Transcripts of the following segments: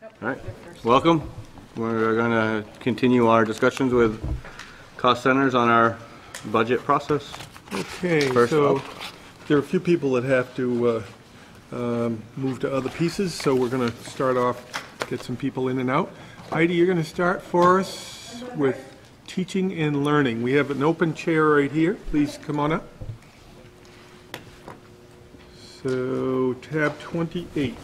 All right, welcome. We're going to continue our discussions with cost centers on our budget process. Okay, First so up. there are a few people that have to move to other pieces, so we're going to start off, get some people in and out. Heidi, you're going to start for us with teaching and learning. We have an open chair right here. Please come on up. So tab 28.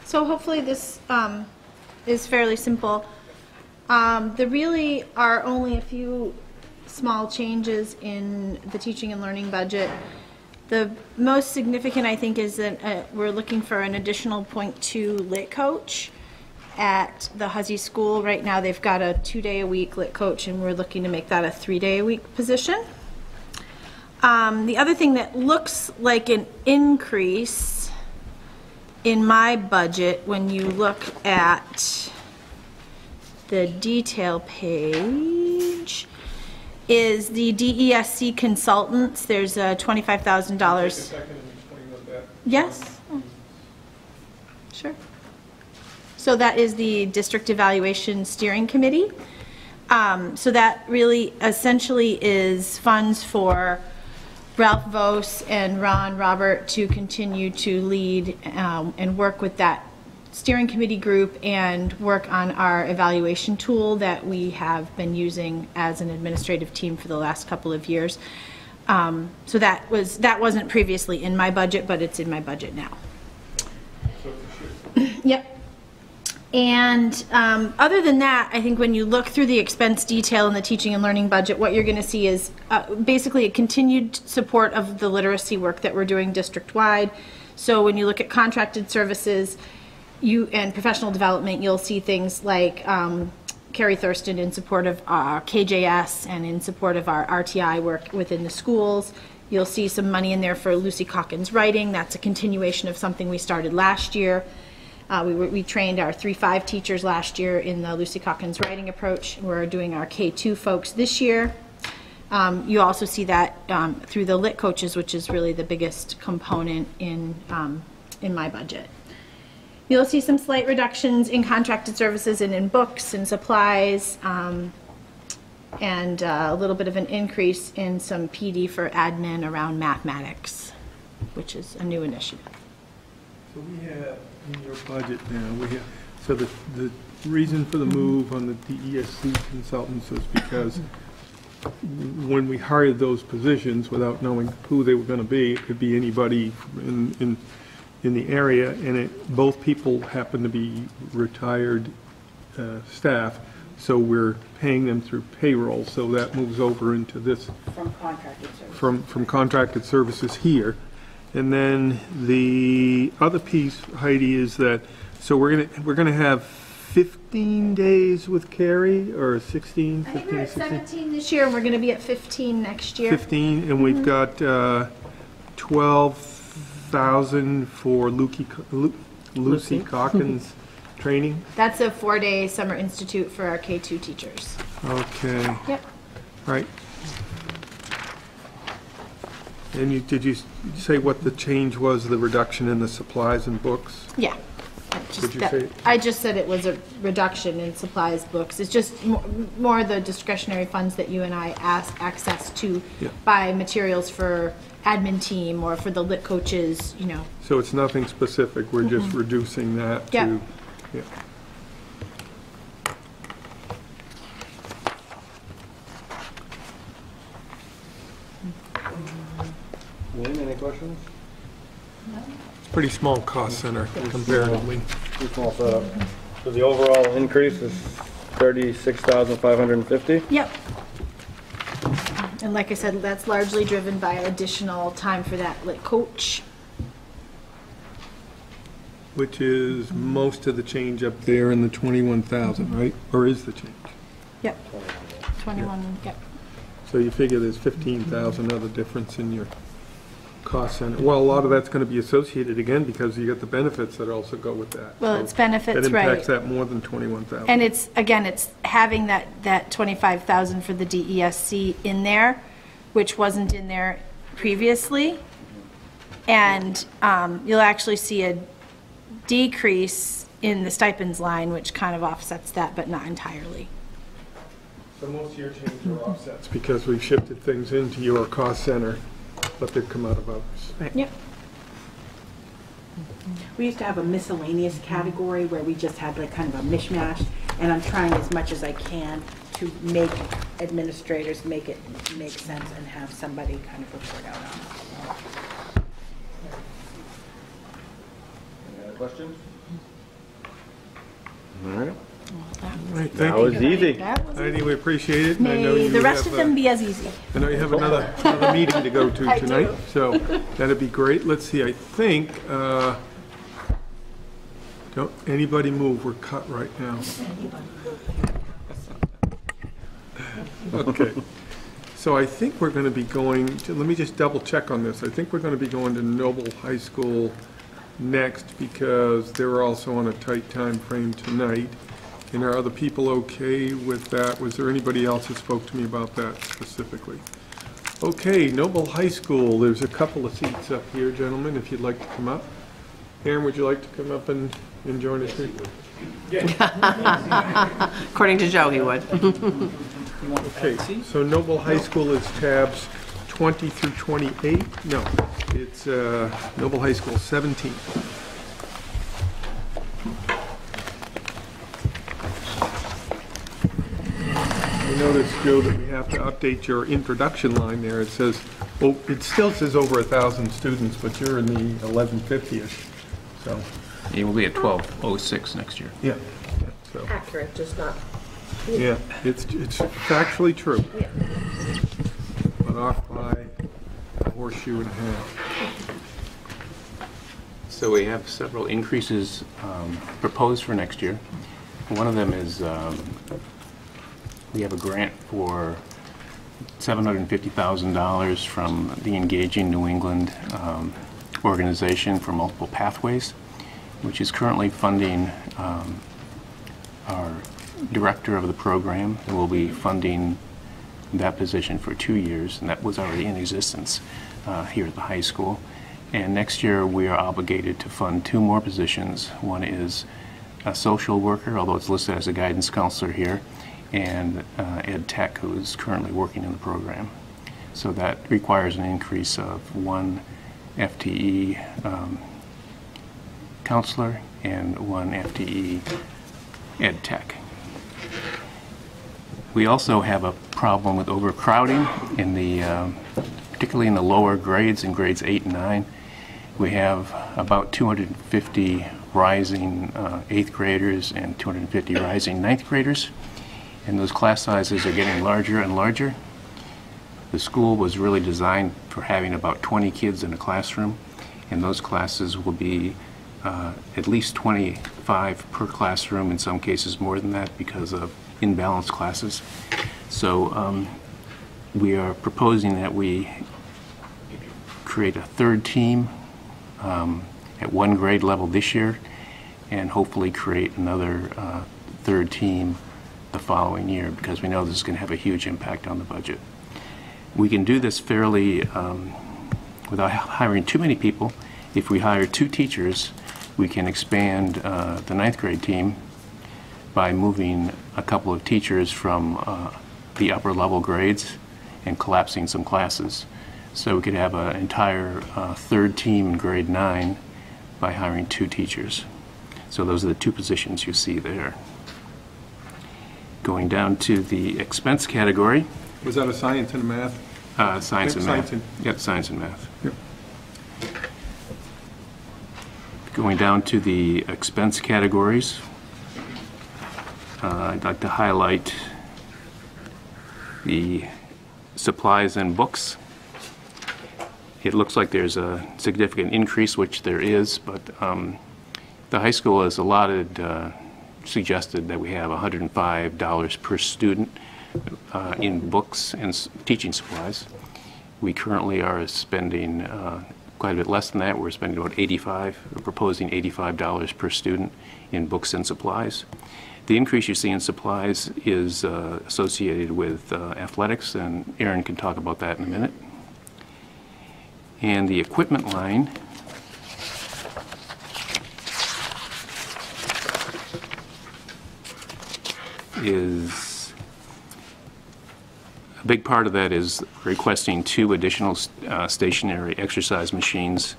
So hopefully this is fairly simple. There really are only a few small changes in the teaching and learning budget. The most significant, I think, is that we're looking for an additional .2 lit coach at the Huzzy School. Right now they've got a 2-day-a-week lit coach, and we're looking to make that a 3-day-a-week position. The other thing that looks like an increase in my budget, when you look at the detail page, is the DESC consultants. There's a $25,000. Yes? Oh. Sure. So that is the District Evaluation Steering Committee. So that really essentially is funds for Ralph Vos and Ron Robert to continue to lead and work with that steering committee group and work on our evaluation tool that we have been using as an administrative team for the last couple of years. So that wasn't previously in my budget, but it's in my budget now. Yep. And other than that, I think when you look through the expense detail in the teaching and learning budget, what you're going to see is basically a continued support of the literacy work that we're doing district-wide. So when you look at contracted services and professional development, you'll see things like Carrie Thurston in support of our KJS and in support of our RTI work within the schools. You'll see some money in there for Lucy Calkins writing. That's a continuation of something we started last year. We trained our 3-5 teachers last year in the Lucy Calkins writing approach. We're doing our K2 folks this year. You also see that through the lit coaches, which is really the biggest component in my budget. You'll see some slight reductions in contracted services and in books and supplies, and a little bit of an increase in some PD for admin around mathematics, which is a new initiative. So we have in your budget now, so the reason for the move on the DESC consultants was because when we hired those positions without knowing who they were going to be, it could be anybody in the area, and both people happen to be retired staff, so we're paying them through payroll, so that moves over into this From contracted services. From contracted services here. And then the other piece, Heidi, is that so we're gonna have 15 days with Carrie, or 16, 15, I think we're at 16? 17 this year, and we're going to be at 15 next year. 15, and we've got 12,000 for Lucy Calkins training. That's a 4-day summer institute for our K2 teachers. Okay. Yep. Right. And did you say what the change was, the reduction in the supplies and books? Yeah. I just said it was a reduction in supplies, books. It's just more the discretionary funds that you and I access to buy materials for admin team or for the lit coaches, you know. So it's nothing specific. We're just reducing that to. Yeah. Lynn, any questions? Pretty small cost center comparatively. Pretty small setup. So the overall increase is $36,550? Yep. And like I said, that's largely driven by additional time for that lit coach. Which is most of the change up there in the 21,000, right? Or is the change? Yep. 21, yep. So you figure there's 15,000 other difference in your cost center. Well, a lot of that's going to be associated again because you got the benefits that also go with that. Well, So it's benefits, that right. impacts that more than 21,000. And it's, again, it's having that 25,000 for the DESC in there, which wasn't in there previously. And you'll actually see a decrease in the stipends line, which kind of offsets that, but not entirely. So most of your changes are offsets because we've shifted things into your cost center, but they've come out of others. Yep. We used to have a miscellaneous category where we just had like kind of a mishmash, and I'm trying as much as I can to make administrators make it make sense and have somebody kind of report out on it. Any other questions? All right. All right, That thank you. was easy. That was Heidi, we appreciate it. and I know May you the rest have, of them be as easy. I know you have another meeting to go to I tonight, do. so that'd be great. Let's see, I think, don't anybody move, we're cut right now. Okay. So I think we're going to be going, let me just double check on this. I think we're going to be going to Noble High School next because they're also on a tight time frame tonight. And are other people okay with that? Was there anybody else that spoke to me about that specifically? Okay, Noble High School, there's a couple of seats up here, gentlemen, if you'd like to come up. Aaron, would you like to come up and join us here? According to Joe, he would. Okay, so Noble High School is tabs 20 through 28. No, it's Noble High School 17. I noticed, Joe, that we have to update your introduction line there. It says, oh, it still says over 1,000 students, but you're in the 1150-ish, so, It will be at 1206 next year. yeah. So, Accurate, just not. yeah, it's factually true. But off by a horseshoe and a half. So we have several increases proposed for next year. One of them is we have a grant for $750,000 from the Engaging New England organization for multiple pathways, which is currently funding our director of the program, and will be funding that position for 2 years, and that was already in existence here at the high school. And next year we are obligated to fund 2 more positions. One is a social worker, although it's listed as a guidance counselor here, and ed tech, who is currently working in the program. So that requires an increase of 1 FTE counselor and 1 FTE ed tech. We also have a problem with overcrowding in the, particularly in the lower grades, in grades 8 and 9. We have about 250 rising 8th graders and 250 rising 9th graders, and those class sizes are getting larger and larger. The school was really designed for having about 20 kids in a classroom, and those classes will be at least 25 per classroom, in some cases more than that because of imbalanced classes. So we are proposing that we create a 3rd team at 1 grade level this year, and hopefully create another 3rd team the following year, because we know this is going to have a huge impact on the budget. We can do this fairly without hiring too many people. If we hire 2 teachers, we can expand the 9th grade team by moving a couple of teachers from the upper level grades and collapsing some classes. So we could have an entire 3rd team in grade 9 by hiring 2 teachers. So those are the 2 positions you see there. Going down to the expense category. Was that a science and a math? Science and Science math. and- Yep, science and math. Yep. Going down to the expense categories, I'd like to highlight the supplies and books. It looks like there's a significant increase, which there is, but the high school has suggested that we have $105 per student in books and teaching supplies. We currently are spending quite a bit less than that. We're spending about we're proposing $85 per student in books and supplies. The increase you see in supplies is associated with athletics, and Aaron can talk about that in a minute. And the equipment line is, a big part of that is requesting 2 additional stationary exercise machines.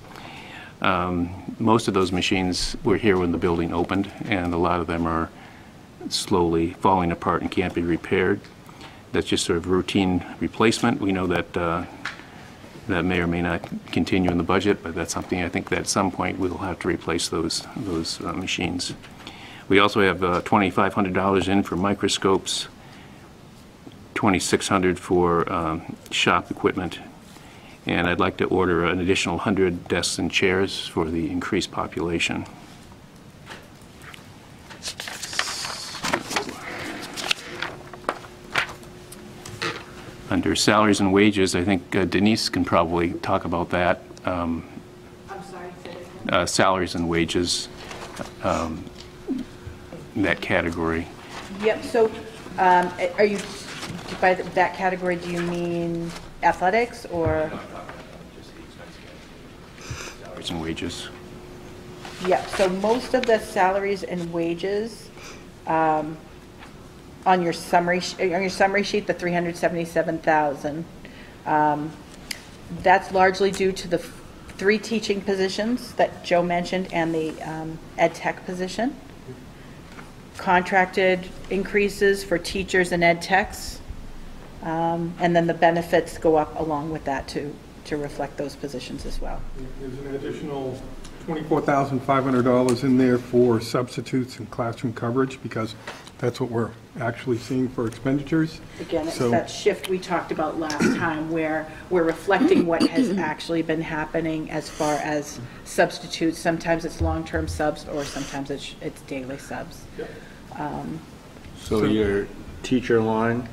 Most of those machines were here when the building opened, and a lot of them are slowly falling apart and can't be repaired. That's just sort of routine replacement. We know that that may or may not continue in the budget, but that's something I think that at some point we'll have to replace those machines. We also have $2,500 in for microscopes, $2,600 for shop equipment, and I'd like to order an additional 100 desks and chairs for the increased population. Under salaries and wages, I think Denise can probably talk about that. I'm sorry, say it again. Salaries and wages, that category. Yep, so are you, by that category, do you mean athletics or? Salaries and wages. Yeah, so most of the salaries and wages on your summary sheet, the 377,000, that's largely due to the 3 teaching positions that Joe mentioned and the ed tech position. Contracted increases for teachers and ed techs, and then the benefits go up along with that to reflect those positions as well. There's an additional $24,500 in there for substitutes and classroom coverage, because that's what we're actually seeing for expenditures. Again, it's So- that shift we talked about last time where we're reflecting what has actually been happening as far as substitutes. Sometimes it's long-term subs or sometimes it's daily subs. So your teacher line,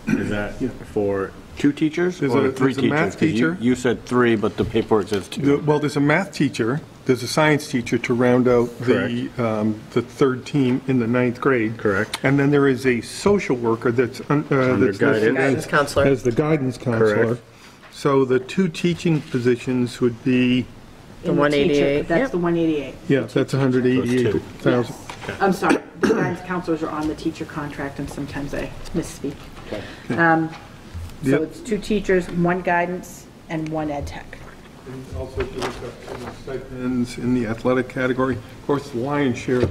is that for 2 teachers There's or a- 3 there's a math teachers? 'Cause teacher. You said 3, but the paperwork says 2. Well, there's a math teacher, there's a science teacher to round out the 3rd team in the 9th grade. Correct. And then there is a social worker that's listed guidance. Guidance counselor. as the guidance counselor. Correct. So the 2 teaching positions would be, The In teacher, 188, That's yep. the 188. yeah, that's 188,000. I'm sorry, the guidance counselors are on the teacher contract and sometimes I misspeak. So Yep. it's 2 teachers, 1 guidance, and 1 ed tech. And also if you look at the stipends in the athletic category, of course, the lion's share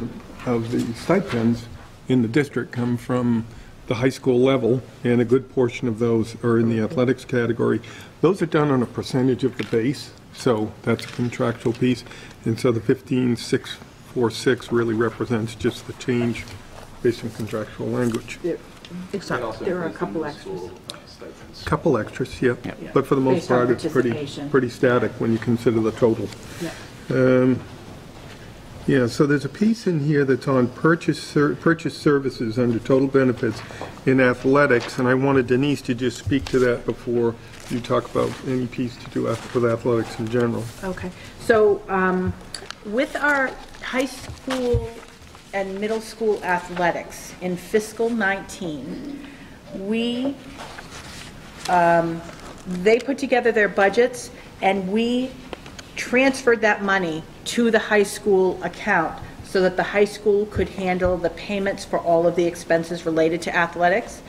of the stipends in the district come from the high school level, and a good portion of those are in the athletics category. Those are done on a percentage of the base, so that's a contractual piece. And so the 15,646 really represents just the change based on contractual language. There are a couple extras. Couple extras, yeah. Yeah. But for the most Based on part, it's participation. pretty static when you consider the total. Yeah. Yeah, so there's a piece in here that's on purchase services under total benefits in athletics, and I wanted Denise to just speak to that before you talk about any piece to do with athletics in general. Okay, so with our high school and middle school athletics in fiscal 19, they put together their budgets and we transferred that money to the high school account so that the high school could handle the payments for all of the expenses related to athletics.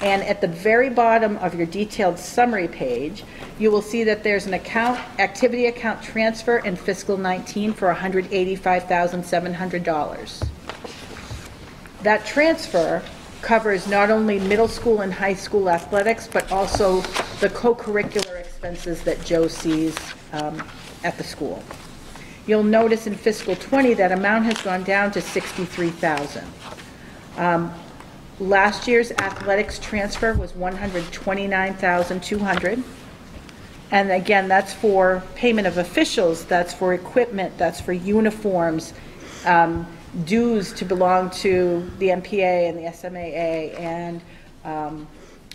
And at the very bottom of your detailed summary page, you will see that there's an activity account transfer in fiscal 19 for $185,700. That transfer covers not only middle school and high school athletics, but also the co-curricular expenses that Joe sees at the school. You'll notice in fiscal 20 that amount has gone down to $63,000. Last year's athletics transfer was $129,200. And again, that's for payment of officials, that's for equipment, that's for uniforms, dues to belong to the MPA and the SMAA, and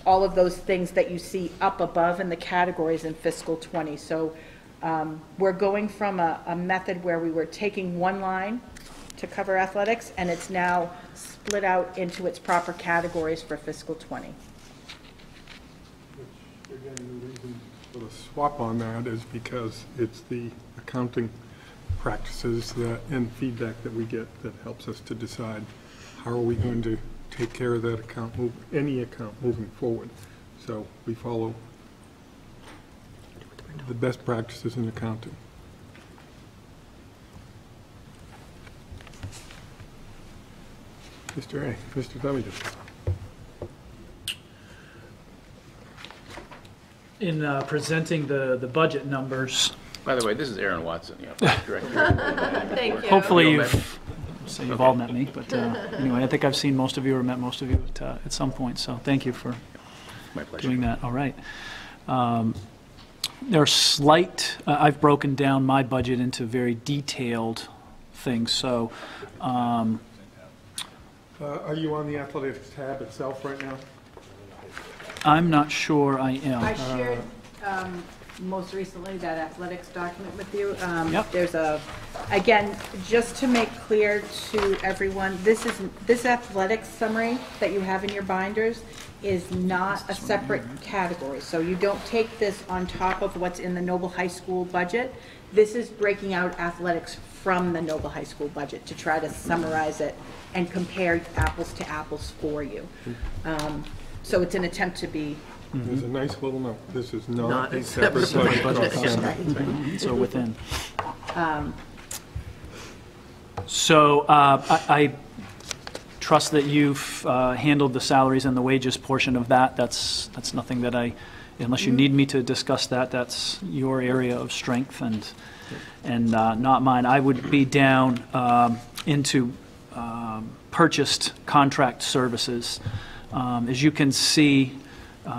all of those things that you see up above in the categories in fiscal 20. So We're going from a method where we were taking one line to cover athletics, and it's now split out into its proper categories for fiscal '20. Which, again, the reason for the swap on that is because it's the accounting practices and feedback that we get that helps us to decide how are we going to take care of that account, any account moving forward. So we follow the best practices in accounting. Mr. A, Mr. W. In presenting the budget numbers, By the way, this is Aaron Watson, Director. Thank you. hopefully We all you've all met me, but anyway, I think I've seen most of you or met most of you at some point, so thank you for My pleasure. doing that. All right. There are slight, I've broken down my budget into very detailed things, so Are you on the athletics tab itself right now? I'm not sure I am. I shared most recently that athletics document with you. Yep. There's again, just to make clear to everyone, this athletics summary that you have in your binders is not a separate category. So you don't take this on top of what's in the Noble High School budget. This is breaking out athletics from the Noble High School budget to try to summarize it and compare apples to apples for you. So it's an attempt to be. There's a nice little note. This is not Not a a separate separate budget budget. cost center. So within. So I trust that you've handled the salaries and the wages portion of that. That's nothing that unless you need me to discuss that, that's your area of strength and not mine. I would be down into purchased contract services. As you can see,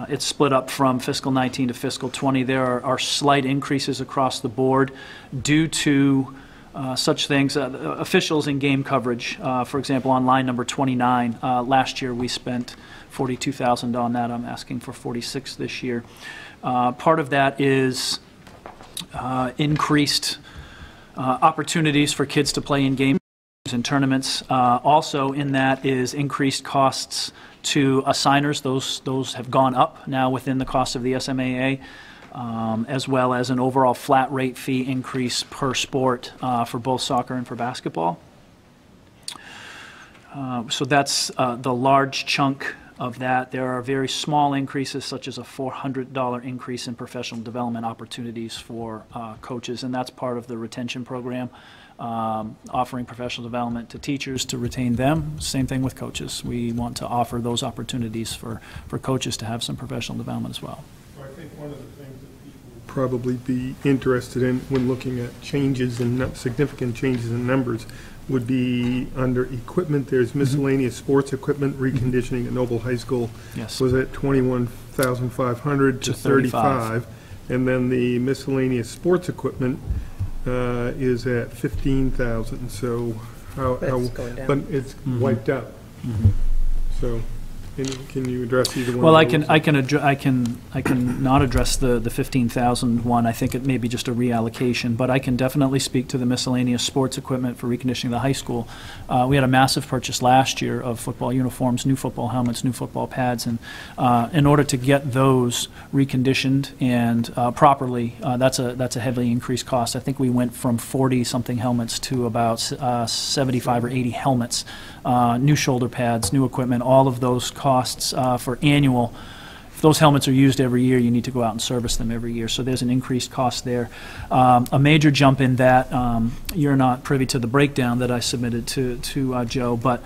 it's split up from fiscal 19 to fiscal 20. There are slight increases across the board due to such things, officials in game coverage. For example, on line number 29, last year we spent $42,000 on that. I'm asking for $46,000 this year. Part of that is increased opportunities for kids to play in games and tournaments. Also in that is increased costs to assigners. Those have gone up now within the cost of the SMAA, as well as an overall flat rate fee increase per sport for both soccer and for basketball. So that's the large chunk of that. There are very small increases, such as a $400 increase in professional development opportunities for coaches, and that's part of the retention program, offering professional development to teachers to retain them. Same thing with coaches. We want to offer those opportunities for coaches to have some professional development as well. I think one of the things that people will probably be interested in when looking at changes and significant changes in numbers would be under equipment. There's miscellaneous sports equipment reconditioning at Noble High School. Yes. Was at $21,500 to $35,000, and then the miscellaneous sports equipment is at $15,000. So But it's going down. but it's wiped out. So can you address either one? Well, of I those? can not address the 15,000 one. I think it may be just a reallocation, but I can definitely speak to the miscellaneous sports equipment for reconditioning the high school. We had a massive purchase last year of football uniforms, new football helmets, new football pads, and in order to get those reconditioned and properly, that's a heavily increased cost. I think we went from 40-something helmets to about 75 or 80 helmets, new shoulder pads, new equipment, all of those costs for annual. If those helmets are used every year, you need to go out and service them every year. So there's an increased cost there. A major jump in that, you're not privy to the breakdown that I submitted to Joe, but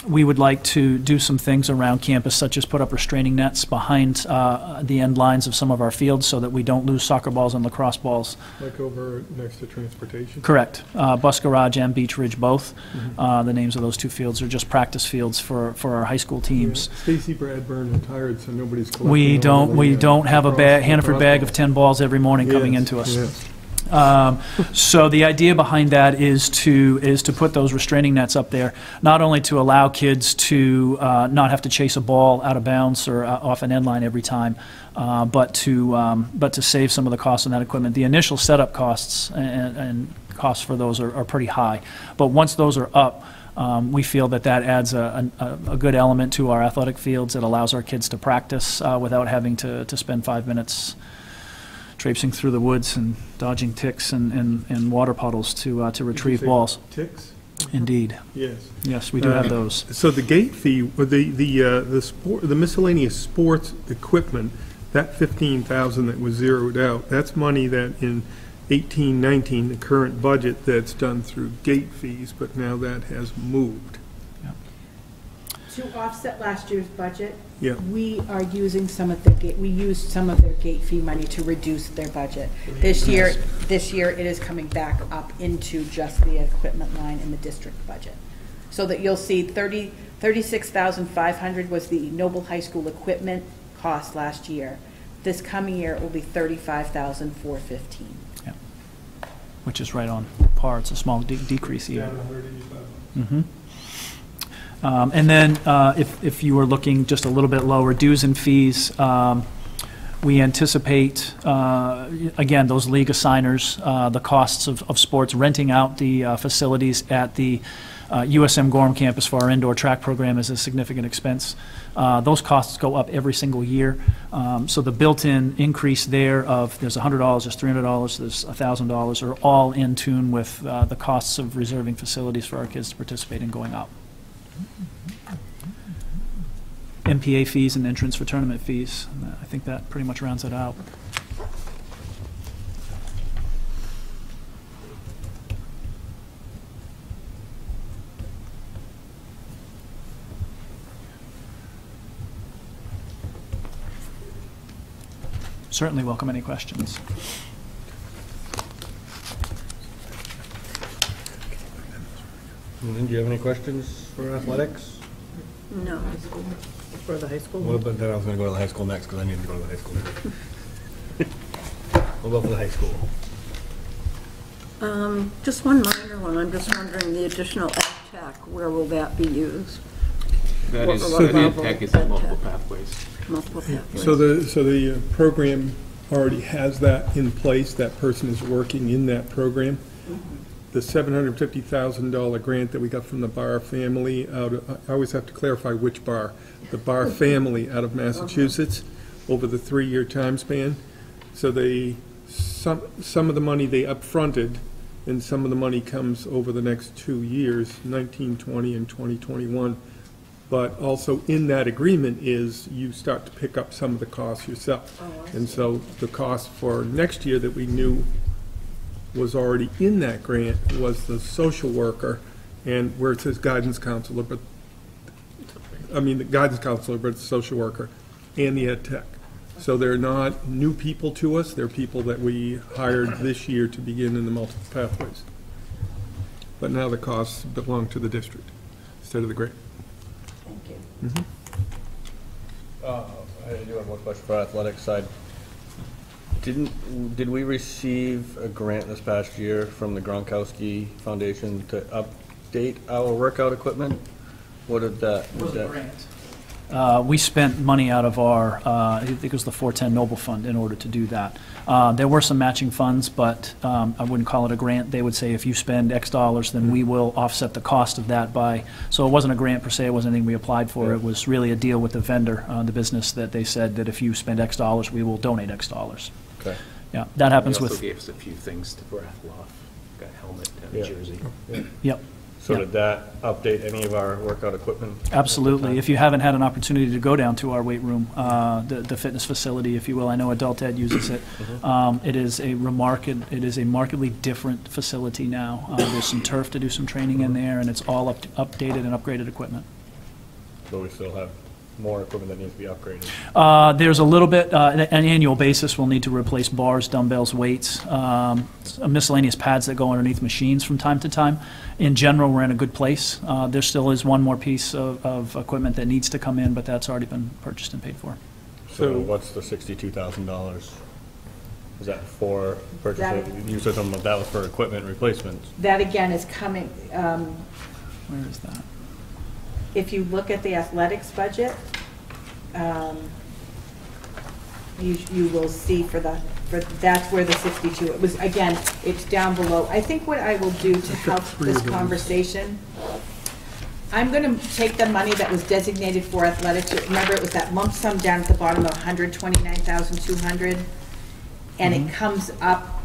we would like to do some things around campus, such as put up restraining nets behind the end lines of some of our fields so that we don't lose soccer balls and lacrosse balls. Like over next to transportation? Correct. Bus Garage and Beach Ridge both. The names of those two fields are just practice fields for our high school teams. Yeah. Stacy Bradburn retired, so nobody's collecting. We all don't the, have a lacrosse Hannaford bag of 10 balls every morning coming Yes, into us. yes. So the idea behind that is to put those restraining nets up there, not only to allow kids to not have to chase a ball out of bounds or off an end line every time, but to save some of the costs on that equipment. The initial setup costs and costs for those are pretty high, but once those are up, we feel that adds a good element to our athletic fields. It allows our kids to practice without having to spend 5 minutes traipsing through the woods and dodging ticks and water puddles to retrieve balls. Ticks? Indeed. Yes. Yes, we do have those. So the gate fee, or the miscellaneous sports equipment, that 15,000 that was zeroed out, that's money that in 18-19, the current budget, that's done through gate fees, but now that has moved. To offset last year's budget, Yeah. we are using we used some of their gate fee money to reduce their budget. This year it is coming back up into just the equipment line in the district budget. So that you'll see 36,500 was the Noble High School equipment cost last year. This coming year it will be 35,415. Yeah. Which is right on par. It's a small decrease even. Mm-hmm. And then if you were looking just a little bit lower, dues and fees, we anticipate, again, those league assigners, the costs of sports, renting out the facilities at the USM Gorham campus for our indoor track program is a significant expense. Those costs go up every single year. So the built-in increase there of there's $100, there's $300, there's $1,000 are all in tune with the costs of reserving facilities for our kids to participate in going up. MPA fees and entrance for tournament fees. I think that pretty much rounds it out. Certainly welcome any questions. Do you have any questions for athletics? No. For the high school? Well, but then I was going to go to the high school next because I need to go to the high school next. We'll go for the high school. Just one minor one. I'm just wondering, the additional ed tech, where will that be used? That is, What the level tech is ed at multiple tech? pathways. Multiple pathways. So the program already has that in place. That person is working in that program. The $750,000 grant that we got from the Barr family I always have to clarify which Barr. The Barr family out of Massachusetts over the 3-year time span. So some of the money they upfronted, and some of the money comes over the next 2 years, 1920 and 2021. But also in that agreement is you start to pick up some of the costs yourself. And so the cost for next year that we knew was already in that grant was the social worker, and where it says guidance counselor, but the guidance counselor, but it's social worker, and the ed tech. So they're not new people to us, they're people that we hired this year to begin in the multiple pathways. But now the costs belong to the district instead of the grant. Thank you. I do have one question for athletics side. Did we receive a grant this past year from the Gronkowski Foundation to update our workout equipment? What did that? We spent money out of our, I think it was the 410 Noble Fund in order to do that. There were some matching funds, but I wouldn't call it a grant. They would say if you spend X dollars, then we will offset the cost of that by, so it wasn't a grant per se, it wasn't anything we applied for. It was really a deal with the vendor, the business, that they said that if you spend X dollars, we will donate X dollars. Okay. Yeah, that happens They with. also gave us a few things for Athloff. Got a helmet and Yeah. a jersey. Yep. So Yeah. did that update any of our workout equipment? Absolutely. If you haven't had an opportunity to go down to our weight room, the fitness facility, if you will, I know Adult Ed uses it. It is a markedly different facility now. There's some turf to do some training in there, and it's all updated and upgraded equipment. So we still have more equipment that needs to be upgraded? There's a little bit, on an annual basis, we'll need to replace bars, dumbbells, weights, miscellaneous pads that go underneath machines from time to time. In general, we're in a good place. There still is one more piece of equipment that needs to come in, but that's already been purchased and paid for. So what's the $62,000 Is that for purchase, you said something about that was for equipment replacements. That again is coming, Where is that? if you look at the athletics budget, you will see that's where the 62, it was, again, it's down below. I think what I will do to help this conversation, I'm going to take the money that was designated for athletics. Remember, it was that lump sum down at the bottom of 129,200, and it comes up,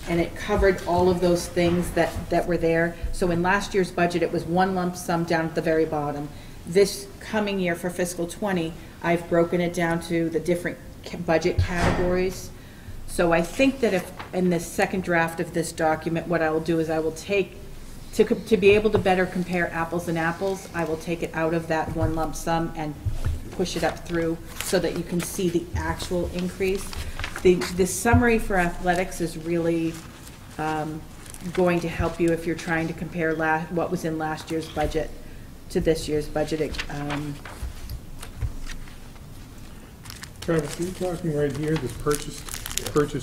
and it covered all of those things that were there. So in last year's budget, it was one lump sum down at the very bottom. This coming year for fiscal '20, I've broken it down to the different budget categories. So I think that if, in the second draft of this document, what I will do is I will take, to be able to better compare apples and apples, I will take it out of that one lump sum and push it up through so that you can see the actual increase. The summary for athletics is really going to help you if you're trying to compare what was in last year's budget to this year's budget. Travis, are you talking right here, this purchase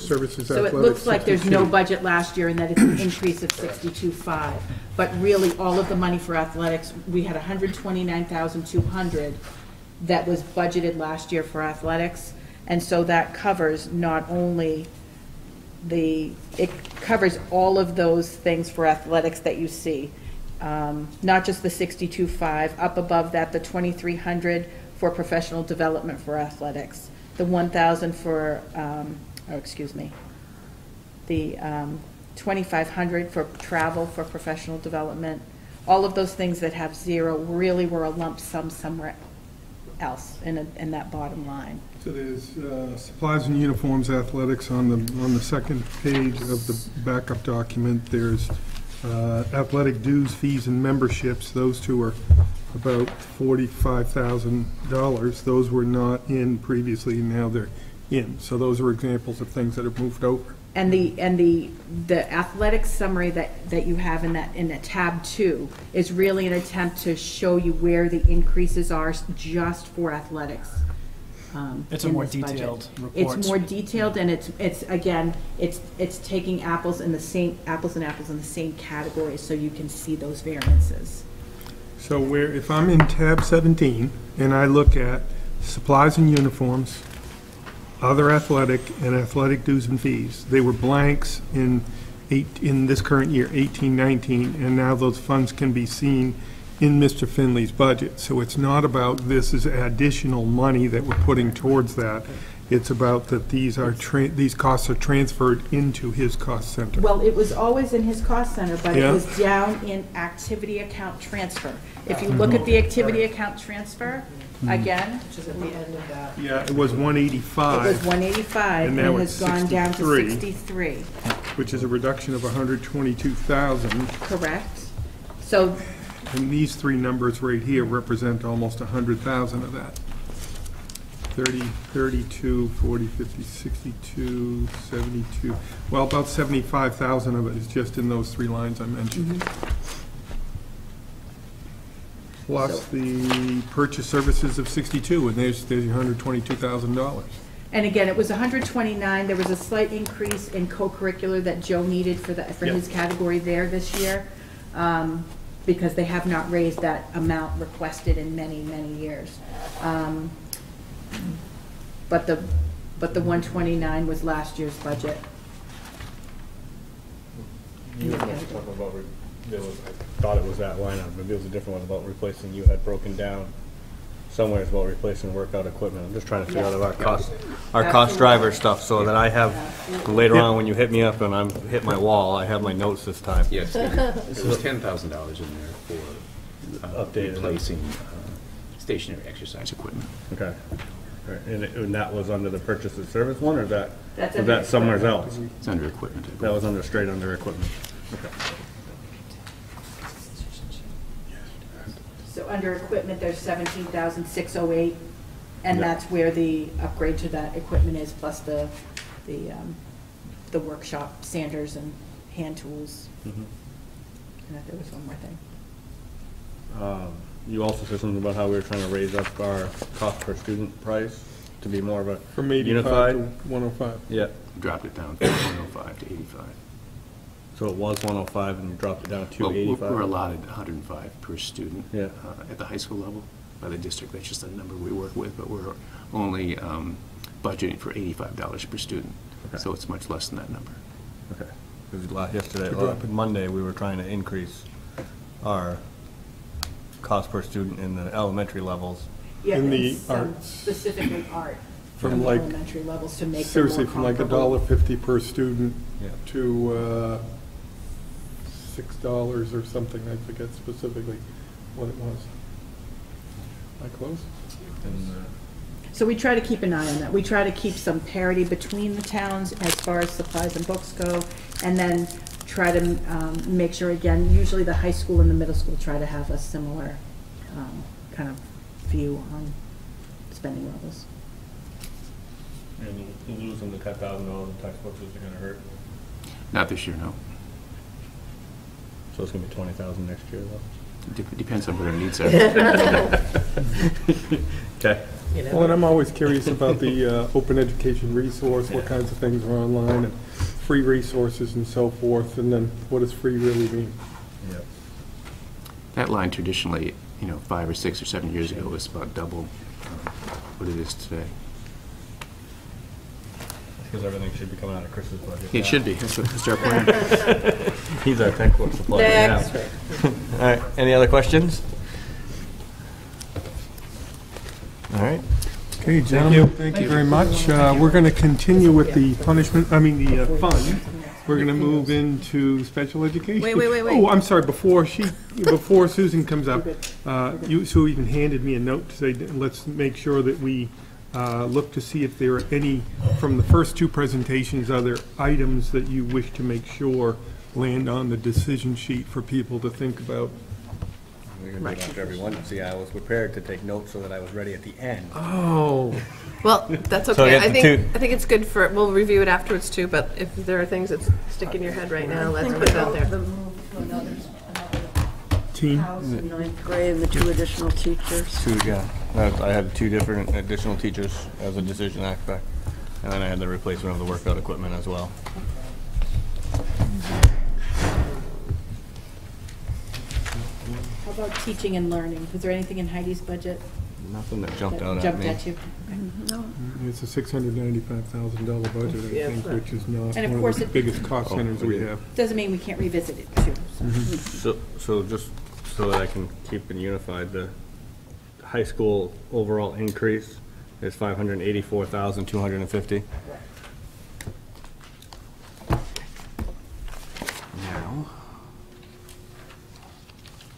services So athletics? it looks like there's no 62. budget last year and that it's an increase of 62.5. But really, all of the money for athletics, we had 129,200 that was budgeted last year for athletics. And so that covers not only it covers all of those things for athletics that you see. Not just the 62.5, up above that, the 2,300 for professional development for athletics, the 1,000 for, the 2,500 for travel for professional development. All of those things that have zero really were a lump sum somewhere else in that bottom line. So there's supplies and uniforms, athletics on the second page of the backup document. There's athletic dues, fees, and memberships. Those two are about $45,000. Those were not in previously, now they're in. So those are examples of things that have moved over. And the athletics summary that you have in the tab 2 is really an attempt to show you where the increases are just for athletics. It's a in more this budget. detailed report. It's more detailed, and it's again, it's taking apples and apples in the same categories, so you can see those variances. So if I'm in tab 17 and I look at supplies and uniforms, other athletic and athletic dues and fees, they were blanks in this current year, 18-19, and now those funds can be seen in Mr. Finley's budget. So it's not about this is additional money that we're putting towards that. It's about that these costs are transferred into his cost center. Well, it was always in his cost center, but Yeah. it was down in activity account transfer. If you look at the activity account transfer, again, which is at the end of that. Yeah, it was 185. It was 185, And and now it it's has gone down to 63. 63, which is a reduction of 122,000. correct? So, And these three numbers right here represent almost 100,000 of that. 30, 32, 40, 50, 62, 72. Well, about 75,000 of it is just in those three lines I mentioned. Plus the purchase services of 62, and there's your $122,000. and again, it was 129, there was a slight increase in co-curricular that Joe needed for his category there this year, because they have not raised that amount requested in many, many years. But the 129 was last year's budget. You were talking about, I thought it was that line item, maybe it was a different one about replacing, you had broken down somewhere about replacing workout equipment. I'm just trying to figure out our cost driver stuff, so that I have, later on, when you hit me up and I'm hit my wall, I have my notes this time. Yes, there was $10,000 in there for Updated. replacing stationary exercise equipment. Okay. Right. And that was under the purchase of service one, or That's was under that somewhere else? It's under equipment. That was straight under equipment. Okay. So under equipment, there's 17,608, and that's where the upgrade to that equipment is, plus the workshop sanders and hand tools. And there was one more thing. You also said something about how we were trying to raise up our cost per student price to be more of a From 85 unified. to 105. Yeah, Dropped it down from 105 to 85. so it was 105 and you dropped it down to Well, 85? we're allotted 105 per student Yeah. at the high school level by the district. That's just a number we work with, but we're only budgeting for $85 per student. Okay. So it's much less than that number. Okay. Because yesterday, Good job. Monday, we were trying to increase our cost per student in the elementary levels. Yeah, In the and some arts. specifically art. From like- elementary levels to make them more Seriously, from like comparable. $1.50 per student Yeah. to $6 or something, I forget specifically what it was. Am I close? So we try to keep an eye on that. We try to keep some parity between the towns as far as supplies and books go, and then try to make sure, again, usually the high school and the middle school try to have a similar kind of view on spending levels. And losing the $10,000 in textbooks is gonna hurt. Not this year, no. So it's gonna be 20,000 next year, though. Depends on what our needs are. Okay. Well, and I'm always curious about the open education resource, what kinds of things are online, and free resources and so forth, and then what does free really mean? Yeah. That line traditionally, 5 or 6 or 7 years ago was about double what it is today. Because everything should be coming out of Chris's budget. It should be. That's our plan. He's our textbook supplier now. Next. All right, any other questions? All right. Okay, gentlemen, thank you very much. We're going to continue with the fund. We're going to move into special education. Wait. Oh, I'm sorry, before Susan comes up, Sue even handed me a note to say, let's make sure that we look to see if there are any, from the first two presentations, other items that you wish to make sure land on the decision sheet for people to think about. We're gonna do it after everyone. See, I was prepared to take notes so that I was ready at the end. Oh. Well, that's So I okay. get I the think, two. I think it's good for, we'll review it afterwards too, but if there are things that stick in your head right now, let's put it out there. Team? In ninth grade, the 2 additional teachers. Two, yeah. I had 2 different additional teachers as a decision aspect. And then I had the replacement of the workout equipment as well. How about teaching and learning? Was there anything in Heidi's budget Nothing that jumped that out at jumped me. at you? It's a $695,000 budget, I Yeah, think, which is not And of one course of the it- biggest cost centers we have. Doesn't mean we can't revisit it too. So. So just so that I can keep it unified, the high school overall increase is 584,250. Now,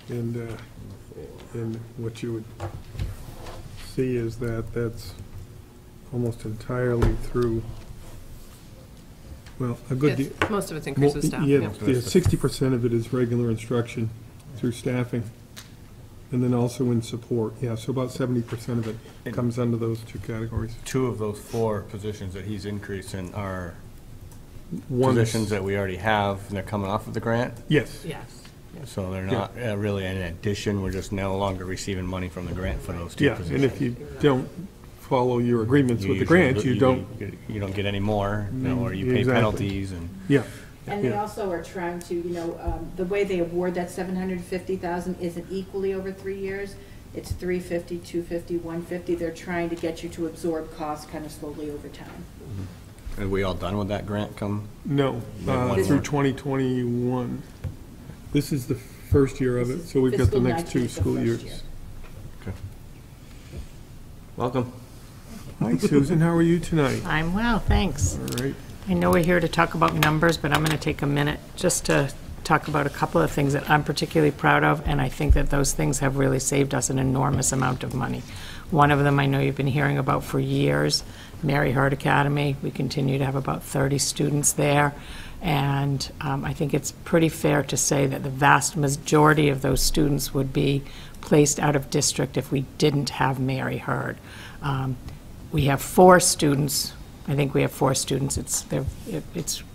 And what you would see is that that's almost entirely through, well, a good deal. Yes, most of it's increase with staff. Yeah, yeah. 60% of it is regular instruction through staffing, and then also in support, yeah, so about 70% of it comes under those two categories. 2 of those 4 positions that he's increasing are One is- positions that we already have, and they're coming off of the grant. Yes, Yes. So they're not really an addition, we're just no longer receiving money from the grant for those 2 yeah, positions. and if you don't follow your agreements with the grant, you don't, You don't get any more, or you pay Exactly. penalties and. yeah. And they Yeah. also are trying to, the way they award that 750,000 isn't equally over 3 years. It's 350, 250, 150. They're trying to get you to absorb costs kind of slowly over time. Are we all done with that grant come? No, One through more. 2021. This is the first year of it, so we've got the Fiscal next 2 19 is the school first years. year. Welcome. Hi, Susan, how are you tonight? I'm well, thanks. All right. I know we're here to talk about numbers, but I'm going to take a minute just to talk about a couple of things that I'm particularly proud of, and I think that those things have really saved us an enormous amount of money. One of them I know you've been hearing about for years, Mary Hurd Academy. We continue to have about 30 students there, and I think it's pretty fair to say that the vast majority of those students would be placed out of district if we didn't have Mary Hurd. We have 4 students. I think we have 4 students. It's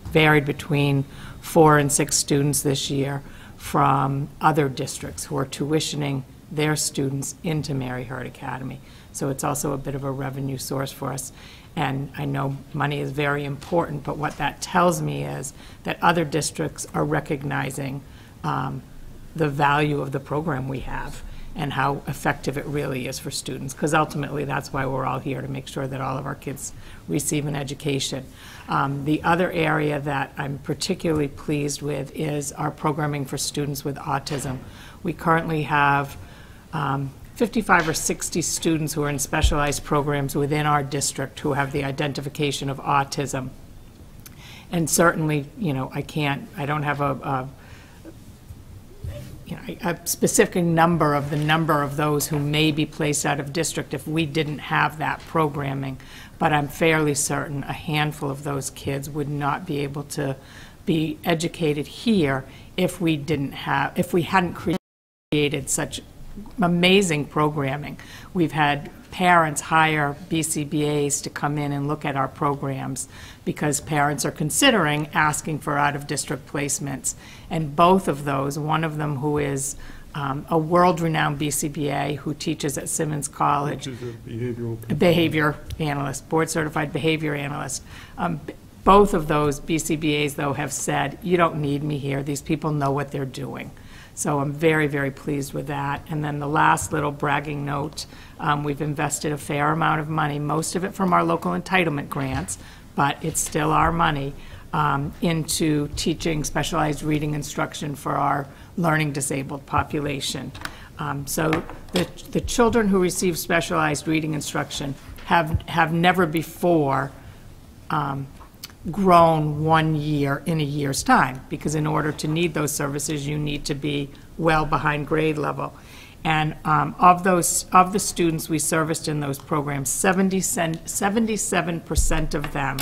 varied between 4 and 6 students this year from other districts who are tuitioning their students into Mary Hurd Academy. So it's also a bit of a revenue source for us. And I know money is very important, but what that tells me is that other districts are recognizing the value of the program we have and how effective it really is for students, because ultimately that's why we're all here, to make sure that all of our kids receive an education. The other area that I'm particularly pleased with is our programming for students with autism. We currently have 55 or 60 students who are in specialized programs within our district who have the identification of autism. And certainly, you know, I don't have a specific number of those who may be placed out of district if we didn't have that programming. But I'm fairly certain a handful of those kids would not be able to be educated here if we hadn't created such amazing programming. We've had parents hire BCBAs to come in and look at our programs because parents are considering asking for out-of-district placements. And both of those, one of them who is a world-renowned BCBA who teaches at Simmons College, Which is a behavior analyst, board-certified behavior analyst. Both of those BCBAs, though, have said, you don't need me here. These people know what they're doing. So I'm very, very pleased with that. And then the last little bragging note, we've invested a fair amount of money, most of it from our local entitlement grants, but it's still our money, into teaching specialized reading instruction for our learning disabled population. So the children who receive specialized reading instruction have never before grown 1 year in a year's time, because in order to need those services, you need to be well behind grade level. And of the students we serviced in those programs, 77% of them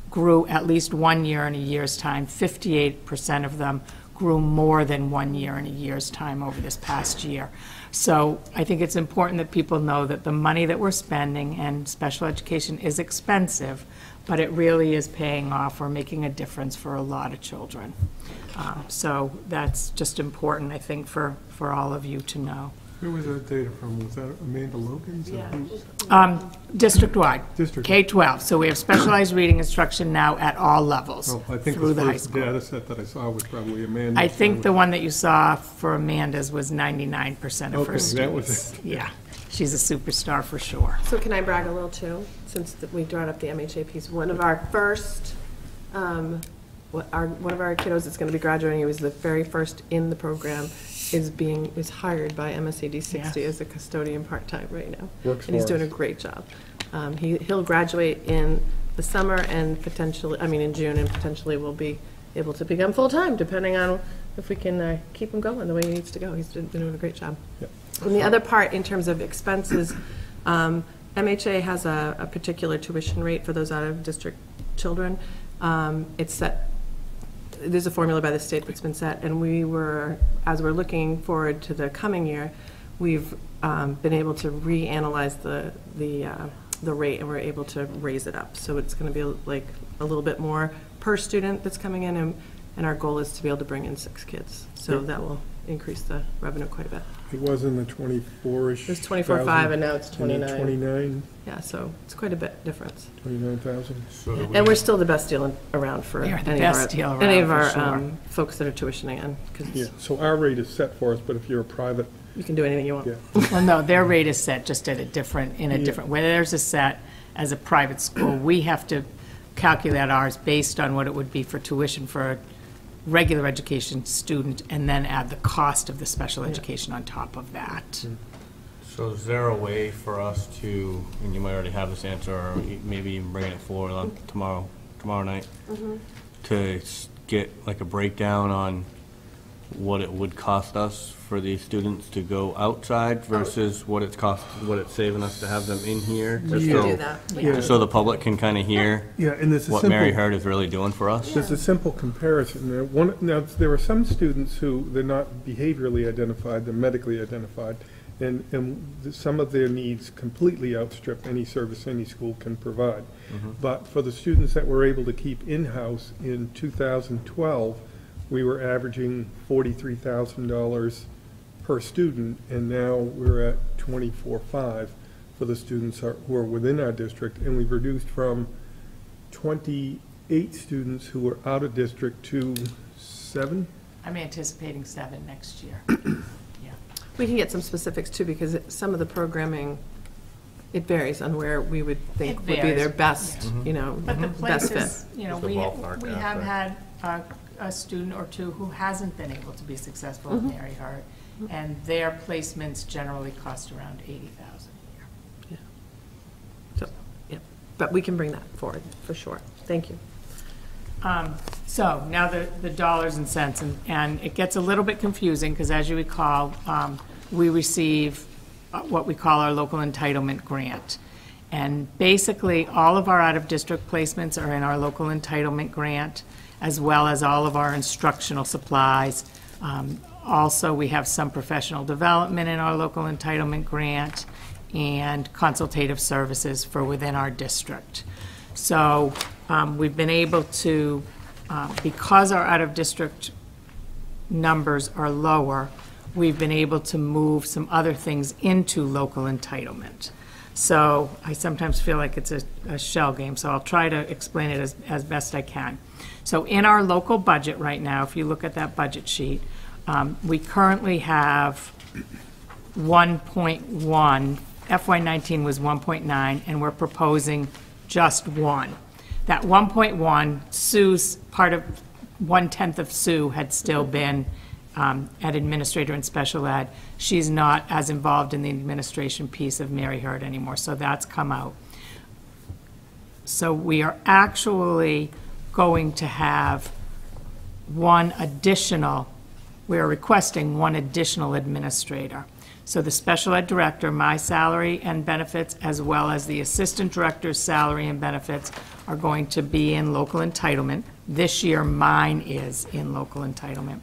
grew at least 1 year in a year's time. 58% of them grew more than 1 year in a year's time over this past year. So I think it's important that people know that the money that we're spending, and special education is expensive, but it really is paying off. We're making a difference for a lot of children. So that's just important, I think, for all of you to know. Where was that data from? Was that Amanda Logan's? Yeah. District-wide, District. K-12. So we have specialized reading instruction now at all levels Oh, I think through the the high first school. data set that I saw was probably Amanda's. I think the one that you saw for Amanda's was 99% of her Okay, students. that was it. Yeah, she's a superstar for sure. So can I brag a little too, since we brought up the MHA piece? One of our first, one of our kiddos that's going to be graduating, he was the very first in the program, is hired by MSAD 60 as a custodian part-time right now. Works and he's for doing a us. great job. He'll graduate in the summer and potentially, in June, and potentially will be able to become full-time, depending on if we can keep him going the way he needs to go. He's been doing a great job. Yep. And the other part, in terms of expenses, MHA has a particular tuition rate for those out-of-district children. It's set, there's a formula by the state that's been set, and as we're looking forward to the coming year, we've been able to reanalyze the rate, and we're able to raise it up. So it's going to be like a little bit more per student that's coming in, and our goal is to be able to bring in 6 kids. So that will increase the revenue quite a bit. It was in the 24-ish. It was 24.5 and now it's 29. 29, Yeah, so it's quite a bit difference. 29,000. And we're still the best deal around for We are the any best deal of our, any of around, our for sure. folks that are tuitioning in, Yeah, because so our rate is set for us, but if you're a private, you can do anything you want. yeah. Well, no, their rate is set just at a different, where theirs is set as a private school, we have to calculate ours based on what it would be for tuition for a regular education student, and then add the cost of the special education on top of that. So is there a way for us to, and you might already have this answer, or maybe even bring it forward on tomorrow night, to get like a breakdown on what it would cost us for these students to go outside versus what it's saving us to have them in here? Just We Yeah. can do so, that. Yeah. just so the public can kind of hear Yeah, and there's a what simple. Mary Hurd is really doing for us? There's a simple comparison. Now, there are some students who, they're not behaviorally identified, they're medically identified, and some of their needs completely outstrip any service any school can provide. But for the students that we're able to keep in-house in 2012, we were averaging $43,000 per student, and now we're at 24.5. for the students who are within our district, and we've reduced from 28 students who are out of district to 7? I'm anticipating 7 next year. Yeah. We can get some specifics too, because some of the programming, it varies on where we would think It would be their varies, best, you know, But the best fit. places, you know, Just a ballpark, we yeah, have right. had a student or two who hasn't been able to be successful at Mary Hart, and their placements generally cost around $80,000 a year. So, yeah, but we can bring that forward, for sure. Thank you. So now the dollars and cents, and it gets a little bit confusing, because as you recall, we receive what we call our local entitlement grant. And basically, all of our out-of-district placements are in our local entitlement grant, as well as all of our instructional supplies. Also, we have some professional development in our local entitlement grant, and consultative services for within our district. So we've been able to, because our out-of-district numbers are lower, we've been able to move some other things into local entitlement. So I sometimes feel like it's a shell game, so I'll try to explain it as best I can. So in our local budget right now, if you look at that budget sheet, we currently have 1.1, FY19 was 1.9, and we're proposing just 1. That 1.1, Sue's part of, 1/10 of Sue had still been at administrator and special ed. She's not as involved in the administration piece of Mary Hart anymore, so that's come out. So we are actually going to have we are requesting one additional administrator. So the special ed director, my salary and benefits, as well as the assistant director's salary and benefits, are going to be in local entitlement. This year, mine is in local entitlement.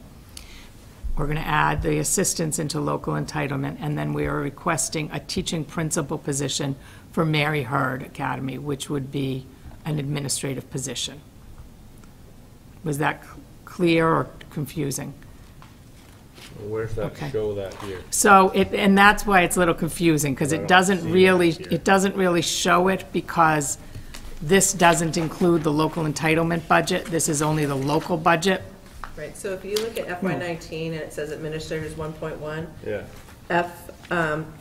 We're going to add the assistants into local entitlement, and then we are requesting a teaching principal position for Mary Hart Academy, which would be an administrative position. Was that clear or confusing? Where's that Okay. show that here? So and that's why it's a little confusing, because I it don't doesn't see it really, here. it doesn't really show it, because this doesn't include the local entitlement budget. This is only the local budget. Right, so if you look at FY19 and it says administrators 1.1, Yeah.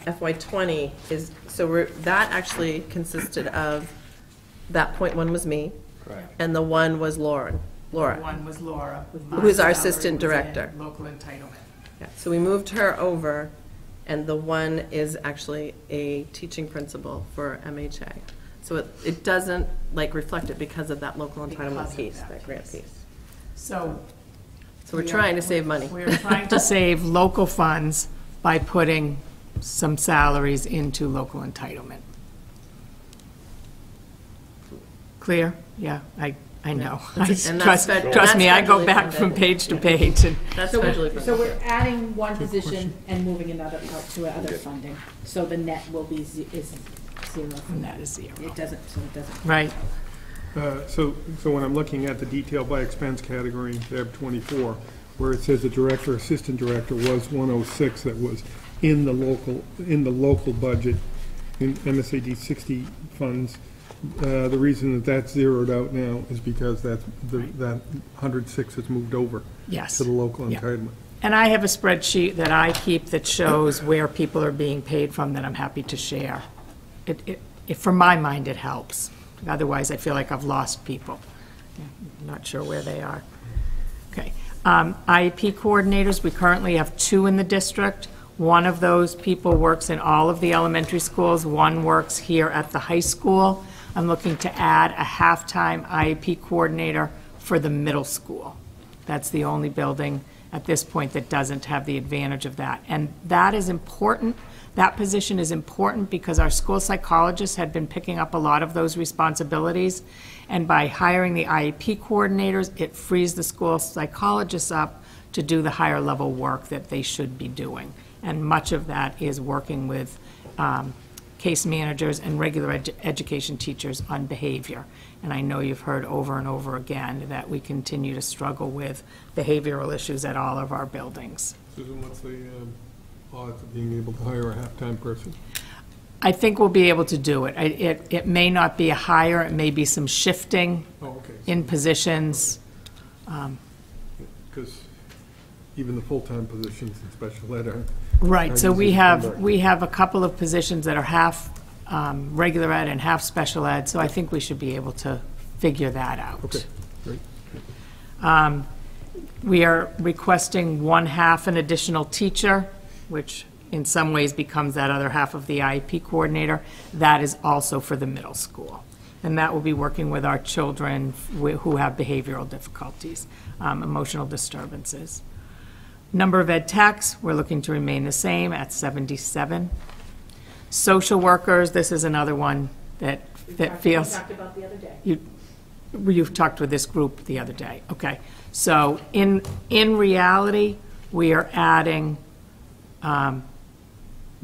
FY20 is, so that actually consisted of, that .1 was me, Right. and the 1 was Laura. One was Laura. Who's our My salary assistant was in director. Local entitlement. Yeah, so we moved her over, and the 1 is actually a teaching principal for MHA. So it doesn't like reflect it because of that local Because entitlement of piece, that that grant piece. piece. So So we're trying to save money. we're trying to save local funds by putting some salaries into local entitlement. Clear? Yeah, I know. And that's Trust me, I go federally back from funded. page to page, and That's So federally we're, funded. so we're adding one position and moving another out to other funding, so the net will be is zero. and that is 0. It doesn't, so it doesn't. Right. So when I'm looking at the detail by expense category, tab 24, where it says the director, assistant director was 106, that was in the local budget, in MSAD 60 funds. The reason that that's zeroed out now is because that 106 has moved over Yes. to the local Yeah. entitlement. And I have a spreadsheet that I keep that shows where people are being paid from that I'm happy to share. From my mind, it helps. Otherwise, I feel like I've lost people. I'm not sure where they are. Okay. IEP coordinators, we currently have 2 in the district. One of those people works in all of the elementary schools. One works here at the high school. I'm looking to add a half-time IEP coordinator for the middle school. That's the only building at this point that doesn't have the advantage of that. And that is important. That position is important because our school psychologists had been picking up a lot of those responsibilities. And by hiring the IEP coordinators, it frees the school psychologists up to do the higher level work that they should be doing. And much of that is working with case managers and regular education teachers on behavior. And I know you've heard over and over again that we continue to struggle with behavioral issues at all of our buildings. Susan, what's the odds of being able to hire a half-time person? I think we'll be able to do it. It may not be a hire, it may be some shifting Oh, okay. in positions. Because even the full-time positions in special ed are. Right, so we usually have, conduct- we have a couple of positions that are half regular ed and half special ed, so I think we should be able to figure that out. Okay, great. We are requesting 1/2 an additional teacher, which in some ways becomes that other half of the IEP coordinator. That is also for the middle school. And that will be working with our children who have behavioral difficulties, emotional disturbances. Number of ed techs, we're looking to remain the same at 77. Social workers, this is another one that feels. We talked about the other day. You've talked with this group the other day, okay. So in reality, we are adding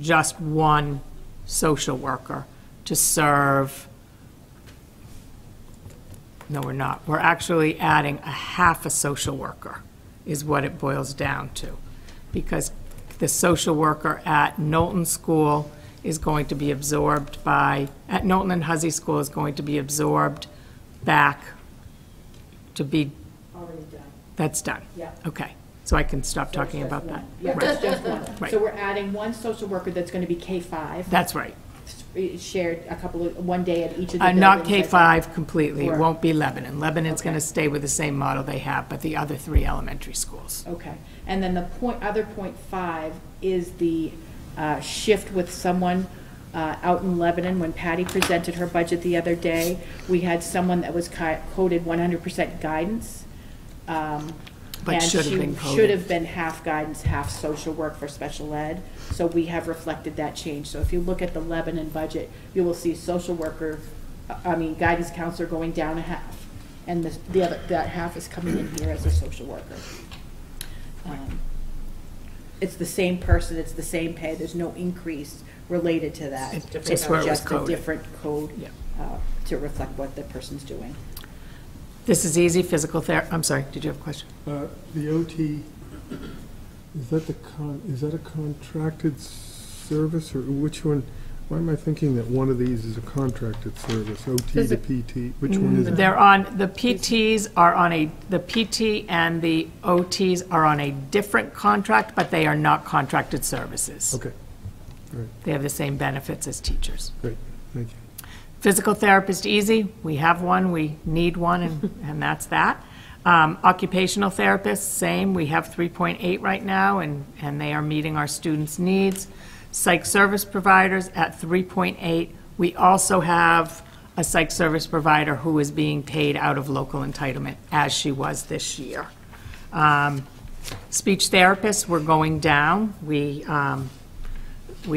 just one social worker to serve. No, we're not. We're actually adding a half a social worker is what it boils down to. Because the social worker at Knowlton School is going to be absorbed at Knowlton and Hussey School is going to be absorbed back to be. Already done. That's done? Yeah. Okay, so I can stop talking about that. Yeah, it's just one. Right. So we're adding one social worker that's going to be K-5. That's right. Shared one day at each of the buildings. Not K-5 completely, it Or- won't be Lebanon. Lebanon's going to Okay. stay with the same model they have, but the other 3 elementary schools. Okay, and then the other .5 is the shift with someone out in Lebanon. When Patty presented her budget the other day, we had someone that was coded 100% guidance. But should have been And she coded. should have been half guidance, half social work for special ed. So we have reflected that change. So if you look at the Lebanon budget, you will see social worker, guidance counselor going down a half. And that half is coming in here as a social worker. It's the same person, it's the same pay, there's no increase related to that. It's just where it was just a coded. different code Yeah. to reflect what the person's doing. This is easy, physical therapy, I'm sorry, did you have a question? The OT, is that a contracted service, or which one? Why am I thinking that one of these is a contracted service, OT to PT? Which one is it? They're on, the PTs are on the PT and the OTs are on a different contract, but they are not contracted services. Okay, all right, They have the same benefits as teachers. great, thank you. Physical therapist, easy. We have one, we need one, and that's that. Occupational therapist, same. We have 3.8 right now, and they are meeting our students' needs. Psych service providers at 3.8. We also have a psych service provider who is being paid out of local entitlement, as she was this year. Speech therapists, we're going down. We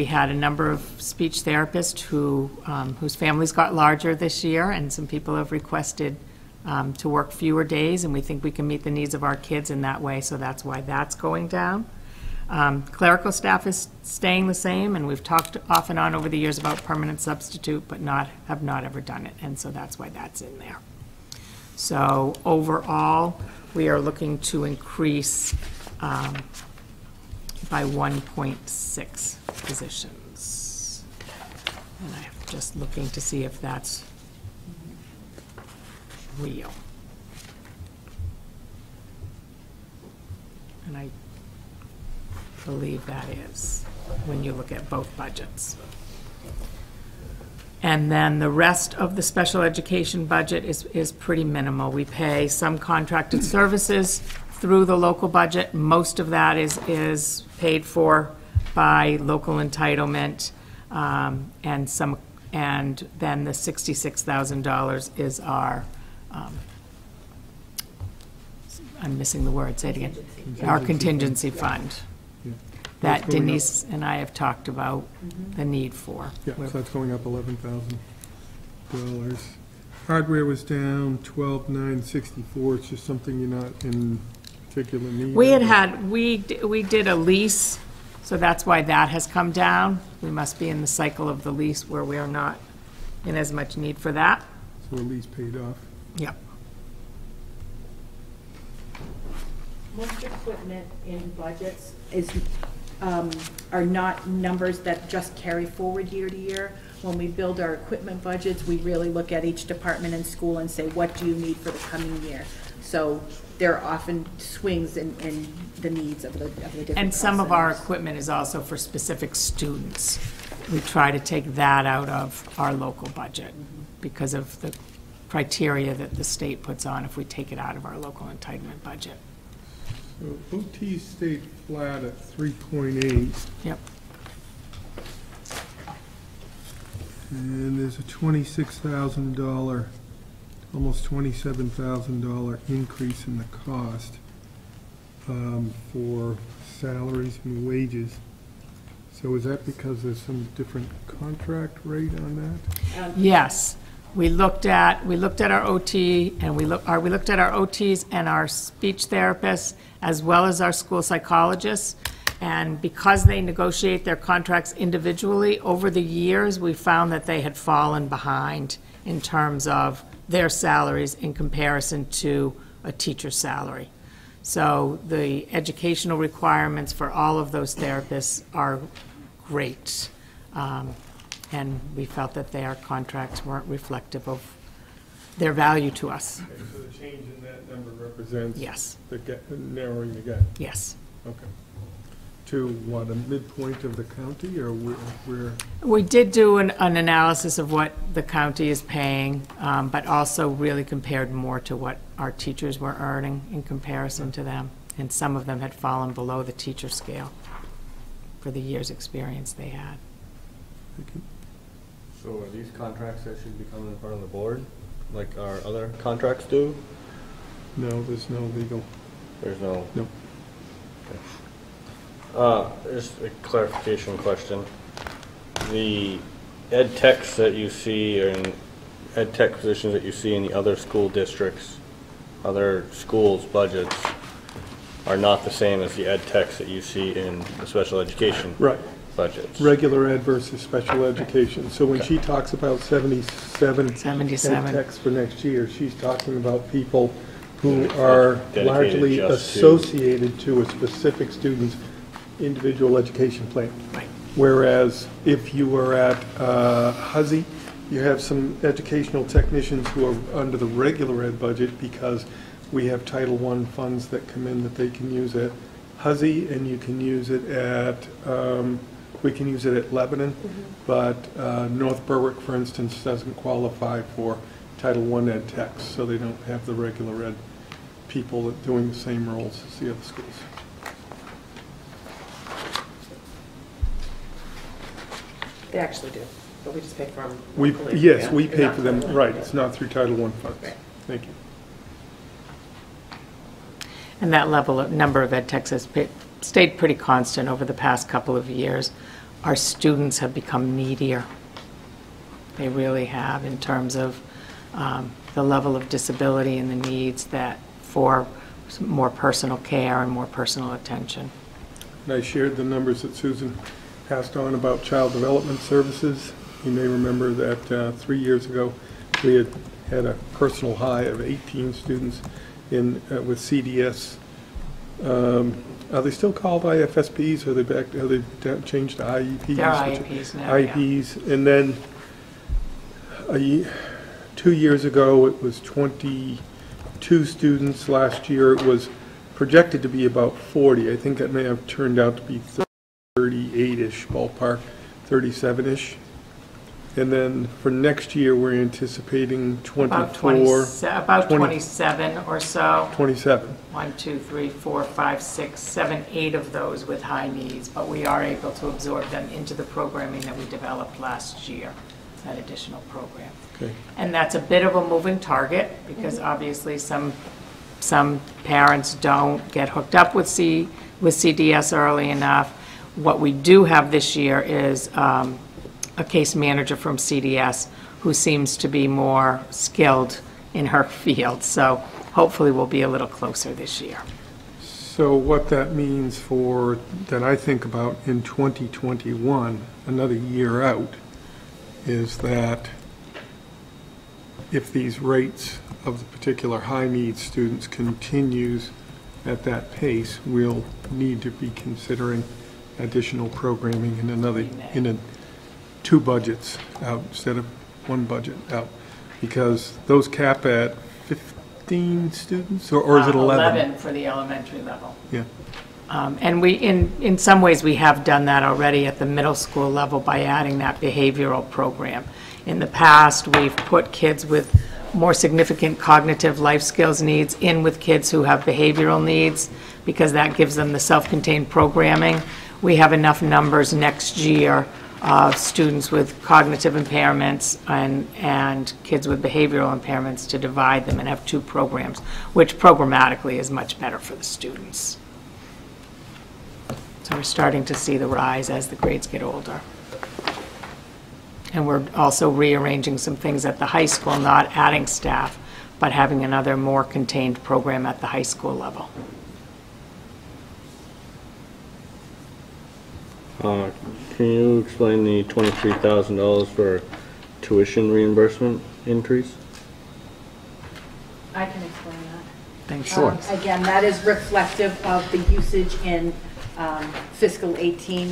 had a number of speech therapists whose families got larger this year, and some people have requested to work fewer days, and we think we can meet the needs of our kids in that way, so that's why that's going down. Clerical staff is staying the same, and we've talked off and on over the years about permanent substitute, but have not ever done it, and so that's why that's in there. So overall, we are looking to increase by 1.6 positions. And I'm just looking to see if that's real. And I believe that is, when you look at both budgets. And then the rest of the special education budget is pretty minimal. We pay some contracted services through the local budget. Most of that is paid for by local entitlement, and then the $66,000 is our, I'm missing the word, say it again. Our contingency fund that That's going up. Denise and I have talked about the need for. Yeah, so that's going up $11,000. Hardware was down 12,964. It's just something you're not in particular need. We of. we did a lease, so that's why that has come down. We must be in the cycle of the lease where we are not in as much need for that. So at least paid off. Yep. Most equipment in budgets is are not numbers that just carry forward year to year. When we build our equipment budgets, we really look at each department in school and say, what do you need for the coming year? So there are often swings in the needs of the different And some cost of our centers. equipment is also for specific students. We try to take that out of our local budget because of the criteria that the state puts on if we take it out of our local entitlement budget. So OT stayed flat at 3.8, Yep. and there's a $26,000, almost $27,000 increase in the cost for salaries and wages. So is that because there's some different contract rate on that? Yes, we looked at our OT, and we looked at our OTs and our speech therapists, as well as our school psychologists. And because they negotiate their contracts individually, over the years, we found that they had fallen behind in terms of their salaries in comparison to a teacher's salary. So the educational requirements for all of those therapists are great. And we felt that their contracts weren't reflective of their value to us. Okay, so the change in that number represents? Yes. The narrowing the gap? Yes. Okay. To what, a midpoint of the county, or where? We did do an analysis of what the county is paying, but also really compared more to what our teachers were earning in comparison to them. And some of them had fallen below the teacher scale for the year's experience they had. So are these contracts that should be coming in front of the board, like our other contracts do? No, there's no legal. There's no? Nope. Just a clarification question. The ed techs that you see, or ed tech positions that you see in the other school districts, other schools' budgets, are not the same as the ed techs that you see in the special education Right. budgets. Regular ed versus special education. So when she talks about 77 77. ed techs for next year, she's talking about people who are Dedicated largely just to- associated to a specific student's individual education plan. Right. Whereas if you were at Huzzy, you have some educational technicians who are under the regular ed budget because we have Title I funds that come in that they can use at Huzzy, and you can use it at, we can use it at Lebanon, but North Berwick, for instance, doesn't qualify for Title I ed techs, so they don't have the regular ed people that doing the same roles as the other schools. They actually do, but we just pay for them We, locally. yes, Yeah, we they're pay not for them, Title I. right, it's not through Title I funds. Right. Thank you. And that number of ed techs has stayed pretty constant over the past couple of years. Our students have become needier. They really have, in terms of the level of disability and the needs that for more personal care and more personal attention. And I shared the numbers that Susan passed on about child development services. You may remember that 3 years ago, we had a personal high of 18 students in with CDS. Are they still called IFSPs? Are they back? Have they changed to IEPs? They're IEPs now, yeah. IEPs, and then 2 years ago it was 22 students. Last year it was projected to be about 40. I think that may have turned out to be 38-ish ballpark, 37-ish. And then for next year, we're anticipating 24. About 27 or so. 27. 1, 2, 3, 4, 5, 6, 7, 8 of those with high needs, but we are able to absorb them into the programming that we developed last year, that additional program. Okay. And that's a bit of a moving target, because obviously some parents don't get hooked up with CDS early enough. What we do have this year is a case manager from CDS who seems to be more skilled in her field. So hopefully we'll be a little closer this year. So what that means for, that I think about in 2021, another year out, is that if these rates of the particular high-need students continues at that pace, we'll need to be considering additional programming in two budgets out instead of one budget out, because those cap at 15 students, or is it 11? 11 for the elementary level. Yeah. And we, in some ways, we have done that already at the middle school level by adding that behavioral program. In the past, we've put kids with more significant cognitive life skills needs in with kids who have behavioral needs, because that gives them the self-contained programming. We have enough numbers next year of students with cognitive impairments and kids with behavioral impairments to divide them and have two programs, which programmatically is much better for the students. So we're starting to see the rise as the grades get older. And we're also rearranging some things at the high school, not adding staff, but having another more contained program at the high school level. Can you explain the $23,000 for tuition reimbursement increase? I can explain that. Thanks. Sure. Again, that is reflective of the usage in fiscal 18.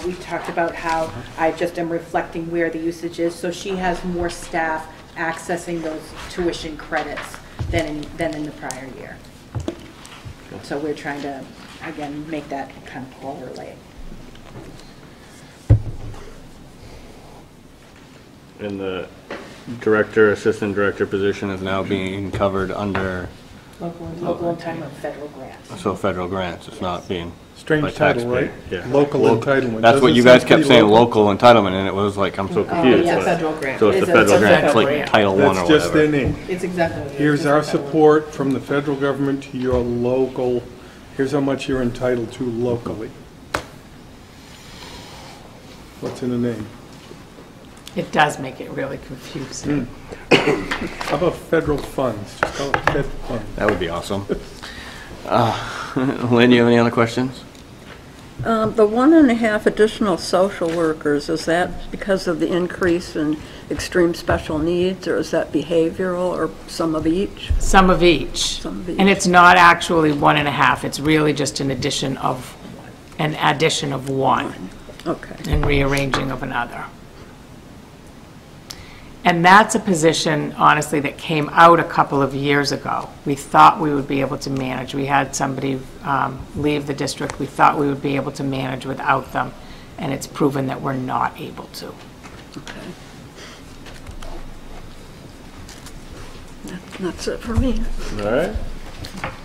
We talked about how I just am reflecting where the usage is. So she has more staff accessing those tuition credits than in the prior year. So we're trying to, again, make that kind of correlate. And the director, assistant director position is now being covered under, Local entitlement, federal grants. so federal grants, it's not being. Strange by title, taxpayer. right? Yeah. Local entitlement. That's what Doesn't you guys sound kept pretty saying, local. local entitlement, and it was like, I'm so confused. yeah, but- federal grant. So it's the It's a federal grant, it's federal like grant. Title I or That's whatever. just their name. It's exactly what it is. Here's It's our a federal support from the federal government to your local, here's how much you're entitled to locally. What's in the name? It does make it really confusing. How about federal funds? Just call it fed funds. That would be awesome. Lynn, you have any other questions? The 1.5 additional social workers, is that because of the increase in extreme special needs, or is that behavioral, or some of each? Some of each. Some of each. And it's not actually 1.5, it's really just an addition of one Okay. and rearranging of another. And that's a position, honestly, that came out a couple of years ago. We thought we would be able to manage. We had somebody leave the district. We thought we would be able to manage without them, and it's proven that we're not able to. Okay. That's it for me. All right.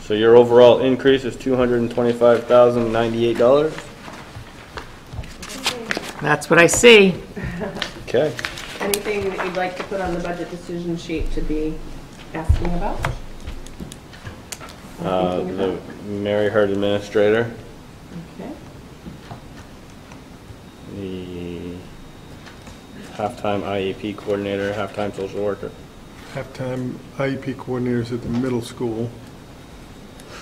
So your overall increase is $225,098? That's what I see. Okay. Anything that you'd like to put on the budget decision sheet to be asking about? The Mary Hurd administrator, Okay. the halftime IEP coordinator, halftime social worker. Halftime IEP coordinators at the middle school.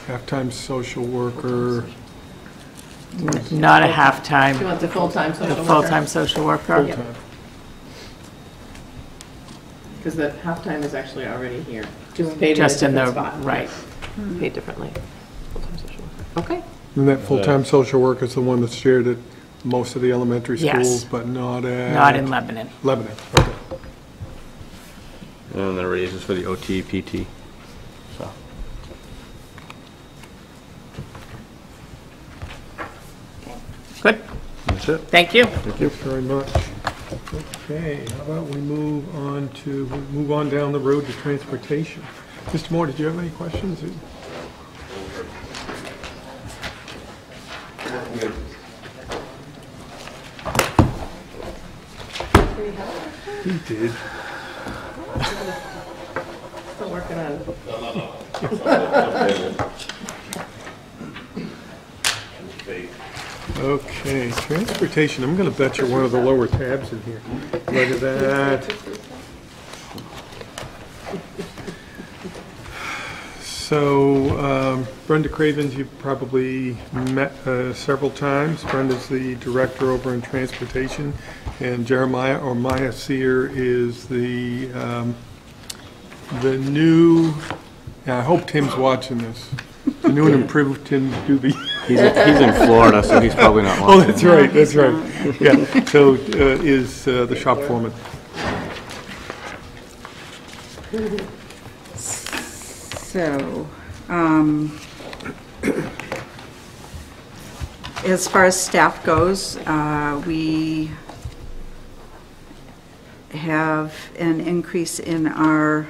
Halftime social worker, Not a She half-time, wants a full-time social a worker. full-time social worker. full-time. Because the half-time is actually already here. Just in the, spot. right. Paid differently. Full-time social worker. Okay. And that full-time social worker is the one that's shared at most of the elementary Yes. schools, but not at... Not in Lebanon. Lebanon, okay. And the raises for the OT, PT. So. Good, That's it. thank you. Thank you very much. Okay, how about we move on down the road to transportation. Mr. Moore, did you have any questions? He did. Still working on it. Okay, transportation, I'm gonna bet you're one of the lower tabs in here. Look at that. So, Brenda Cravens, you've probably met several times. Brenda's the director over in transportation, and Jeremiah, or Maya Sear, is the new, I hope Tim's watching this. new and improved Tim to do the, He's in Florida, so he's probably not oh, watching. that's right, that's right. Yeah, so is the shop foreman. So, as far as staff goes, we have an increase in our,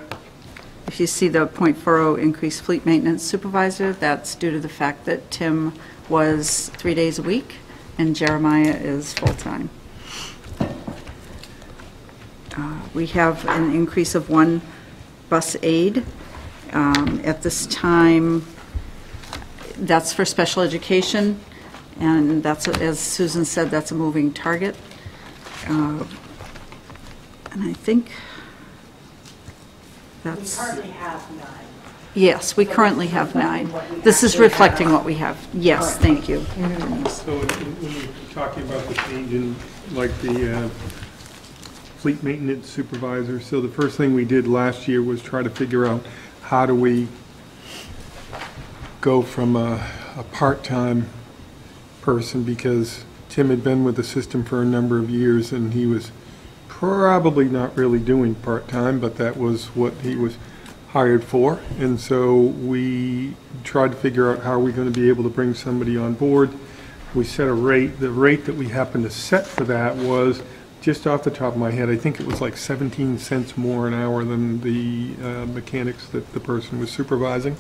if you see the .40 increase fleet maintenance supervisor, that's due to the fact that Tim was 3 days a week and Jeremiah is full-time. We have an increase of 1 bus aide. At this time, that's for special education, and that's, as Susan said, that's a moving target. And I think that's... We currently have 9. Yes, we currently have 9. This is reflecting what we have. Yes, thank you. So when you're talking about the change in, like, the fleet maintenance supervisor, so the first thing we did last year was try to figure out how do we go from a part-time person, because Tim had been with the system for a number of years and he was probably not really doing part-time, but that was what he was hired for. And so we tried to figure out how are we going to be able to bring somebody on board. We set a rate. The rate that we happened to set for that was, just off the top of my head, I think it was like 17 cents more an hour than the mechanics that the person was supervising.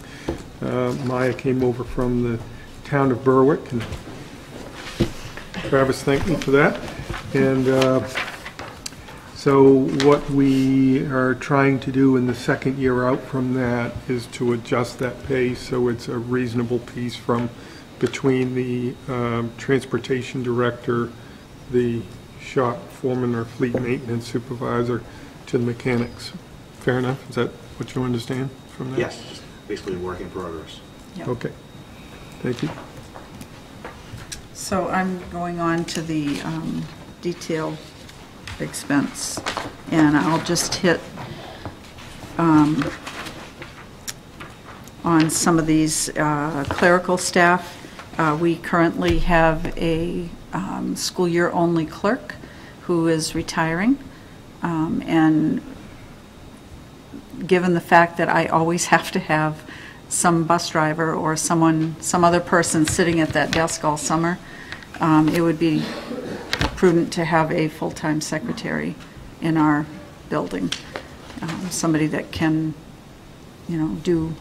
Maya came over from the town of Berwick, and Travis thanked me for that. And so what we are trying to do in the second year out from that is to adjust that pay so it's a reasonable piece from between the transportation director, the shop foreman or fleet maintenance supervisor, to the mechanics. Fair enough? Is that what you understand from that? Yes, just basically work in progress. Yep. Okay. Thank you. So I'm going on to the detail expense, and I'll just hit on some of these clerical staff. We currently have a school year only clerk who is retiring, and given the fact that I always have to have some bus driver or some other person sitting at that desk all summer, it would be prudent to have a full-time secretary in our building, somebody that can, do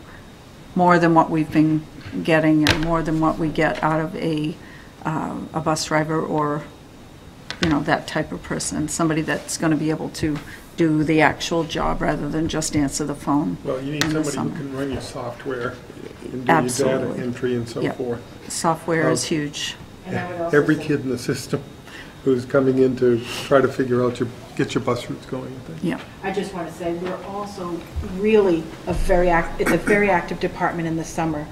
more than what we've been getting and more than what we get out of a bus driver or, that type of person, somebody that's going to be able to do the actual job rather than just answer the phone. Well, you need in the somebody who summer. can run your software and do Absolutely. your data entry and so Yep. forth. Software is huge. And I would also Every say- kid in the system who's coming in to try to figure out get your bus routes going. I think. Yeah. I just want to say, we're also really it's a very active department in the summer.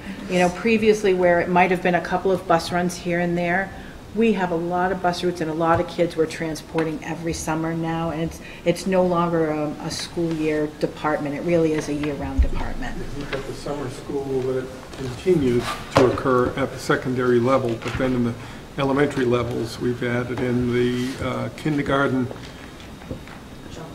Previously where it might have been a couple of bus runs here and there, we have a lot of bus routes and a lot of kids we're transporting every summer now, and it's no longer a school year department. It really is a year-round department. We've got the summer school that continues to occur at the secondary level, but then in the elementary levels, we've added in the kindergarten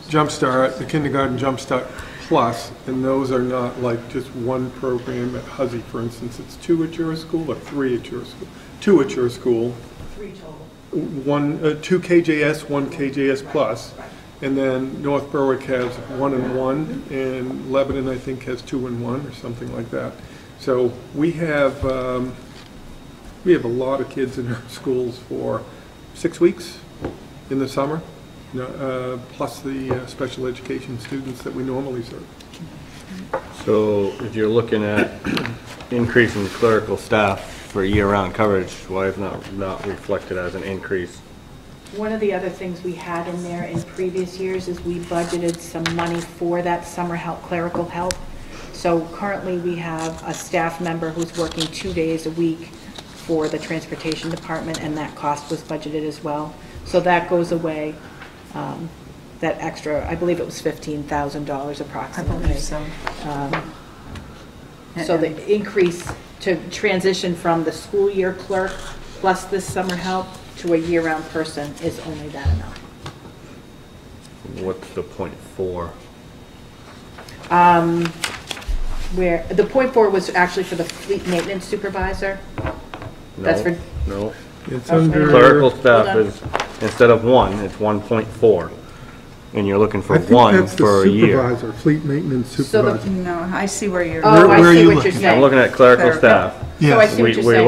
Jumpstart, the kindergarten Jumpstart Plus, and those are not like just one program at Huzzy, for instance. It's 2 at your school or 3 at your school? 2 at your school. 3 total. 2 KJS, 1 KJS Plus, and then North Berwick has 1 and 1, and Lebanon, I think, has 2 and 1 or something like that. So we have a lot of kids in our schools for 6 weeks in the summer, plus the special education students that we normally serve. So if you're looking at increasing clerical staff for year-round coverage, why is not reflected as an increase? One of the other things we had in there in previous years is we budgeted some money for that summer help, clerical help. So currently we have a staff member who's working 2 days a week for the transportation department, and that cost was budgeted as well. So that goes away, that extra, I believe it was $15,000 approximately. I believe so. So the increase to transition from the school year clerk plus this summer help to a year-round person is only that amount. What's the .4? Where, the .4 was actually for the fleet maintenance supervisor. That's for, No. It's Okay. under. Clerical staff Hold on. is, instead of 1, it's 1.4. And you're looking for I think 1 that's the for a year. supervisor, fleet maintenance So the- supervisor. No, I see where you're. oh, Where I are see you what you're looking? saying. I'm looking at clerical Clerical. staff. So I Yes. see what you're We're saying.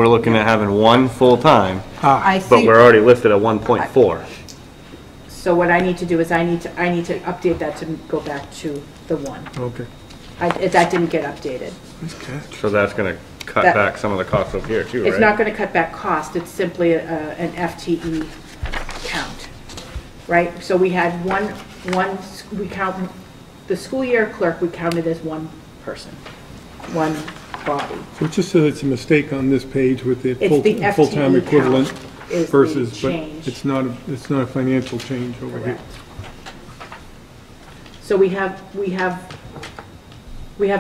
looking at having 1 full-time, I but think, we're already listed at 1.4. So what I need to do is I need to update that to go back to the 1. Okay. That didn't get updated. Nice catch. So that's gonna cut That- back some of the costs over here too, right? It's not going to cut back cost, it's simply an FTE count, right? So we had we count, the school year clerk, we counted as 1 person, 1 body. So it just says it's a mistake on this page with the It's the FTE full-time equivalent count is the versus, but change. it's not a financial change over here. Correct. So we have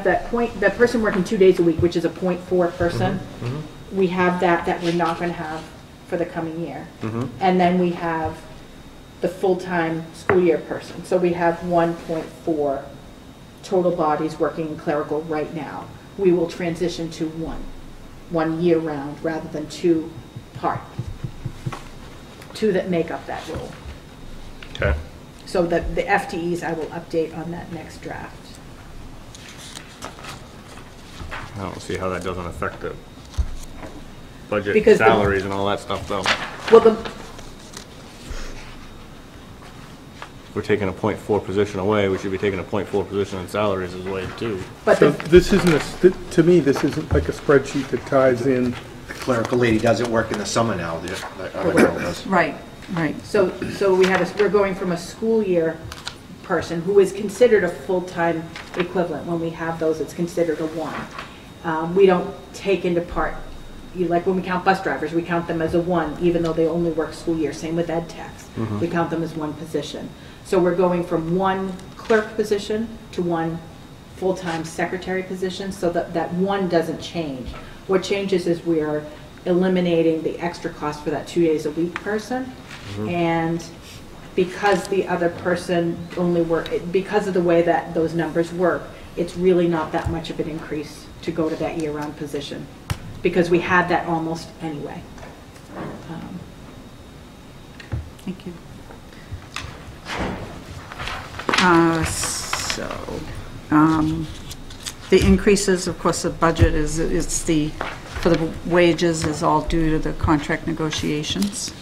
that person working 2 days a week, which is a .4 person. We have that we're not going to have for the coming year. And then we have the full-time school year person. So we have 1.4 total bodies working in clerical right now. We will transition to one year-round rather than 2 that make up that role. Okay. So the FTEs I will update on that next draft. I don't see how that doesn't affect the budget, Because the- salaries and all that stuff though. Well, We're taking a .4 position away, we should be taking a .4 position in salaries as well too. but So the, this isn't to me, this isn't like a spreadsheet that ties in. The clerical lady doesn't work in the summer now, the other girl does. right, right. so we're going from a school year person who is considered a full-time equivalent. When we have those, it's considered a 1. We don't take into part, like when we count bus drivers, we count them as a 1, even though they only work school year. Same with ed techs. We count them as 1 position. So we're going from 1 clerk position to 1 full-time secretary position, so that 1 doesn't change. What changes is we are eliminating the extra cost for that 2 days a week person. And because the other person because of the way that those numbers work, it's really not that much of an increase to go to that year-round position, because we had that almost anyway. Thank you. The increases, of course, the budget for the wages is all due to the contract negotiations.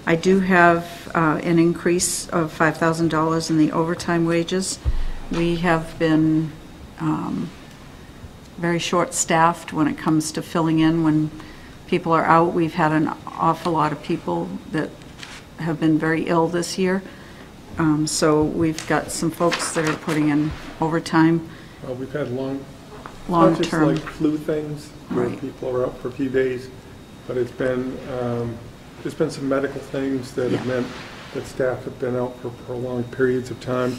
I do have an increase of $5,000 in the overtime wages. We have been very short-staffed when it comes to filling in when people are out. We've had an awful lot of people that have been very ill this year. So we've got some folks that are putting in overtime. We've had not just long-term. like flu things where Right. people are out for a few days, but it's been, there's been some medical things that have meant that staff have been out for prolonged periods of time.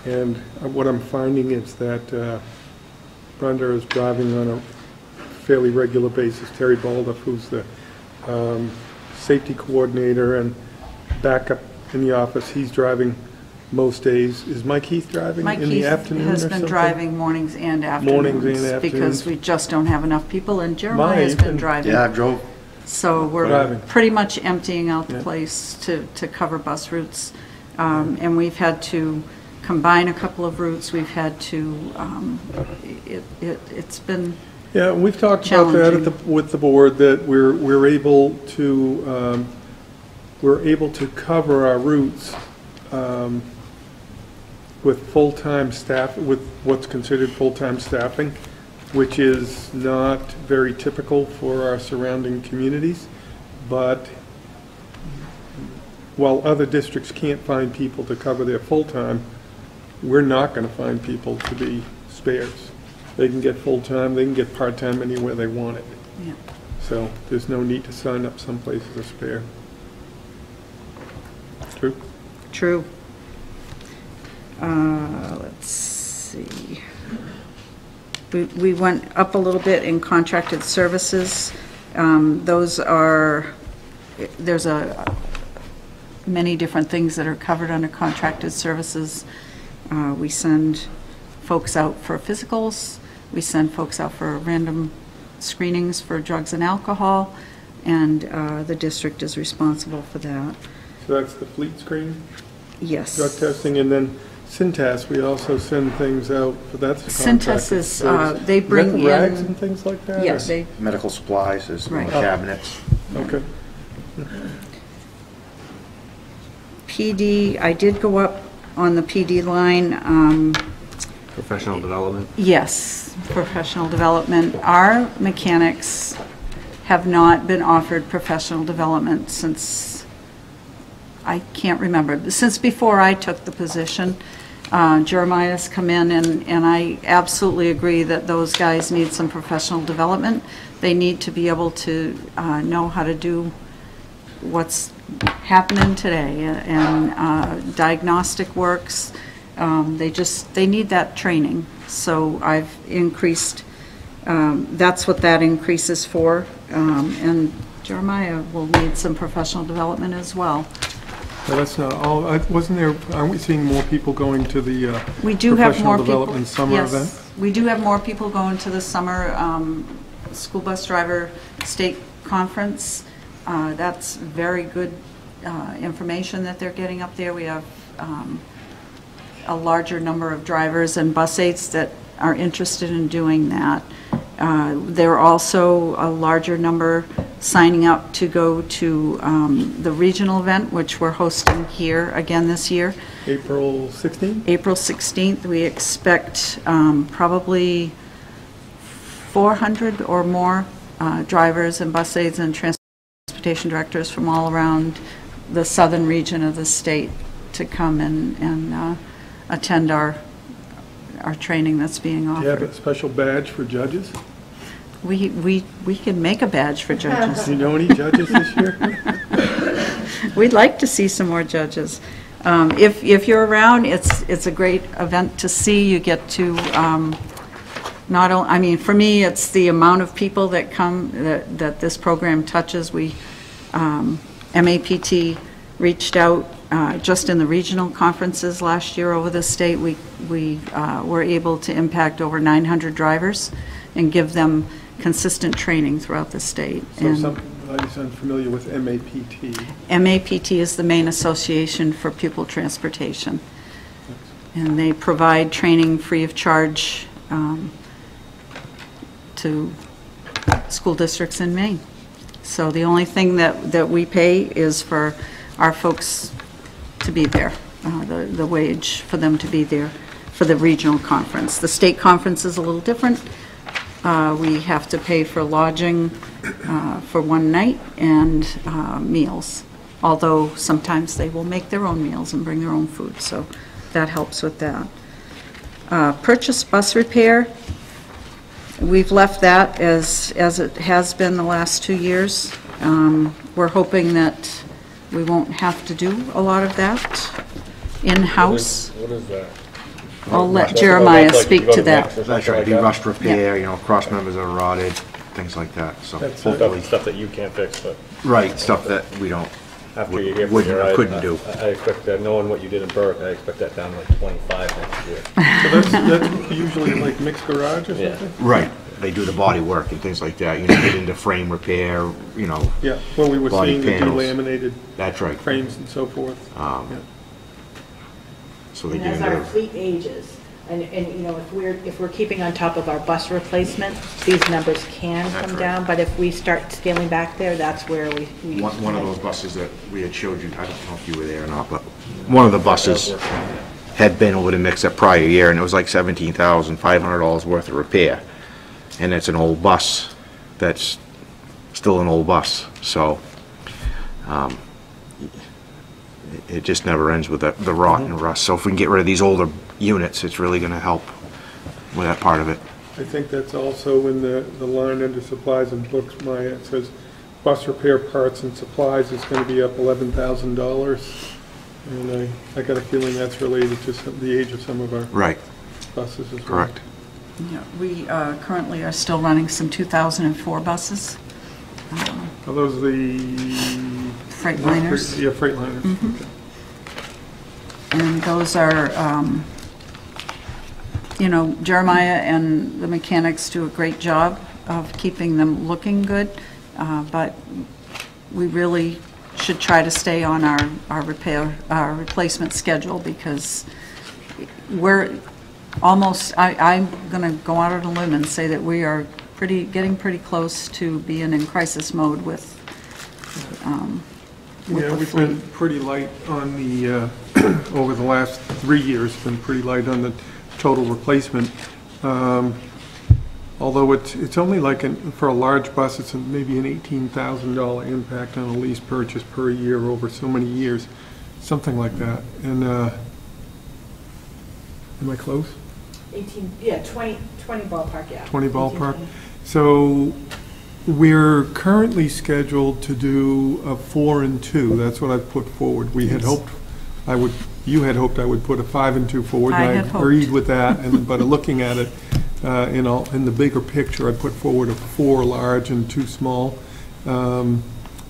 And what I'm finding is that Brenda is driving on a fairly regular basis. Terry Baldoff, who's the safety coordinator and backup in the office, he's driving most days. Is Mike Heath driving Mike in the Heath afternoon or has something? been driving mornings and afternoons. Mornings and afternoons. Because we just don't have enough people, and Jeremiah has Mine, been driving. Yeah, I drove. So we're Driving. pretty much emptying out the Yeah. place to cover bus routes. And we've had to combine a couple of routes. We've had to, it's been, Yeah, we've talked about that with the board, that we're able to cover our routes with full-time staff, with what's considered full-time staffing, which is not very typical for our surrounding communities. But while other districts can't find people to cover their full-time, we're not going to find people to be spares. They can get full-time, they can get part-time anywhere they want it. yeah. So there's no need to sign up someplace as a spare. True? True. Let's see. We went up a little bit in contracted services. Those are, there's many different things that are covered under contracted services. We send folks out for physicals. We send folks out for random screenings for drugs and alcohol, and the district is responsible for that. So that's the fleet screening? Yes. Drug testing, and then Cintas, we also send things out, but that's Cintas is, contracted. they bring Is that the rags and things like that? Yes, or- they, Medical supplies is Right. cabinets. Okay. PD, I did go up on the PD line. Professional development. Yes, professional development. Our mechanics have not been offered professional development since, I can't remember, since before I took the position. Jeremiah's come in, and I absolutely agree that those guys need some professional development. They need to be able to know how to do what's happening today, and diagnostic works. They need that training. So I've increased, that's what that increase is for. And Jeremiah will need some professional development as well. Well, that's not all, wasn't there, aren't we seeing more people going to the We do have more professional people. development summer Yes, event? we do have more people going to the summer school bus driver state conference. That's very good information that they're getting up there. We have a larger number of drivers and bus aides that are interested in doing that. There are also a larger number signing up to go to the regional event, which we're hosting here again this year. April 16th? April 16th, we expect probably 400 or more drivers and bus aides and transportation directors from all around the southern region of the state to come and attend our training that's being Do you have offered. a special badge for judges? We can make a badge for judges. Do you know any judges this year? We'd like to see some more judges. If you're around, it's a great event to see. You get to not only, I mean, for me, it's the amount of people that come that this program touches. We MAPT reached out just in the regional conferences last year over the state. We were able to impact over 900 drivers and give them consistent training throughout the state. So And somebody's unfamiliar with MAPT. MAPT is the main association for pupil transportation. And they provide training free of charge to school districts in Maine. So the only thing that we pay is for our folks to be there, the wage for them to be there for the regional conference. The state conference is a little different. We have to pay for lodging for one night and meals, although sometimes they will make their own meals and bring their own food, so that helps with that. Purchase bus repair, we've left that as it has been the last 2 years. We're hoping that we won't have to do a lot of that in-house. What is that? I'll let That's Jeremiah like you speak go to that. Next or That's something right, like do that? rust repair, you know, cross members are rotted, things like that, so. That's Stuff that you can't fix, but Right, stuff that we don't, after you get wouldn't or your couldn't do. I expect that, knowing what you did in Burke, I expect that down to like 25 next year. So that's usually like mixed garage or Yeah. something? Right, they do the body work and things like that, you know, get into frame repair, you know, Yeah, well, we were Body seeing the panels. delaminated that's right. frames and so forth. Yeah. So they And get as our into, fleet ages, and, you know, if we're keeping on top of our bus replacement, these numbers can That's come right. down, but if we start scaling back there, that's where we. one of those buses that we had showed you, I don't know if you were there or not, but one of the buses had been over the mix that prior year, and it was like $17,500 worth of repair. And it's an old bus that's still an old bus, so it just never ends with the rot and rust. So if we can get rid of these older units, it's really going to help with that part of it. I think that's also in the line under supplies and books, Maya, it says bus repair parts and supplies is going to be up $11,000. And I got a feeling that's related to the age of some of our Right, buses as well. correct. Yeah, we currently are still running some 2004 buses. Are those the? Freightliners. Yeah, Freightliners. Okay. And those are, Jeremiah and the mechanics do a great job of keeping them looking good, but we really should try to stay on our replacement schedule, because we're almost, I'm going to go out on a limb and say that we are getting pretty close to being in crisis mode with Yeah, the we've fleet. been pretty light on the, over the last 3 years, been pretty light on the total replacement. Although it's only like, for a large bus, it's maybe an $18,000 impact on a lease purchase per year over so many years, something like that. And, am I close? 20 ballpark, yeah. 20 ballpark. So we're currently scheduled to do a 4 and 2. That's what I've put forward. We had hoped you had hoped I would put a 5 and 2 forward. I and had I hoped. agreed with that. But looking at it in the bigger picture, I put forward a 4 large and 2 small.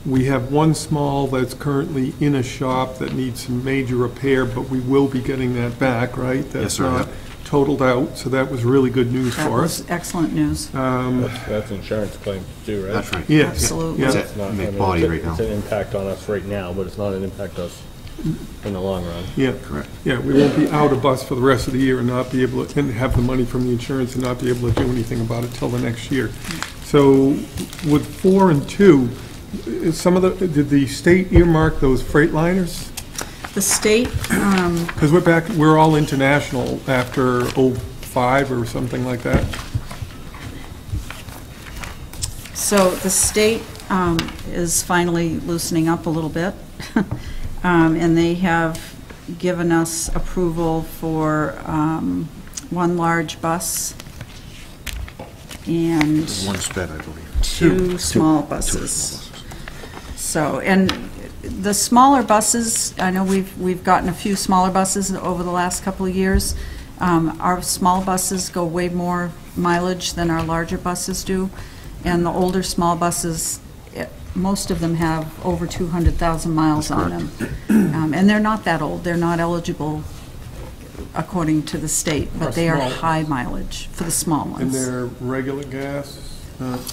We have 1 small that's currently in a shop that needs some major repair, but we will be getting that back, right? Yes, sir. That's not totaled out, so that was really good news That for us. was excellent news. That's insurance claim too, right? That's right. Yes. Absolutely. Yeah. It's not, I mean, Body right it's now. an impact on us right now, but it's not an impact us in the long run. Yeah. Correct. Yeah, we won't be out of bus for the rest of the year and not be able to, and have the money from the insurance and not be able to do anything about it till the next year. So with 4 and 2, did the state earmark those Freightliners? The state, Because we're all international after '05 or something like that. so the state is finally loosening up a little bit, and they have given us approval for 1 large bus and 1 sped, I believe. 2 small buses. So, and the smaller buses, I know we've gotten a few smaller buses over the last couple of years. Our small buses go way more mileage than our larger buses do, and the older small buses, most of them have over 200,000 miles on them. And they're not that old. They're not eligible according to the state, but they are small. high mileage for the small ones. And they're regular gas?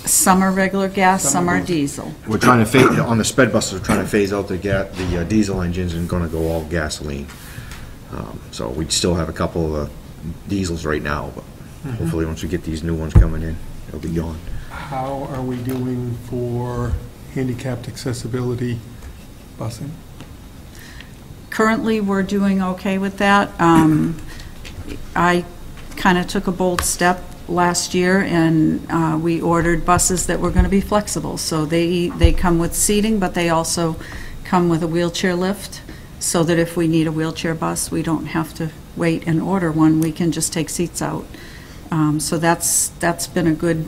Some are regular gas, Some some are are diesel. We're trying to phase, on the sped buses, we're trying to phase out the diesel engines and gonna go all gasoline. So we still have a couple of diesels right now, but hopefully once we get these new ones coming in, it'll be gone. How are we doing for handicapped accessibility busing? Currently, we're doing okay with that. I kind of took a bold step last year, and we ordered buses that were going to be flexible. So they come with seating, but they also come with a wheelchair lift, so that if we need a wheelchair bus, we don't have to wait and order one. We can just take seats out. So that's been a good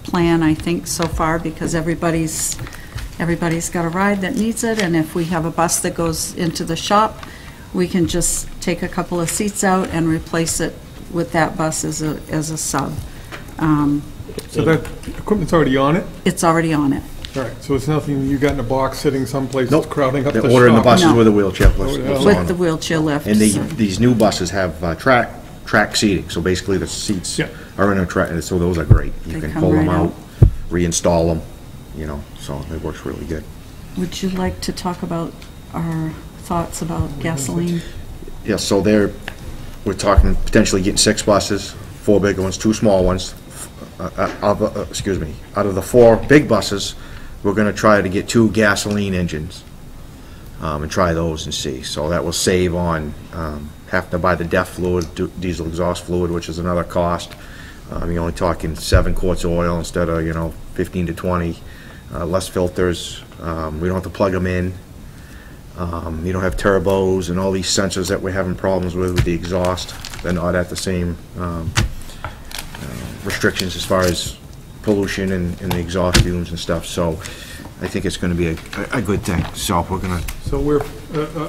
plan, I think, so far, because everybody's got a ride that needs it, and if we have a bus that goes into the shop, we can just take a couple of seats out and replace it with that bus as a sub. So that equipment's already on it? It's already on it. All right, so it's nothing you got in a box sitting someplace Nope. crowding up the They're shop? ordering the buses No. with a wheelchair lift. Oh, yeah. lifts With on the them. wheelchair lift. And so- these new buses have track seating, so basically the seats Yeah. are in a track, and so those are great. You They can come pull them right out, reinstall them, so it works really good. Would you like to talk about our thoughts about gasoline? Yeah, so we're talking potentially getting 6 buses, 4 big ones, 2 small ones. Out of the 4 big buses, we're gonna try to get 2 gasoline engines, and try those and see. So that will save on, having to buy the DEF fluid, diesel exhaust fluid, which is another cost. You're only talking 7 quarts of oil instead of, 15 to 20, less filters. We don't have to plug them in. You don't have turbos and all these sensors that we're having problems with the exhaust. They're not at the same restrictions as far as pollution and the exhaust fumes and stuff. So I think it's going to be a good thing. So we're going to... So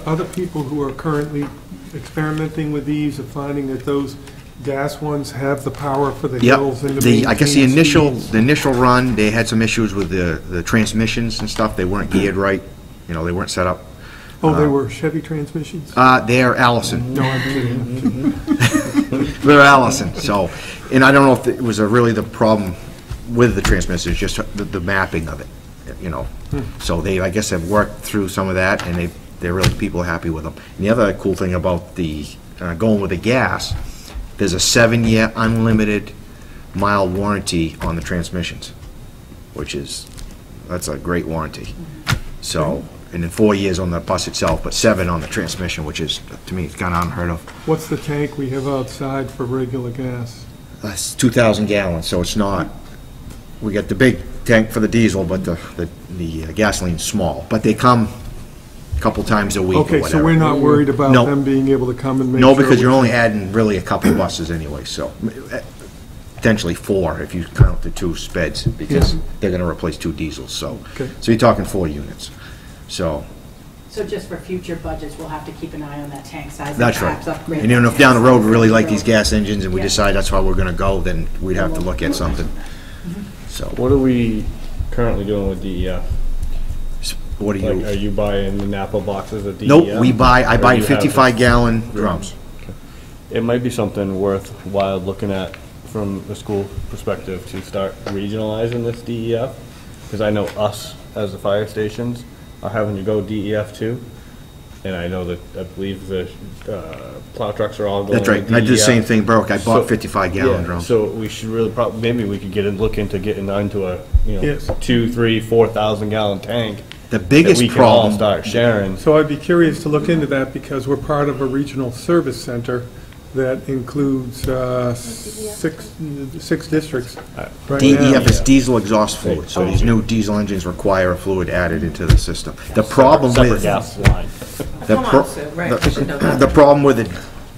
other people who are currently experimenting with these are finding that those gas ones have the power for the Yep, hills and the I guess the maintain speeds? initial run, they had some issues with the transmissions and stuff, they weren't geared right, you know, they weren't set up. Oh, they were Chevy transmissions? They're Allison. No, I'm kidding. They're Allison, so, and I don't know if it was really the problem with the transmission, it's just the mapping of it, you know. So they, I guess, have worked through some of that, and they're really, people are happy with them. And the other cool thing about the, going with the gas, there's a 7-year unlimited mile warranty on the transmissions, which is, that's a great warranty. So, and then 4 years on the bus itself, but 7 on the transmission, which is, to me, it's kind of unheard of. What's the tank we have outside for regular gas? That's 2,000 gallons, so it's not, we got the big tank for the diesel, but the gasoline's small. But they come a couple times a week or Okay, whatever. so we're not worried about No. them being able to come and make No, sure because you're we- only adding really a couple buses anyway, so potentially 4 if you count the 2 speds, because they're gonna replace 2 diesels, so. Okay. So you're talking 4 units, so, So just for future budgets, we'll have to keep an eye on that tank size. and that's right. perhaps upgrade And then the if down the tank road we really size. like these gas engines and we Yeah. decide that's how we're gonna go, then we'd have to look at something, so. What are we currently doing with DEF? What do Like, are you? you buying the Napa boxes of DEF? Nope, I Or buy you have 55-gallon drums. It might be something worthwhile looking at from the school perspective to start regionalizing this DEF. Because I know us, as the fire stations, are having to go DEF too. And I know that, I believe the plow trucks are all going That's right, with and I did the DEF. same thing, Broke, I bought So- 55-gallon yeah, drums. So we should really maybe we could look into getting into a, Yes. 2, 3, 4,000 gallon tank. The That biggest we can all problem, start sharing. So I'd be curious to look into that because we're part of a regional service center that includes 6 districts right now. DEF is diesel exhaust fluid, so these new diesel engines require a fluid added into the system. The problem Separate with, gas line. the Come pro- on, Sue, right, you should know that. the problem with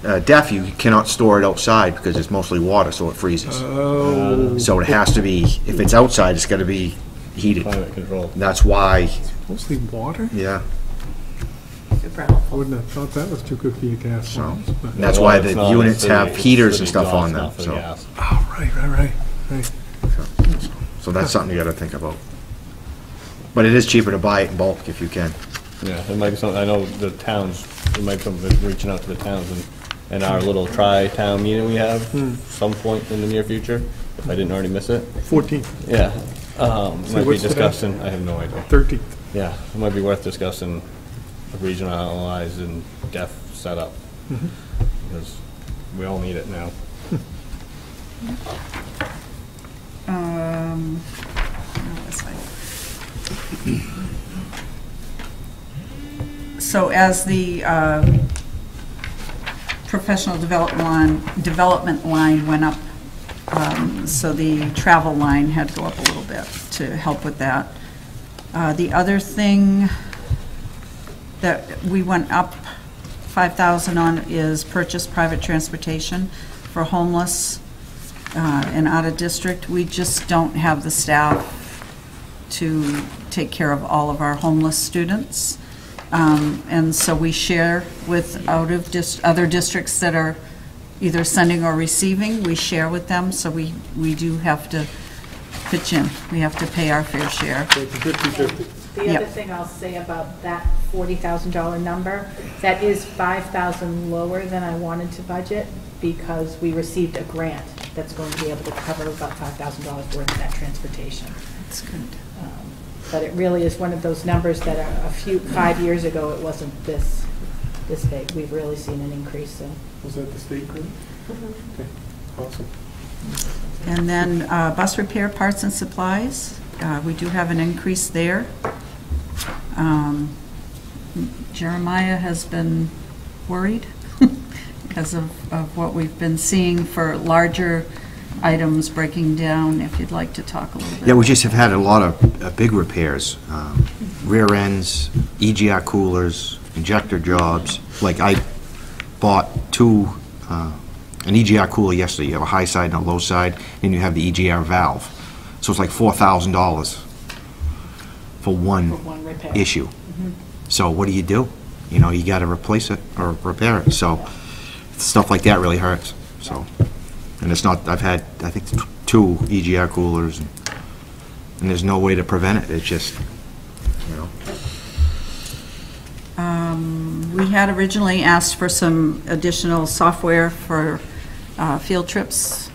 the DEF, you cannot store it outside because it's mostly water, so it freezes. Oh, So it has to be, if it's outside, it's gotta be heated. Climate control. That's why, mostly water? yeah, Super helpful. I wouldn't have thought that was too good for your gas so, lines. but- that's why Well, it's the not, units it's the- have heaters and it's the stuff on them, exhaust, not for the so. gas. Oh, right. So that's something you gotta think about. But it is cheaper to buy it in bulk if you can. Yeah, it might be something, I know the towns, it might be something reaching out to the towns and our little tri-town meeting we have some point in the near future, if I didn't already miss it. 14th, Yeah, might be what's today? discussing, I have no idea. 13th. Yeah, it might be worth discussing a regionalized and DEF setup. Because we all need it now. Where was I? So as the professional development line went up, so the travel line had to go up a little bit to help with that. The other thing that we went up 5,000 on is purchase private transportation for homeless and out of district. We just don't have the staff to take care of all of our homeless students. And so we share with other districts that are either sending or receiving, we share with them, so we do have to pitch in. We have to pay our fair share. So it's a 50/50. The Yep. other thing I'll say about that $40,000 number, that is 5,000 lower than I wanted to budget because we received a grant that's going to be able to cover about $5,000 worth of that transportation. That's good. But it really is one of those numbers that are 5 years ago, it wasn't this big. We've really seen an increase in. Was that the state group? Okay, awesome. And then bus repair parts and supplies, we do have an increase there. Jeremiah has been worried because of what we've been seeing for larger items breaking down, if you'd like to talk a little bit. Yeah, we just have had a lot of big repairs, rear ends, EGR coolers, injector jobs. Like I bought an EGR cooler yesterday. You have a high side and a low side, and you have the EGR valve. So it's like $4,000 for one one repair. issue. So what do? You know, you got to replace it or repair it. So stuff like that really hurts. So. And it's not, I've had, I think, 2 EGR coolers, and there's no way to prevent it. It's just, you know. We had originally asked for some additional software for field trips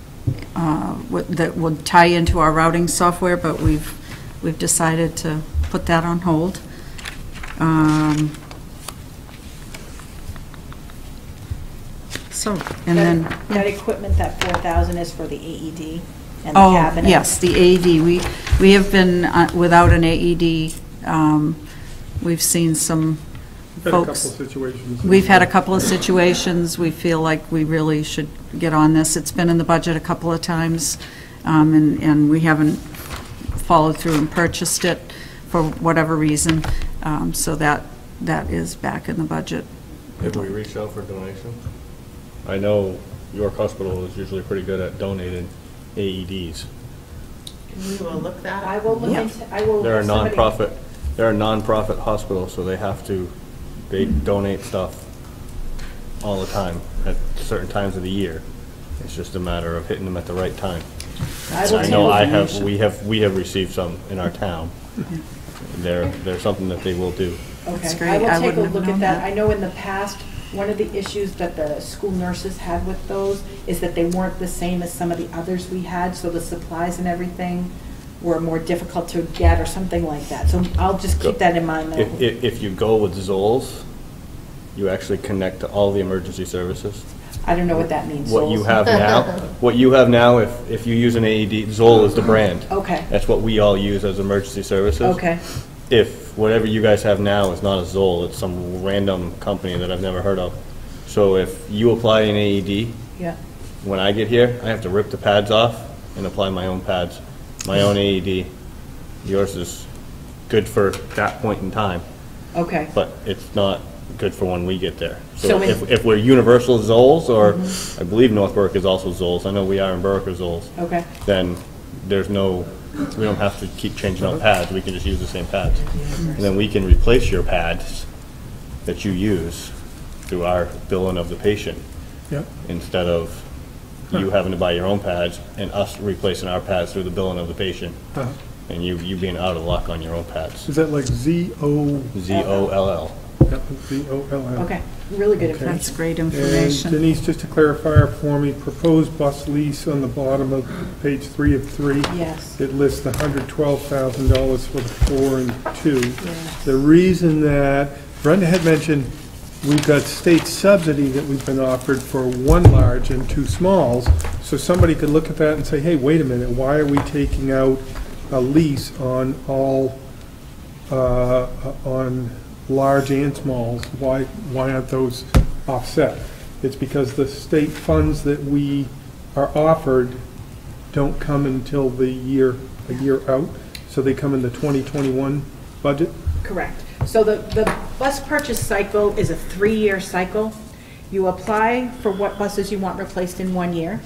that would tie into our routing software, but we've decided to put that on hold. So, and then. That equipment, that 4,000 is for the AED and the Oh, cabinet? yes, the AED. We have been without an AED. We've seen some Had a couple folks. of situations. We've had a couple of situations. We feel like we really should get on this. It's been in the budget a couple of times, and we haven't followed through and purchased it for whatever reason. So that is back in the budget. Have we reached out for donations? I know York Hospital is usually pretty good at donating AEDs. We will look that. I will look into, They're a somebody- nonprofit hospital, so they donate stuff all the time at certain times of the year. It's just a matter of hitting them at the right time. I know we have received some in our town. They're something that they will do. That's Okay, great. I will I take a wouldn't have look known at that. that. I know in the past, one of the issues that the school nurses had with those is that they weren't the same as some of the others we had, so the supplies and everything were more difficult to get or something like that. So I'll just keep that in mind. If you go with Zoll's, you actually connect to all the emergency services. I don't know what that means. What you Souls. have now, if you use an AED, Zoll is the brand. Okay. That's what we all use as emergency services. Okay. If whatever you guys have now is not a Zoll, it's some random company that I've never heard of. So if you apply an AED, Yeah. when I get here, I have to rip the pads off and apply my own pads, my own AED. Yours is good for that point in time, Okay. but it's not good for when we get there. So So in- if we're universal Zolls, or I believe North Berwick is also Zolls, I know we are in Berwick or Zolls, Okay. then we don't have to keep changing out pads, we can just use the same pads. And then we can replace your pads that you use through our billing of the patient, Yep. instead of you having to buy your own pads and us replacing our pads through the billing of the patient, Uh-huh. and you being out of luck on your own pads. Is that like Z-O? ZOLL. Yep, Z-O-L-L. Okay. Really good Okay. information. That's great And information. Denise, just to clarify for me, proposed bus lease on the bottom of page 3 of 3. Yes. It lists the $112,000 for the 4 and 2. Yes. The reason that Brenda had mentioned, we've got state subsidy that we've been offered for 1 large and 2 smalls. So somebody could look at that and say, hey, wait a minute, why are we taking out a lease on all, on large and smalls? Why aren't those offset? It's because the state funds that we are offered don't come until a year out, so they come in the 2021 budget. Correct. So the bus purchase cycle is a 3-year cycle. You apply for what buses you want replaced in 1 year.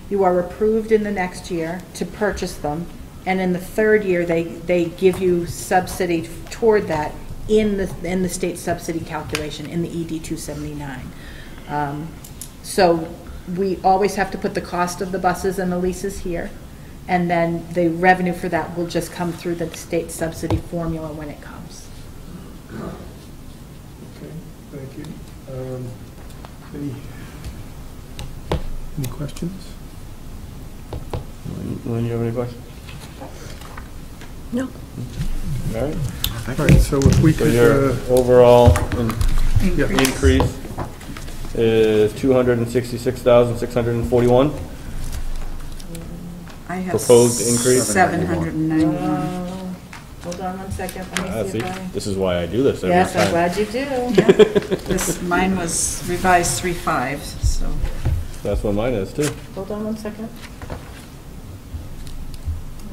You are approved in the next year to purchase them. And in the 3rd year, they give you subsidy toward that in the state subsidy calculation, in the ED 279. So we always have to put the cost of the buses and the leases here. And then the revenue for that will just come through the state subsidy formula when it comes. Okay, thank you. Any questions? Lynn, you have any questions? No. All right. All right, so if we So could, your overall yeah, increase is 266,641. I have Proposed increase? 791. Hold on 1 second, let me see See, if I... this is why I do this every Yes, I'm time. glad you do. Mine was revised 3.5, so. That's what mine is too. Hold on 1 second.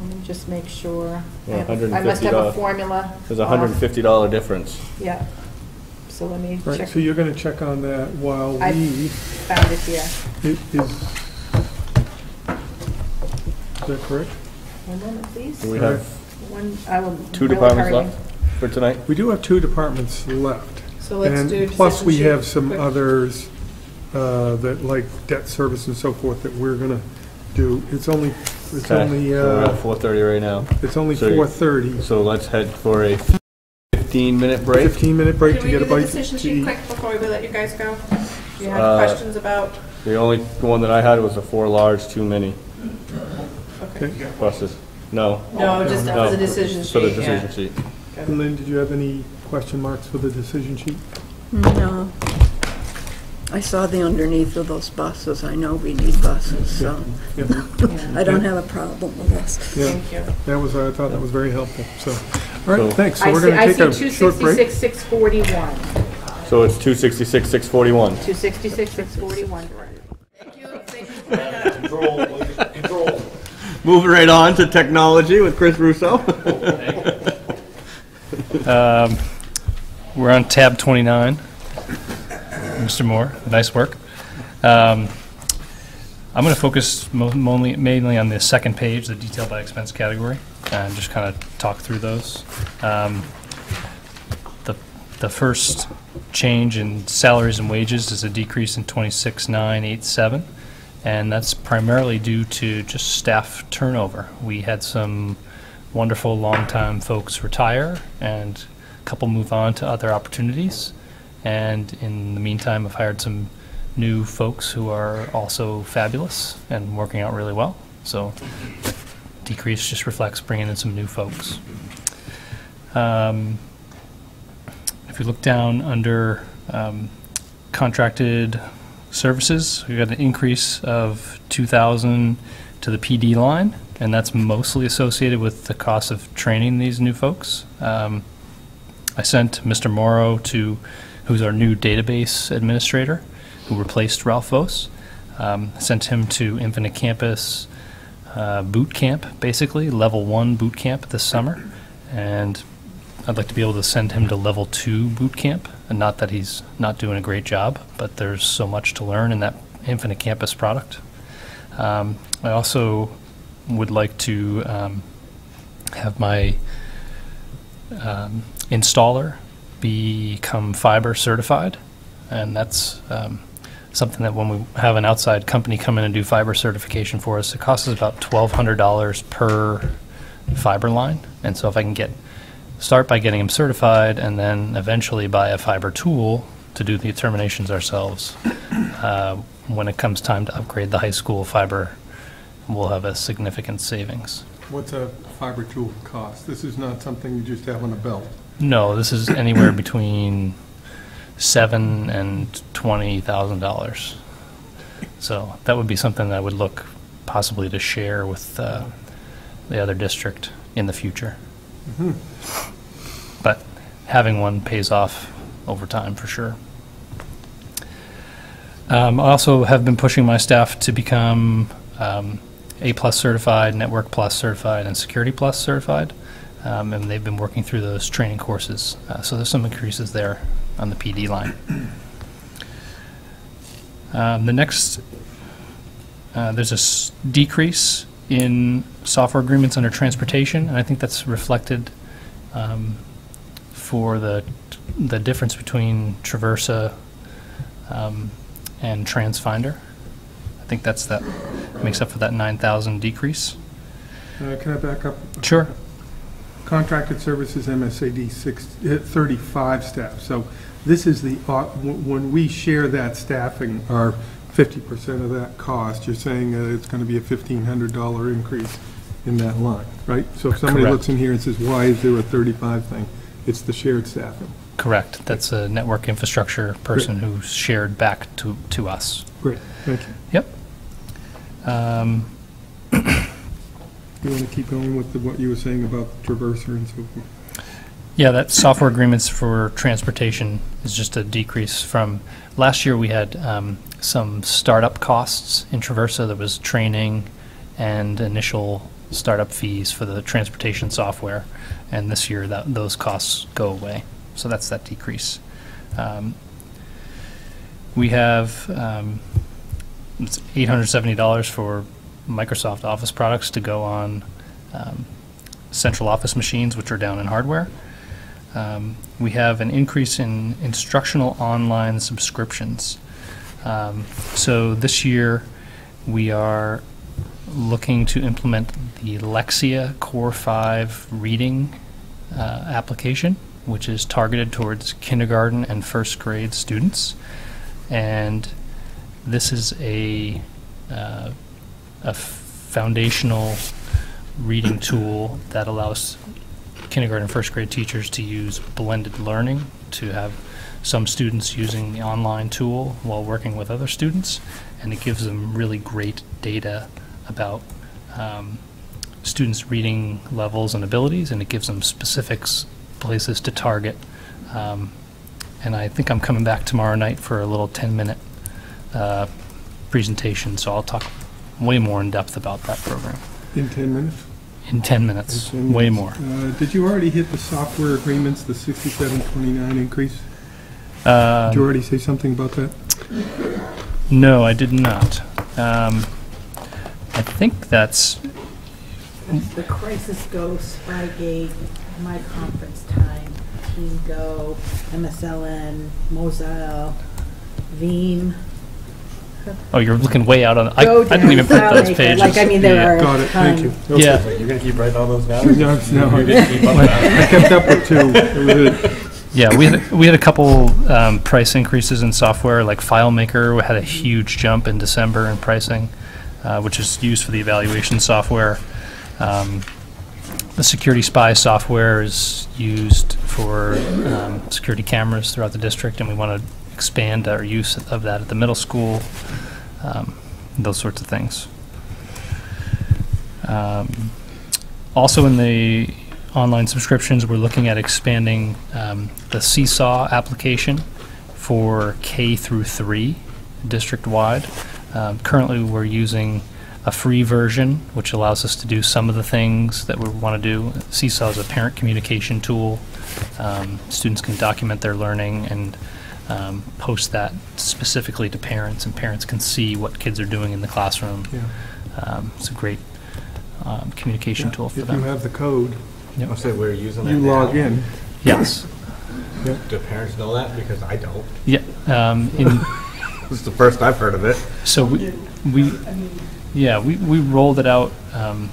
Let me just make sure. Yeah, I must have a $150. formula. There's a $150 difference. Yeah. So let me right, check. so you're going to check on that while I we, found it here. is that correct? One moment, please. Do we have I will 2 really departments hurry. left for tonight? We do have 2 departments left. So let's do And plus, we decision have sheet some quick. others that like debt service and so forth that we're gonna do. It's only, So we're at 4:30 right now. it's only So you- 4:30. So let's head for a 15-minute break. 15-minute break to get a bite to decision sheet eat. quick before we let you guys go? Do you have Uh, questions about? The only one that I had was the 4 large, 2 mini Okay. buses. No. No, just No. for the decision sheet. For the yeah. decision sheet. And Lynn, did you have any question marks for the decision sheet? No. I saw the underneath of those buses. I know we need buses, so Yeah. I don't have a problem with this. Yeah. Thank you. That was, I thought that was very helpful, so. All right, So- thanks. So I we're see, gonna I take see a short break. 266, 641. So it's 266, 641. 266, 641. Moving right on to technology with Chris Russo. We're on tab 29. Mr. Moore, nice work. I'm going to focus mainly on the second page, the detail by expense category, and just kind of talk through those. The first change in salaries and wages is a decrease in 26,987, and that's primarily due to just staff turnover. We had some wonderful longtime folks retire and a couple move on to other opportunities. And in the meantime, I've hired some new folks who are also fabulous and working out really well. So decrease just reflects bringing in some new folks. If you look down under contracted services, we got an increase of 2,000 to the PD line, and that's mostly associated with the cost of training these new folks. I sent Mr. Morrow who's our new database administrator, who replaced Ralph Vos. Sent him to Infinite Campus boot camp, basically, level 1 boot camp this summer. And I'd like to be able to send him to level 2 boot camp. And not that he's not doing a great job, but there's so much to learn in that Infinite Campus product. I also would like to have my installer become fiber certified, and that's something that when we have an outside company come in and do fiber certification for us, it costs us about $1,200 per fiber line. And so if I can start by getting them certified and then eventually buy a fiber tool to do the determinations ourselves, when it comes time to upgrade the high school fiber, we'll have a significant savings. What's a fiber tool cost? This is not something you just have on a belt. No, this is anywhere between $7,000 and $20,000. So that would be something that I would look possibly to share with the other district in the future. Mm-hmm. But having one pays off over time for sure. I also have been pushing my staff to become A+ certified, Network Plus certified, and Security Plus certified. And they've been working through those training courses. So there's some increases there on the PD line. The next, there's a decrease in software agreements under transportation, and I think that's reflected for the difference between Traversa and TransFinder. I think that makes up for that 9,000 decrease. Can I back up? Sure. Contracted services, MSAD 35 staff. So this is when we share that staffing, our 50% of that cost, you're saying it's going to be a $1,500 increase in that line, right? So if somebody Correct. looks in here and says, why is there a 35 thing? It's the shared staffing. Correct. That's a network infrastructure person who's shared back to us. Great, thank you. Yep. You want to keep going with what you were saying about Traverser and so forth? Yeah, that software agreements for transportation is just a decrease from last year. We had some startup costs in Traversa. There was training and initial startup fees for the transportation software, and this year those costs go away. So that's that decrease. We have it's $870 for Microsoft Office products to go on central office machines, which are down in hardware. We have an increase in instructional online subscriptions. So this year, we are looking to implement the Lexia Core 5 reading application, which is targeted towards kindergarten and first grade students. And this is a foundational reading tool that allows kindergarten and first grade teachers to use blended learning, to have some students using the online tool while working with other students, and it gives them really great data about students' reading levels and abilities, and it gives them specifics, places to target. And I think I'm coming back tomorrow night for a little 10-minute presentation, so I'll talk way more in depth about that program. In 10 minutes? In 10 minutes, way more. Did you already hit the software agreements, the 6729 increase? Did you already say something about that? No, I did not. I think that's... The Crisis Go, Spygate, My Conference Time, Team Go, MSLN, Moselle, Veeam. Oh, you're looking way out on... I Go didn't even print those Maker. pages. Like, I mean, there are Got it, thank you. Okay. Yeah. You're gonna keep writing all those down? No, no. You didn't keep up with that. I kept up with two. It was it. Yeah, we had a couple price increases in software, like FileMaker had a huge jump in December in pricing, which is used for the evaluation software. The Security Spy software is used for security cameras throughout the district, and we want to expand our use of that at the middle school, those sorts of things. Also in the online subscriptions, we're looking at expanding the Seesaw application for K through 3 district-wide. Currently, we're using a free version, which allows us to do some of the things that we want to do. Seesaw is a parent communication tool. Students can document their learning and post that specifically to parents, and parents can see what kids are doing in the classroom. Yeah. It's a great communication tool for If them. you have the code, Yep. I'll say we're using that you now. log in. Yes. Do parents know that? Because I don't. Yeah. This is the first I've heard of it. So we rolled it out right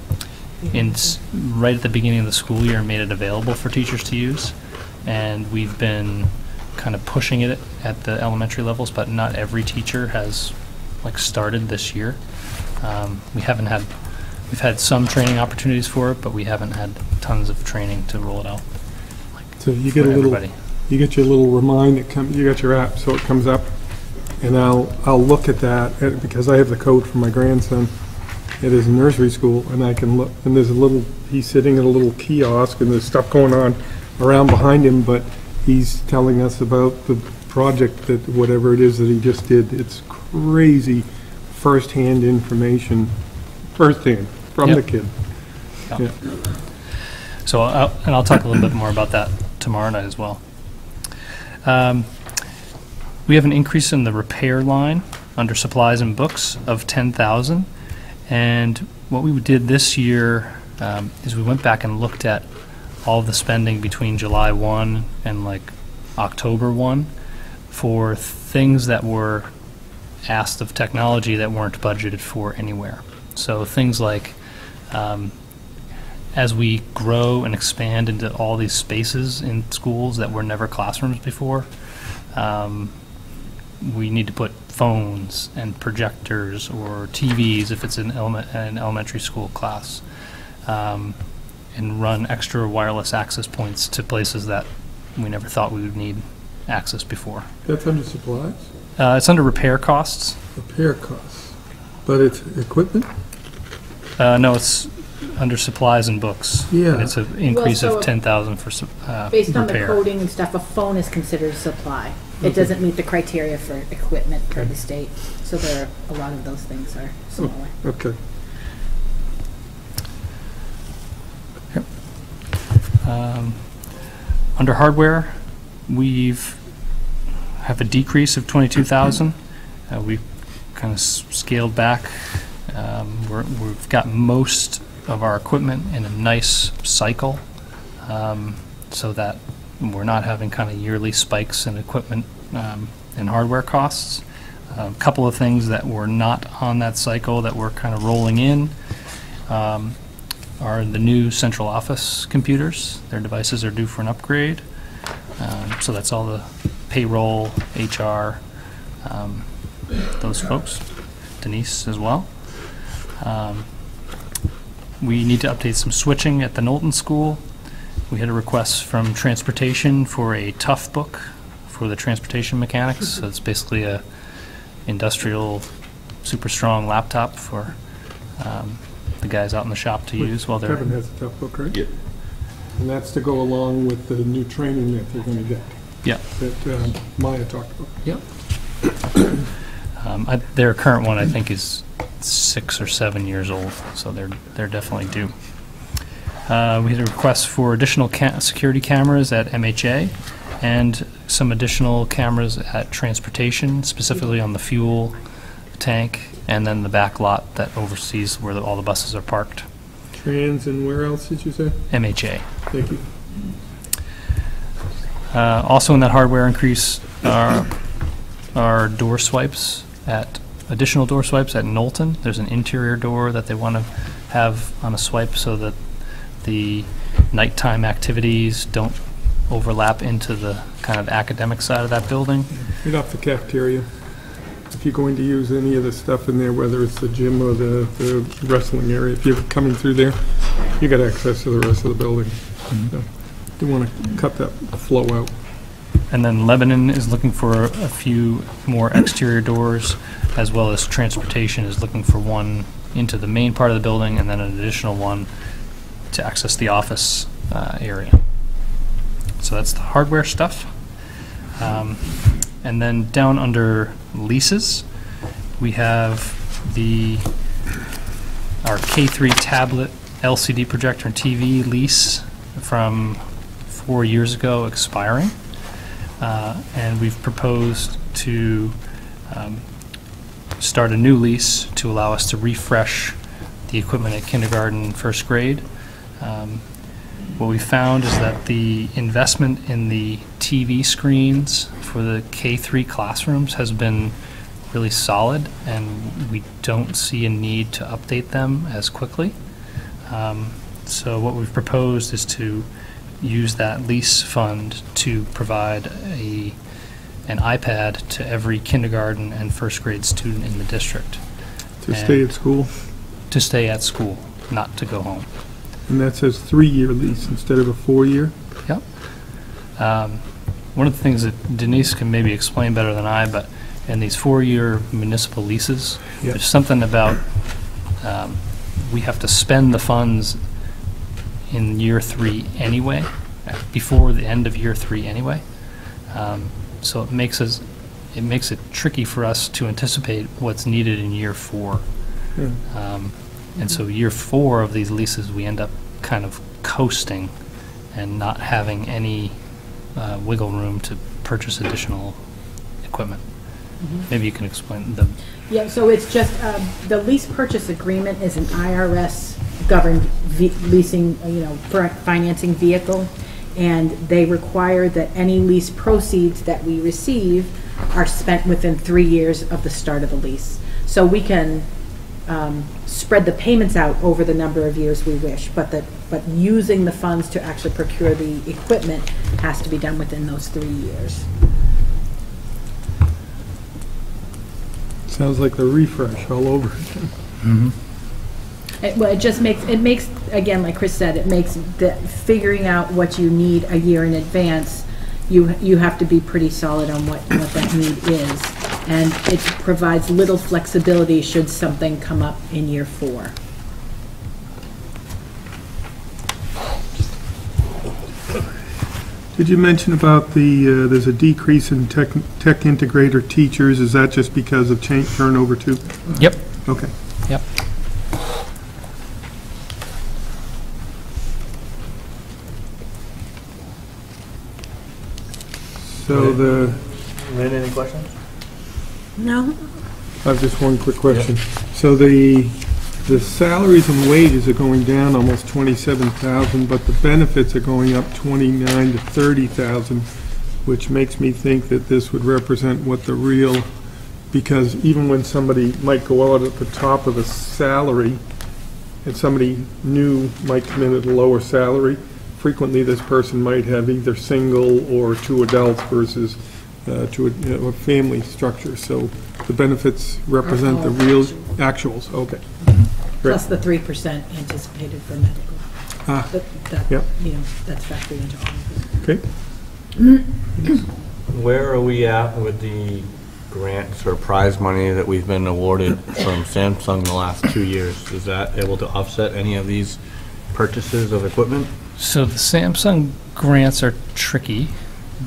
at the beginning of the school year and made it available for teachers to use, and we've been kind of pushing it at the elementary levels, but not every teacher has started this year. We've had some training opportunities for it, but we haven't had tons of training to roll it out. So you get you get your little remind that you got your app, so it comes up, and I'll look at that because I have the code for my grandson at his nursery school, and I can look, and he's sitting at a little kiosk, and there's stuff going on around behind him, but he's telling us about the project that whatever it is that he just did. It's crazy first-hand information, firsthand from Yep. the kid. Yeah. So I'll talk a little bit more about that tomorrow night as well. We have an increase in the repair line under supplies and books of $10,000, and what we did this year is we went back and looked at all the spending between July 1 and October 1 for things that were asked of technology that weren't budgeted for anywhere. So things like as we grow and expand into all these spaces in schools that were never classrooms before, we need to put phones and projectors or TVs if it's an elementary school class, and run extra wireless access points to places that we never thought we would need access before. That's under supplies? It's under repair costs. Repair costs. But it's equipment? No, it's under supplies and books. Yeah. And it's an increase Well, so of $10,000 for Based on the repair. coding and stuff, a phone is considered a supply. It doesn't meet the criteria for equipment per the state, so there are a lot of those things are smaller. Okay. Under hardware, we've have a decrease of 22,000. We've kind of scaled back. We've got most of our equipment in a nice cycle, so that we're not having kind of yearly spikes in equipment and hardware costs. A couple of things that were not on that cycle that we're kind of rolling in are the new central office computers. Their devices are due for an upgrade. So that's all the payroll, HR, those folks, Denise as well. We need to update some switching at the Knowlton School. We had a request from Transportation for a tough book for the transportation mechanics. So it's basically a industrial, super strong laptop for the guys out in the shop to use while they're... Kevin has a tough book, right? Yep. And that's to go along with the new training that they're going to get. Yeah. That Maya talked about. Yep. Their current one, I think, is 6 or 7 years old, so they're definitely due. We had a request for additional security cameras at MHA and some additional cameras at Transportation, specifically on the fuel tank and then the back lot that oversees where all the buses are parked. Trans and where else did you say? MHA. Thank you. Also in that hardware increase are door swipes additional door swipes at Knowlton. There's an interior door that they want to have on a swipe so that the nighttime activities don't overlap into the kind of academic side of that building. Right off the cafeteria. If you're going to use any of the stuff in there, whether it's the gym or the wrestling area, if you're coming through there, you got access to the rest of the building. So, they want to cut that flow out. And then Lebanon is looking for a few more exterior doors, as well as Transportation is looking for one into the main part of the building and then an additional one to access the office area. So that's the hardware stuff. And then down under leases, we have our K3 tablet LCD projector and TV lease from 4 years ago expiring. And we've proposed to start a new lease to allow us to refresh the equipment at kindergarten and first grade. What we found is that the investment in the TV screens for the K3 classrooms has been really solid, and we don't see a need to update them as quickly. So what we've proposed is to use that lease fund to provide an iPad to every kindergarten and first grade student in the district. To stay at school? To stay at school, not to go home. And that says 3-year lease instead of a 4-year? Yep. One of the things that Denise can maybe explain better than I, but in these 4-year municipal leases, there's something about we have to spend the funds in year 3 anyway, before the end of year 3 anyway. So it makes it tricky for us to anticipate what's needed in year 4. And so year 4 of these leases, we end up kind of coasting and not having any wiggle room to purchase additional equipment. Maybe you can explain the... Yeah, so it's just, the lease purchase agreement is an IRS governed leasing, for financing vehicle, and they require that any lease proceeds that we receive are spent within 3 years of the start of the lease. So we can spread the payments out over the number of years we wish, but using the funds to actually procure the equipment has to be done within those 3 years. Sounds like the refresh all over again. Mm-hmm. Well, it makes, again, like Chris said, it makes figuring out what you need a year in advance, you have to be pretty solid on what that need is. And it provides little flexibility should something come up in year 4. Did you mention about there's a decrease in tech integrator teachers? Is that just because of turnover too? Yep. Okay. Yep. So Lynn, any questions? No? I have just one quick question. So the salaries and wages are going down almost 27,000, but the benefits are going up 29 to 30,000, which makes me think that this would represent what the real because even when somebody might go out at the top of the salary, and somebody new might come in at a lower salary, frequently this person might have either single or 2 adults versus a family structure. So the benefits represent the real actuals. Okay. Plus the 3% anticipated for medical. Yep. That's factored into all of this. Okay. Where are we at with the grants or prize money that we've been awarded from Samsung the last 2 years? Is that able to offset any of these purchases of equipment? So the Samsung grants are tricky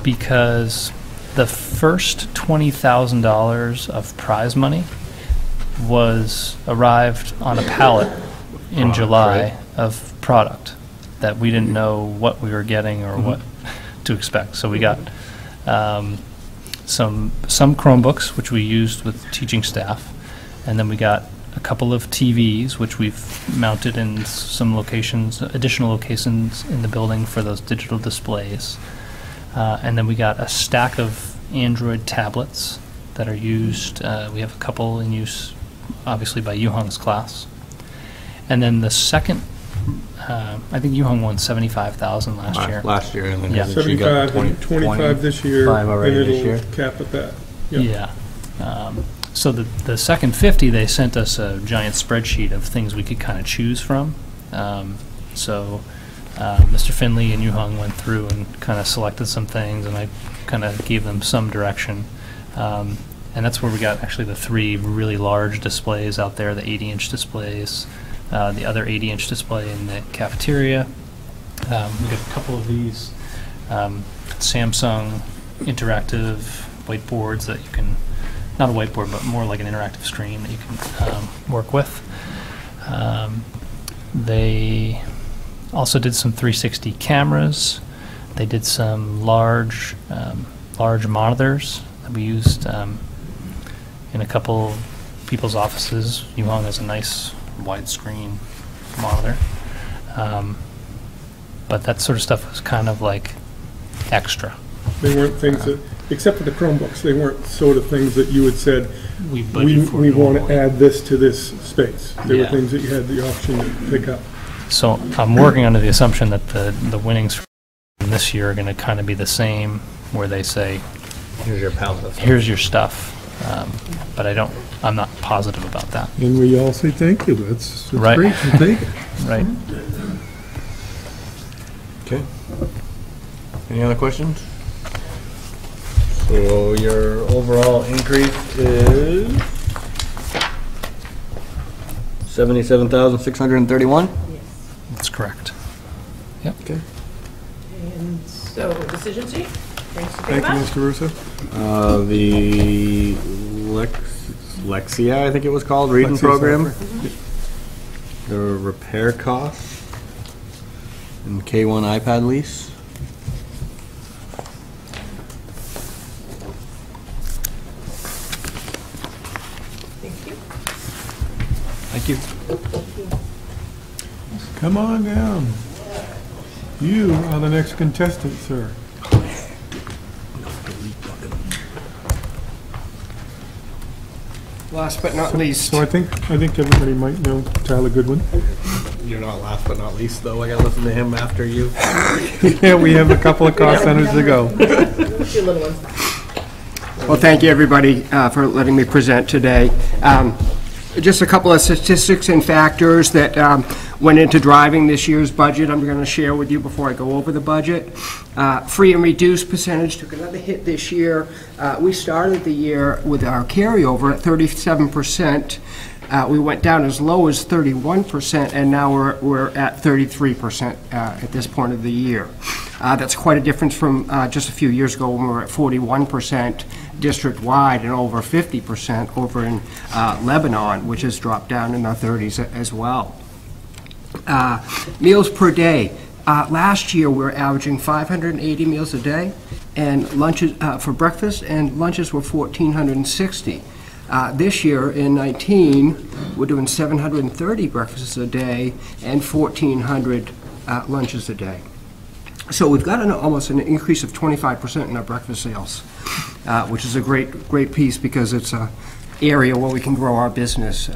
because the first $20,000 of prize money arrived on a pallet in July right. of product that we didn't know what we were getting or what to expect. So we got some Chromebooks, which we used with teaching staff, and then we got a couple of TVs, which we've mounted in some locations, additional locations in the building for those digital displays. And then we got a stack of Android tablets that are used. We have a couple in use, obviously, by Yuhong's class. And then the second, I think Yuhong won $75,000 last year. Last year, and then Yeah. hasn't she got 25 this year, 25 already and this it'll year? cap at that. Yeah. So the second 50, they sent us a giant spreadsheet of things we could kind of choose from. So Mr. Finley and Yuhong went through and kind of selected some things, and I kind of gave them some direction. And that's where we got actually the 3 really large displays out there, the 80-inch displays, the other 80-inch display in the cafeteria. We got a couple of these Samsung interactive whiteboards that you can, not a whiteboard, but more like an interactive screen that you can work with. They also did some 360 cameras. They did some large monitors that we used in a couple people's offices. Yuhong has a nice widescreen monitor. But that sort of stuff was kind of like extra. They weren't things that, except for the Chromebooks, they weren't sort of things that you had said, we we want to add this to this space. They were Yeah. things that you had the option to pick up. So I'm working under the assumption that the winnings from this year are going to kind of be the same, where they say, Here's your pallet of stuff. here's your stuff. But I'm not positive about that. And we all say thank you. That's Right. great. We'll take it. Right. Okay. Any other questions? So your overall increase is 77,631? That's correct. Okay. And so, decision sheet? Thanks to Thank you, Dave. Mr. Russo. The Lexia, I think it was called, reading Lexia program. software. The repair costs. And K1 iPad lease. Thank you. Thank you. Come on down. You are the next contestant, sir. Last but not least. So I think everybody might know Tyler Goodwin. You're not last but not least, though. I gotta listen to him after you. Yeah, we have a couple of cost centers to go. Two little ones. Well, thank you, everybody, for letting me present today. Just a couple of statistics and factors that went into driving this year's budget I'm going to share with you before I go over the budget. Free and reduced percentage took another hit this year. We started the year with our carryover at 37%. We went down as low as 31%, and now we're at 33% at this point of the year. That's quite a difference from just a few years ago when we were at 41% district-wide and over 50% over in Lebanon, which has dropped down in the 30s as well. Meals per day. Last year, we were averaging 580 meals a day, and lunches for breakfast, and lunches were 1,460. This year, in 19, we're doing 730 breakfasts a day and 1,400 lunches a day. So we've got almost an increase of 25% in our breakfast sales, which is a great piece because it's area where we can grow our business.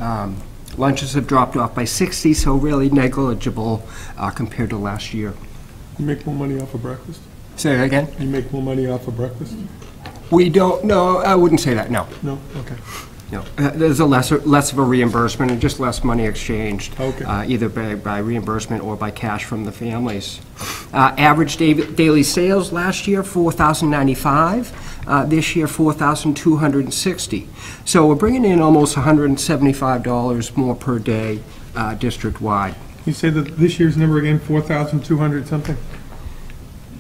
Lunches have dropped off by 60, so really negligible compared to last year. You make more money off of breakfast? Say that again? You make more money off of breakfast? We don't, no, I wouldn't say that, no. No? Okay. No, there's a less of a reimbursement and just less money exchanged. Okay. Either by reimbursement or by cash from the families. Average daily sales last year, $4,095. This year, $4,260. So we're bringing in almost $175 more per day district-wide. You say that this year's number again, 4,200 something?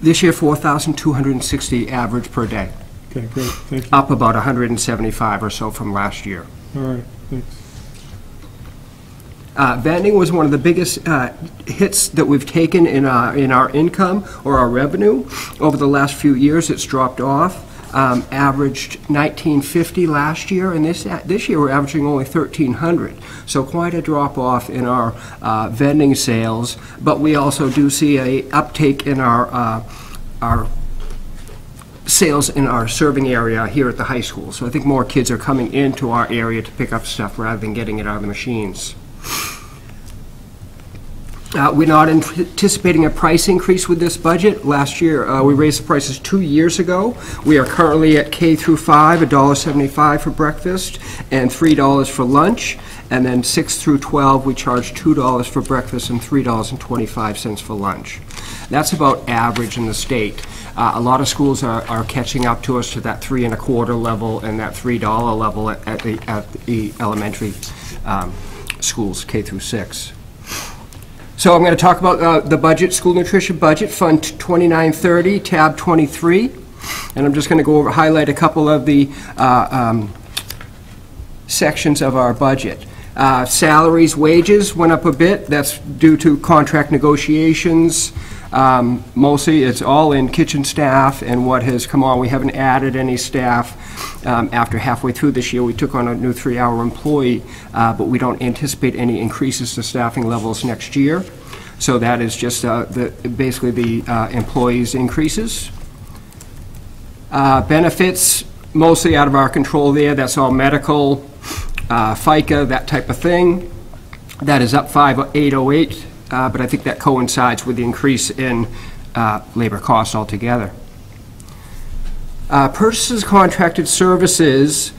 This year, $4,260 average per day. Okay, great, thank you. Up about 175 or so from last year. All right, thanks. Vending was one of the biggest hits that we've taken in our income or our revenue. Over the last few years, it's dropped off. Averaged $1,950 last year, and this year we're averaging only $1,300. So quite a drop off in our vending sales. But we also do see a uptake in our sales in our serving area here at the high school. So I think more kids are coming into our area to pick up stuff rather than getting it out of the machines. We're not anticipating a price increase with this budget. Last year, we raised the prices 2 years ago. We are currently at K through 5, $1.75 for breakfast and $3 for lunch. And then 6 through 12, we charge $2 for breakfast and $3.25 for lunch. That's about average in the state. A lot of schools are catching up to us to that 3 1/4 level and that $3 level at the elementary schools, K through 6. So I'm going to talk about the budget, school nutrition budget, Fund 2930, tab 23. And I'm just going to go over, highlight a couple of the sections of our budget. Salaries, wages went up a bit. That's due to contract negotiations. Mostly it's all in kitchen staff and what has come on. We haven't added any staff. After halfway through this year, we took on a new 3-hour employee, but we don't anticipate any increases to staffing levels next year. So that is just basically the employees' increases. Benefits, mostly out of our control there. That's all medical, FICA, that type of thing. That is up 5,808. But I think that coincides with the increase in labor costs altogether. Purchases, contracted services,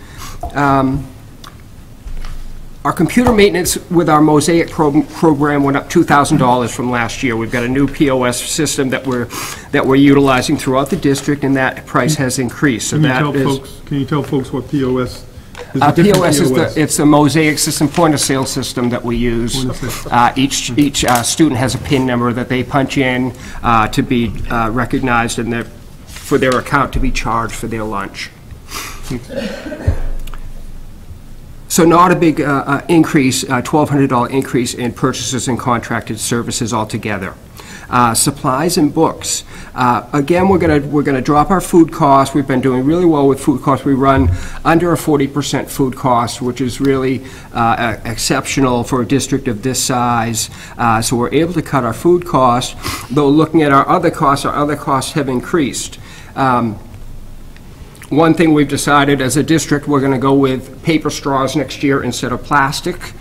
our computer maintenance with our Mosaic program went up $2,000 from last year. We've got a new POS system that we're utilizing throughout the district, and that price has increased. So Can you tell folks what POS? POS is it's a Mosaic system, point-of-sale system that we use. Each student has a PIN number that they punch in to be recognized and for their account to be charged for their lunch. So not a big increase, $1,200 increase in purchases and contracted services altogether. Supplies and books. Again, we're gonna drop our food costs. We've been doing really well with food costs. We run under a 40% food cost, which is really exceptional for a district of this size. So we're able to cut our food costs, though looking at our other costs have increased. One thing we've decided as a district, we're going to go with paper straws next year instead of plastic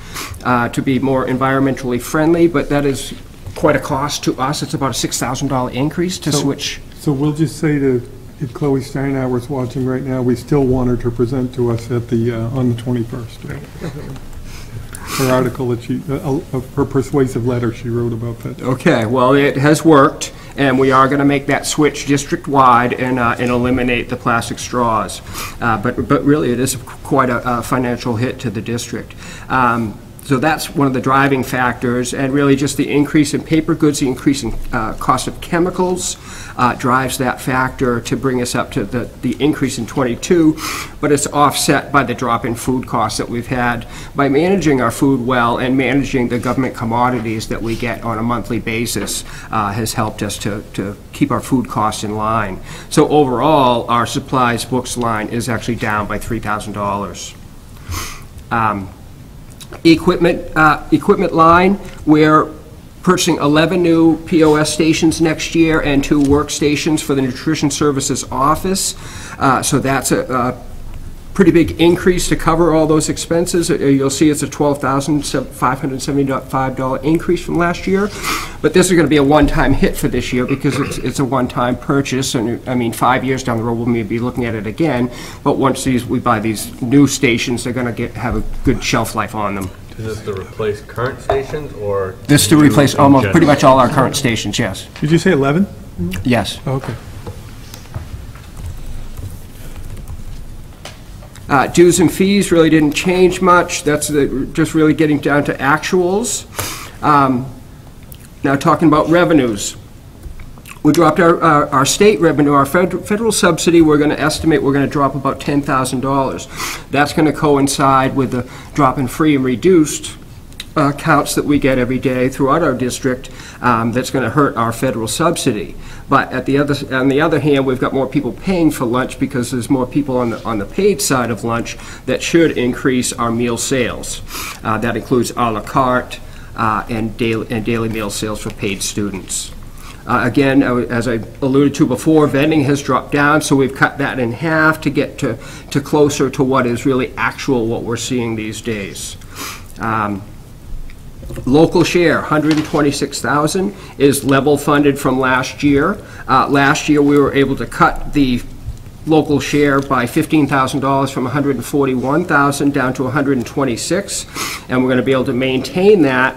to be more environmentally friendly, but that is quite a cost to us. It's about a $6,000 increase to switch. So we'll just say to, if Chloe Steinhauer's watching right now, we still want her to present to us at the on the 21st. Right? Her article that her persuasive letter she wrote about that. Okay, well, it has worked, and we are going to make that switch district-wide and eliminate the plastic straws. But really, it is quite a financial hit to the district. So that's one of the driving factors, and really just the increase in paper goods, the increase in cost of chemicals drives that factor to bring us up to the increase in 22, but it's offset by the drop in food costs that we've had. By managing our food well and managing the government commodities that we get on a monthly basis has helped us to keep our food costs in line. So overall, our supplies books line is actually down by $3,000. Equipment line, we're purchasing 11 new POS stations next year and 2 workstations for the Nutrition Services Office. So that's pretty big increase to cover all those expenses. You'll see it's a $12,575 increase from last year. But this is going to be a one-time hit for this year because it's a one-time purchase. And I mean, 5 years down the road, we'll maybe be looking at it again. But once we buy these new stations, they're going to have a good shelf life on them. Is this to replace current stations or? This to replace almost pretty much all our current stations, yes. Did you say 11? Yes. Okay. Dues and fees really didn't change much. That's just really getting down to actuals. Now talking about revenues. We dropped our state revenue, our federal subsidy, we're going to estimate we're going to drop about $10,000. That's going to coincide with the drop in free and reduced counts that we get every day throughout our district. That's going to hurt our federal subsidy. But on the other hand, we've got more people paying for lunch because there's more people on the paid side of lunch that should increase our meal sales. That includes a la carte and daily meal sales for paid students. Again, as I alluded to before, vending has dropped down, so we've cut that in half to get to closer to what is really actual what we're seeing these days. Local share, 126,000, is level funded from last year. Last year, we were able to cut the local share by $15,000 from 141,000 down to 126, and we're going to be able to maintain that.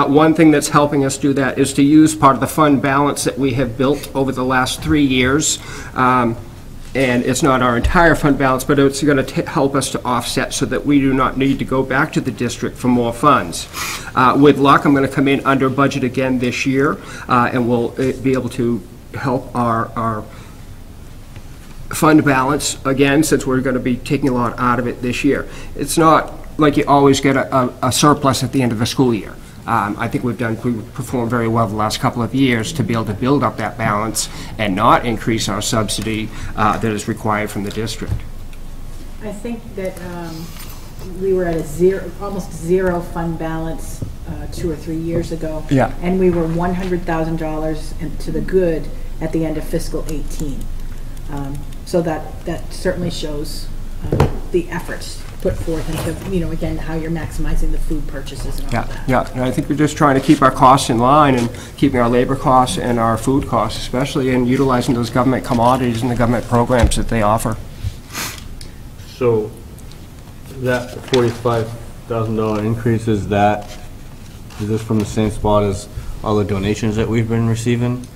One thing that's helping us do that is to use part of the fund balance that we have built over the last 3 years. And it's not our entire fund balance, but it's going to help us to offset so that we do not need to go back to the district for more funds. With luck, I'm going to come in under budget again this year, and we'll be able to help our fund balance again, since we're going to be taking a lot out of it this year. It's not like you always get a surplus at the end of the school year. I think we've performed very well the last couple of years to be able to build up that balance and not increase our subsidy that is required from the district. I think that we were at almost zero fund balance 2 or 3 years ago. Yeah. And we were $100,000 to the good at the end of fiscal 18. So that certainly shows the efforts put forth into, again, how you're maximizing the food purchases and all of that. Yeah, and I think we're just trying to keep our costs in line and keeping our labor costs and our food costs, especially, and utilizing those government commodities and the government programs that they offer. So that $45,000 increase, is this from the same spot as all the donations that we've been receiving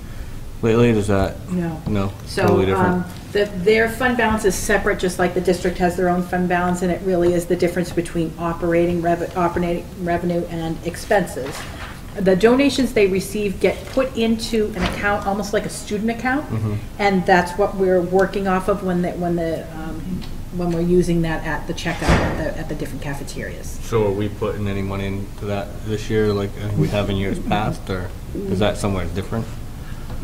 lately? Does that? No, So, totally different. their fund balance is separate, just like the district has their own fund balance, and it really is the difference between operating revenue and expenses. The donations they receive get put into an account, almost like a student account, and that's what we're working off of when we're using that at the checkout at the different cafeterias. So are we putting any money into that this year, like we have in years past, or is that somewhere different?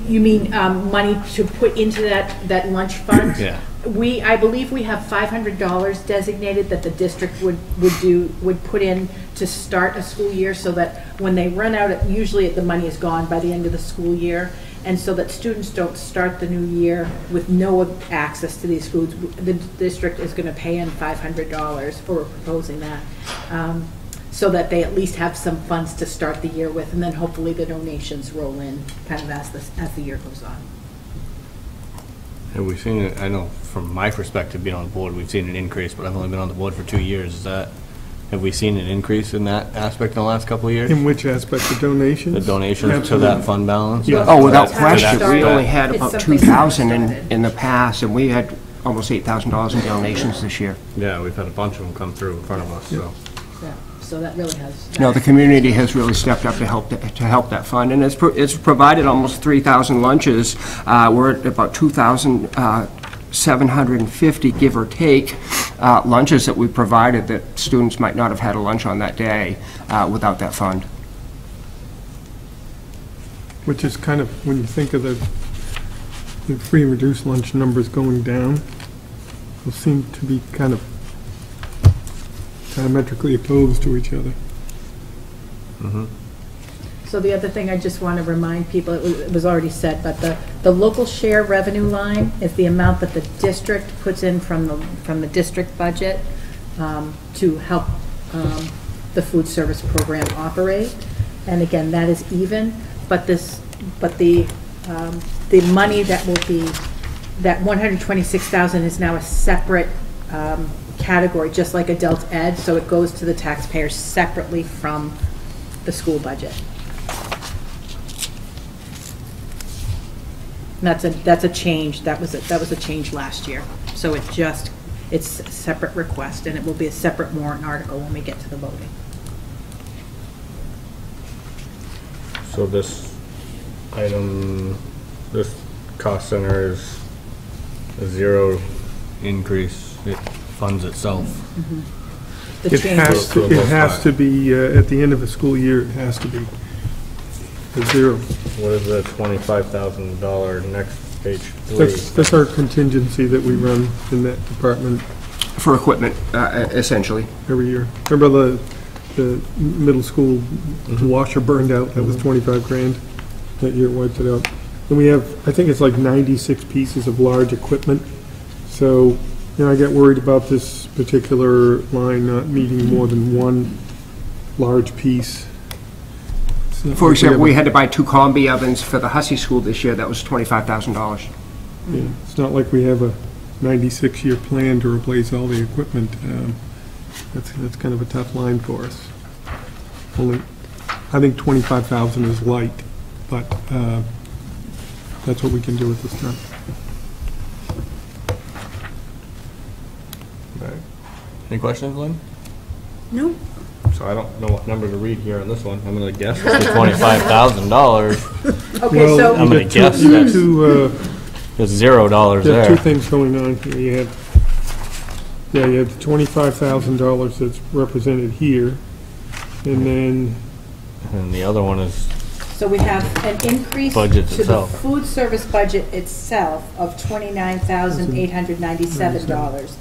You mean money to put into that lunch fund? Yeah. I believe we have $500 designated that the district would put in to start a school year, so that when they run out, usually the money is gone by the end of the school year, and so that students don't start the new year with no access to these foods. The district is going to pay in $500 for proposing that. So that they at least have some funds to start the year with, and then hopefully the donations roll in kind of as the year goes on. Have we seen it? I know from my perspective, being on the board, we've seen an increase, but I've only been on the board for 2 years. Have we seen an increase in that aspect in the last couple of years? In which aspect? The donations? The donations to that fund balance? Yeah. Oh, without That's how it question. We started. only had It's about something 2,000 that started. in the past, and we had almost $8,000 in donations this year. Yeah, we've had a bunch of them come through in front of us, so. Yeah, so that really has. No, the community has really stepped up to help that fund, and it's provided almost 3,000 lunches. We're at about 2,750, give or take, lunches that we provided that students might not have had a lunch on that day without that fund. Which is kind of, when you think of the free and reduced lunch numbers going down, those seem to be kind of diametrically opposed to each other. So the other thing I just want to remind people, it was already said, but the local share revenue line is the amount that the district puts in from the district budget to help the food service program operate. And again, that is even, but the money that will be, that 126,000 is now a separate category, just like adult ed, so it goes to the taxpayers separately from the school budget. And that's a change. That was a change last year. So it's a separate request, and it will be a separate warrant article when we get to the voting. So this item, this cost center is a zero increase. It funds itself. It has to be, at the end of the school year, it has to be a zero. What is the $25,000 next page 3? That's our contingency that we run in that department. For equipment, essentially. Every year. Remember the middle school washer burned out? That was 25 grand. That year wiped it out. And we have, I think it's like 96 pieces of large equipment. So, I get worried about this particular line not meeting more than one large piece. For example, we had to buy 2 combi ovens for the Hussey School this year. That was $25,000. Yeah, it's not like we have a 96-year plan to replace all the equipment. That's kind of a tough line for us. Only, I think 25,000 is light, but that's what we can do at this time. All right. Any questions, Lynn? No. So I don't know what number to read here on this one. I'm going to guess it's $25,000. Okay, well, so I'm going to guess there's $0 there are there. 2 things going on here. You have the $25,000 that's represented here, and then And the other one is So we have an increase Budget to the itself. food service budget itself of $29,897.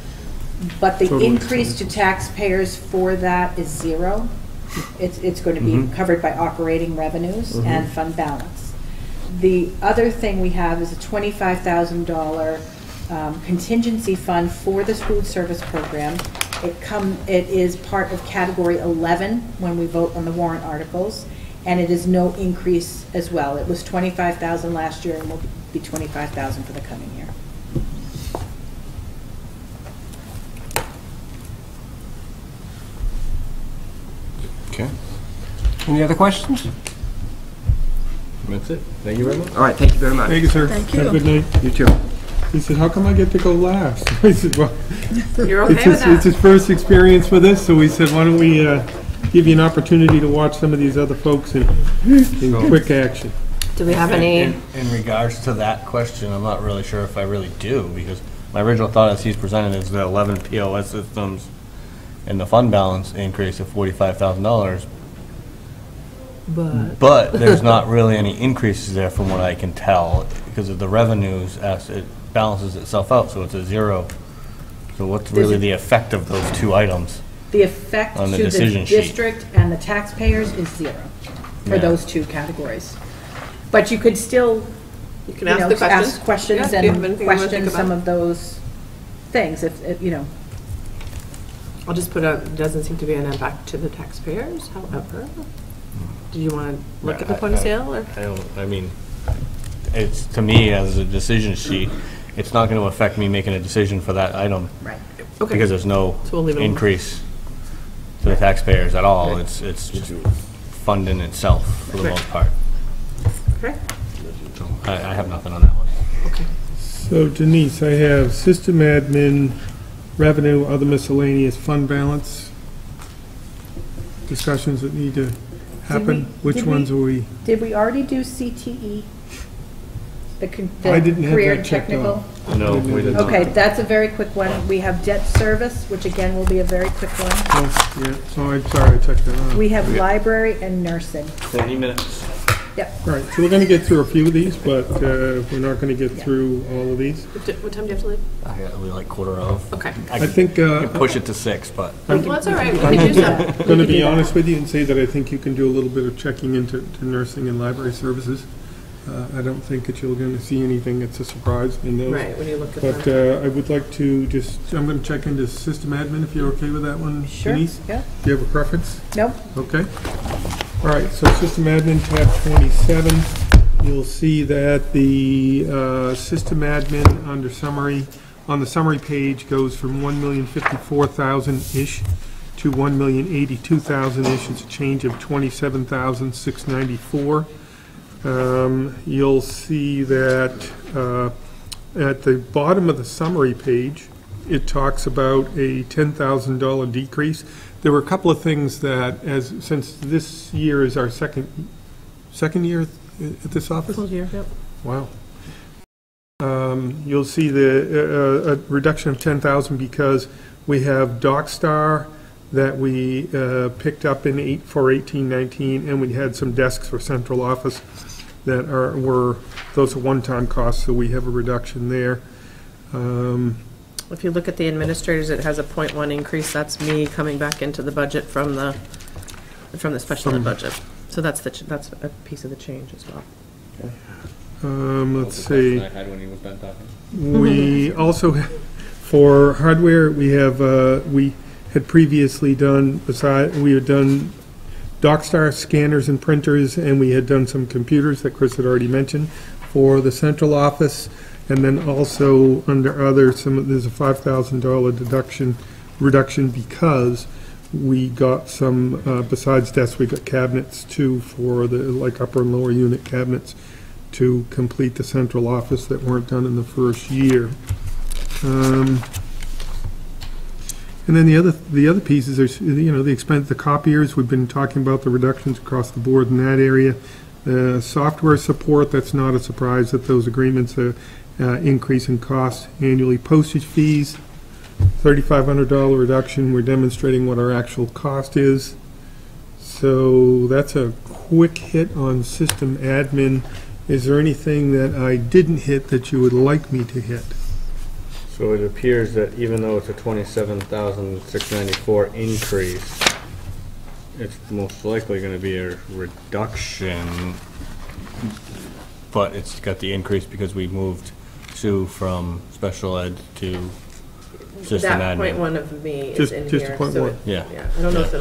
But the Total increase to taxpayers for that is zero. It's going to be covered by operating revenues and fund balance. The other thing we have is a $25,000 contingency fund for this food service program. It is part of category 11 when we vote on the warrant articles, and it is no increase as well. It was $25,000 last year and will be $25,000 for the coming year. okay. Any other questions? That's it. Thank you very much. All right, thank you very much. thank you, sir. Thank Have a you. good night. You too. He said, how come I get to go last? I said, well, You're it's okay with it's that? his first experience with this, so we said, why don't we give you an opportunity to watch some of these other folks in quick action. Do we have any? In regards to that question, I'm not really sure if I really do, because my original thought as he's presented is the 11 POS systems and the fund balance increase of $45,000. But there's not really any increases there from what I can tell, because of the revenues as it balances itself out, so it's a zero. So what's really the effect of those 2 items? The effect On the to the decision sheet. district and the taxpayers is zero for Yeah. those 2 categories. But you could still, You can ask the questions. ask questions Yeah, do you have and anything you wanna think question some about? of those things, if, I'll just put out, doesn't seem to be an impact to the taxpayers, however. Do you want to look at the point of sale, or? I mean, it's, to me, as a decision sheet, it's not going to affect me making a decision for that item. right. Okay. Because there's no So we'll leave it alone. increase to the taxpayers at all. It's just funding itself for the Right. most part. Okay. So I have nothing on that one. Okay. So Denise, I have system admin, revenue, other miscellaneous, fund balance. Discussions that need to happen. Which did we- ones are we? Did we already do CTE? The I didn't have career that and checked technical? off. No, we did not. Okay, that's a very quick one. We have debt service, which again will be a very quick one. Oh, yeah, so I'm sorry, I checked that off. We have library and nursing. 30 minutes. Yep. All right, so we're going to get through a few of these, but we're not going to get through all of these. What time do you have to leave? We like quarter of. Okay. I think, can push it to 6, but. Well, that's all right, we can do some. I'm going to be honest with you and say that I think you can do a little bit of checking into nursing and library services. I don't think that you're going to see anything that's a surprise in those. Right, when you look at But them. I would like to I'm going to check into system admin, if you're okay with that one, Sure, Denise? yeah. Do you have a preference? Nope. Okay. All right, so system admin, tab 27, you'll see that the system admin under summary, on the summary page, goes from 1,054,000-ish to 1,082,000-ish. It's a change of 27,694. You'll see that at the bottom of the summary page, it talks about a $10,000 decrease. There were a couple of things that, since this year is our second year at this office? Full year, yep. Wow. You'll see a reduction of 10,000 because we have DocStar that we picked up for 18-19, and we had some desks for central office that those are one-time costs, so we have a reduction there. If you look at the administrators, it has a 0.1 increase. That's me coming back into the budget from the special ed budget. So that's a piece of the change as well. Let's see. I had when he was done talking. We also, for hardware, we had previously done, we had done DocStar scanners and printers, and we had done some computers that Chris had already mentioned for the central office. And then also under other, there's a $5,000 reduction because we got some, besides desks, we got cabinets too for the upper and lower unit cabinets to complete the central office that weren't done in the first year. And then the other pieces are, the expense, the copiers, we've been talking about the reductions across the board in that area. Software support, that's not a surprise that those agreements are increase in cost annually. Postage fees, $3,500 reduction. We're demonstrating what our actual cost is. So that's a quick hit on system admin. Is there anything that I didn't hit that you would like me to hit? So it appears that even though it's a 27,694 increase, it's most likely going to be a reduction, but it's got the increase because we moved Sue from special ed to system That admin. 0.1 of me is Just in a here. point so one. it- Yeah. I don't know if it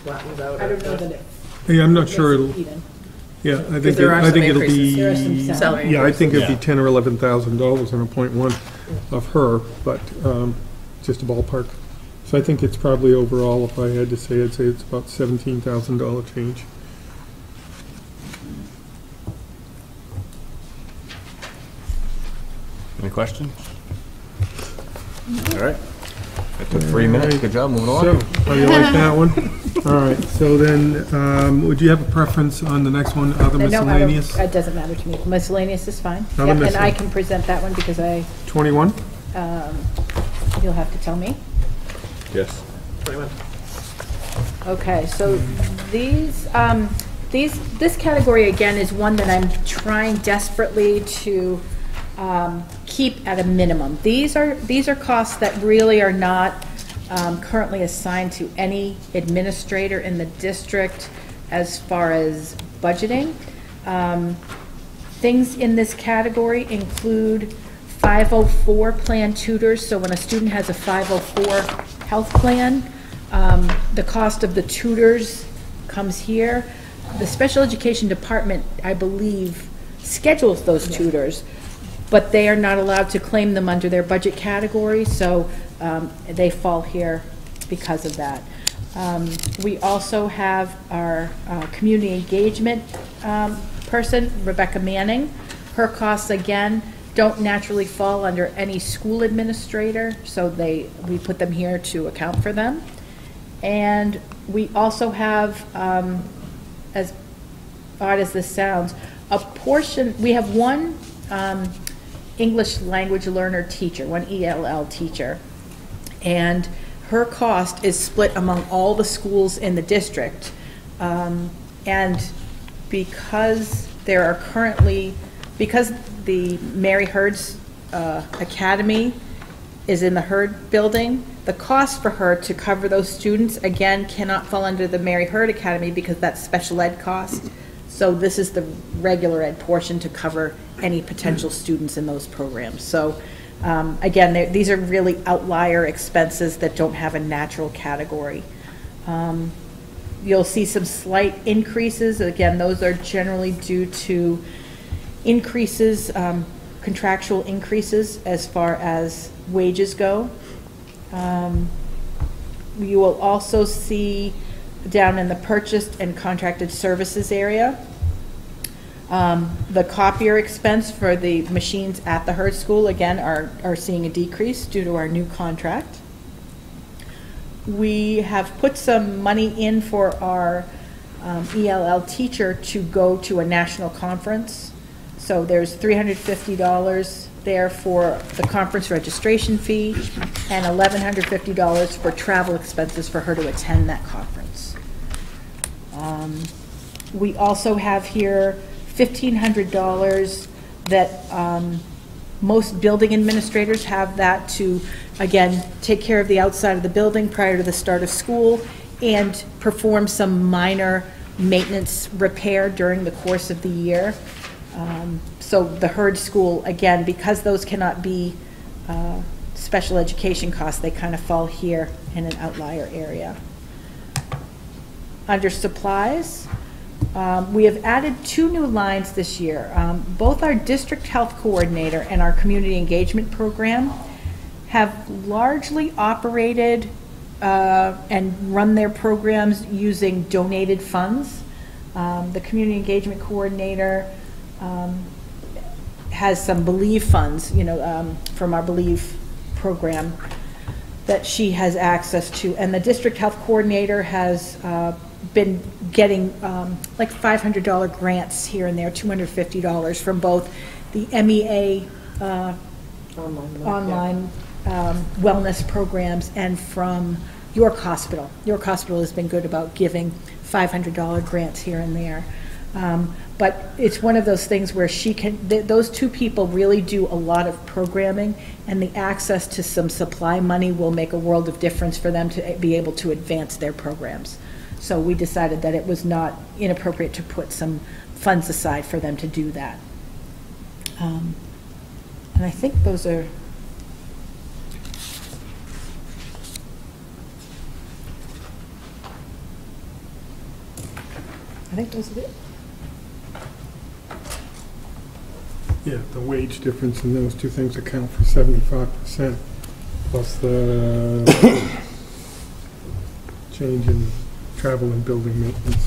flattens out. I don't know that it. Hey, I'm not sure it'll, Eden. yeah, I think, there are I think some it'll be, There are some Salary yeah, I think it'll be Yeah. $10,000 or $11,000 on a 0.1 of her, but just a ballpark. So I think it's probably overall, if I had to say, I'd say it's about $17,000 change. Any questions? All right. That took 3 minutes. Good job, moving along. So, how do you like that one? All right, so then, would you have a preference on the next one, other No, I don't- miscellaneous? It doesn't matter to me. Miscellaneous is fine. Other Yep, and I miscellaneous. can present that one because 21? you'll have to tell me. Yes. 21. Okay, so this category again is one that I'm trying desperately to keep at a minimum. These are costs that really are not currently assigned to any administrator in the district as far as budgeting. Things in this category include 504 plan tutors. So when a student has a 504 health plan, the cost of the tutors comes here. The special education department, I believe, schedules those tutors, but they are not allowed to claim them under their budget category, so they fall here because of that. We also have our community engagement person, Rebecca Manning. Her costs, again, don't naturally fall under any school administrator, so we put them here to account for them. And we also have, as odd as this sounds, a portion, we have one English language learner teacher, one ELL teacher, and her cost is split among all the schools in the district. And because there are currently, because the Mary Hurd's Academy is in the Hurd building, the cost for her to cover those students, again, cannot fall under the Mary Hurd Academy because that's special ed cost. So this is the regular ed portion to cover any potential students in those programs. So again, these are really outlier expenses that don't have a natural category. You'll see some slight increases. Again, those are generally due to increases, contractual increases as far as wages go. You will also see down in the purchased and contracted services area, the copier expense for the machines at the Hurd School, again, are seeing a decrease due to our new contract. We have put some money in for our ELL teacher to go to a national conference. So there's $350 there for the conference registration fee and $1,150 for travel expenses for her to attend that conference. We also have here $1,500 that most building administrators have that to, again, take care of the outside of the building prior to the start of school and perform some minor maintenance repair during the course of the year. So the Hurd School, again, because those cannot be special education costs, they kind of fall here in an outlier area. Under supplies, we have added 2 new lines this year. Both our district health coordinator and our community engagement program have largely operated and run their programs using donated funds. The community engagement coordinator has some Believe funds, from our Believe program that she has access to, and the district health coordinator has been getting like $500 grants here and there, $250 from both the MEA online wellness programs and from York Hospital. York Hospital has been good about giving $500 grants here and there. But it's one of those things where she can, those 2 people really do a lot of programming, and the access to some supply money will make a world of difference for them to be able to advance their programs. So we decided that it was not inappropriate to put some funds aside for them to do that. And I think those are, it. Yeah, the wage difference in those 2 things account for 75%, plus the change in travel and building maintenance.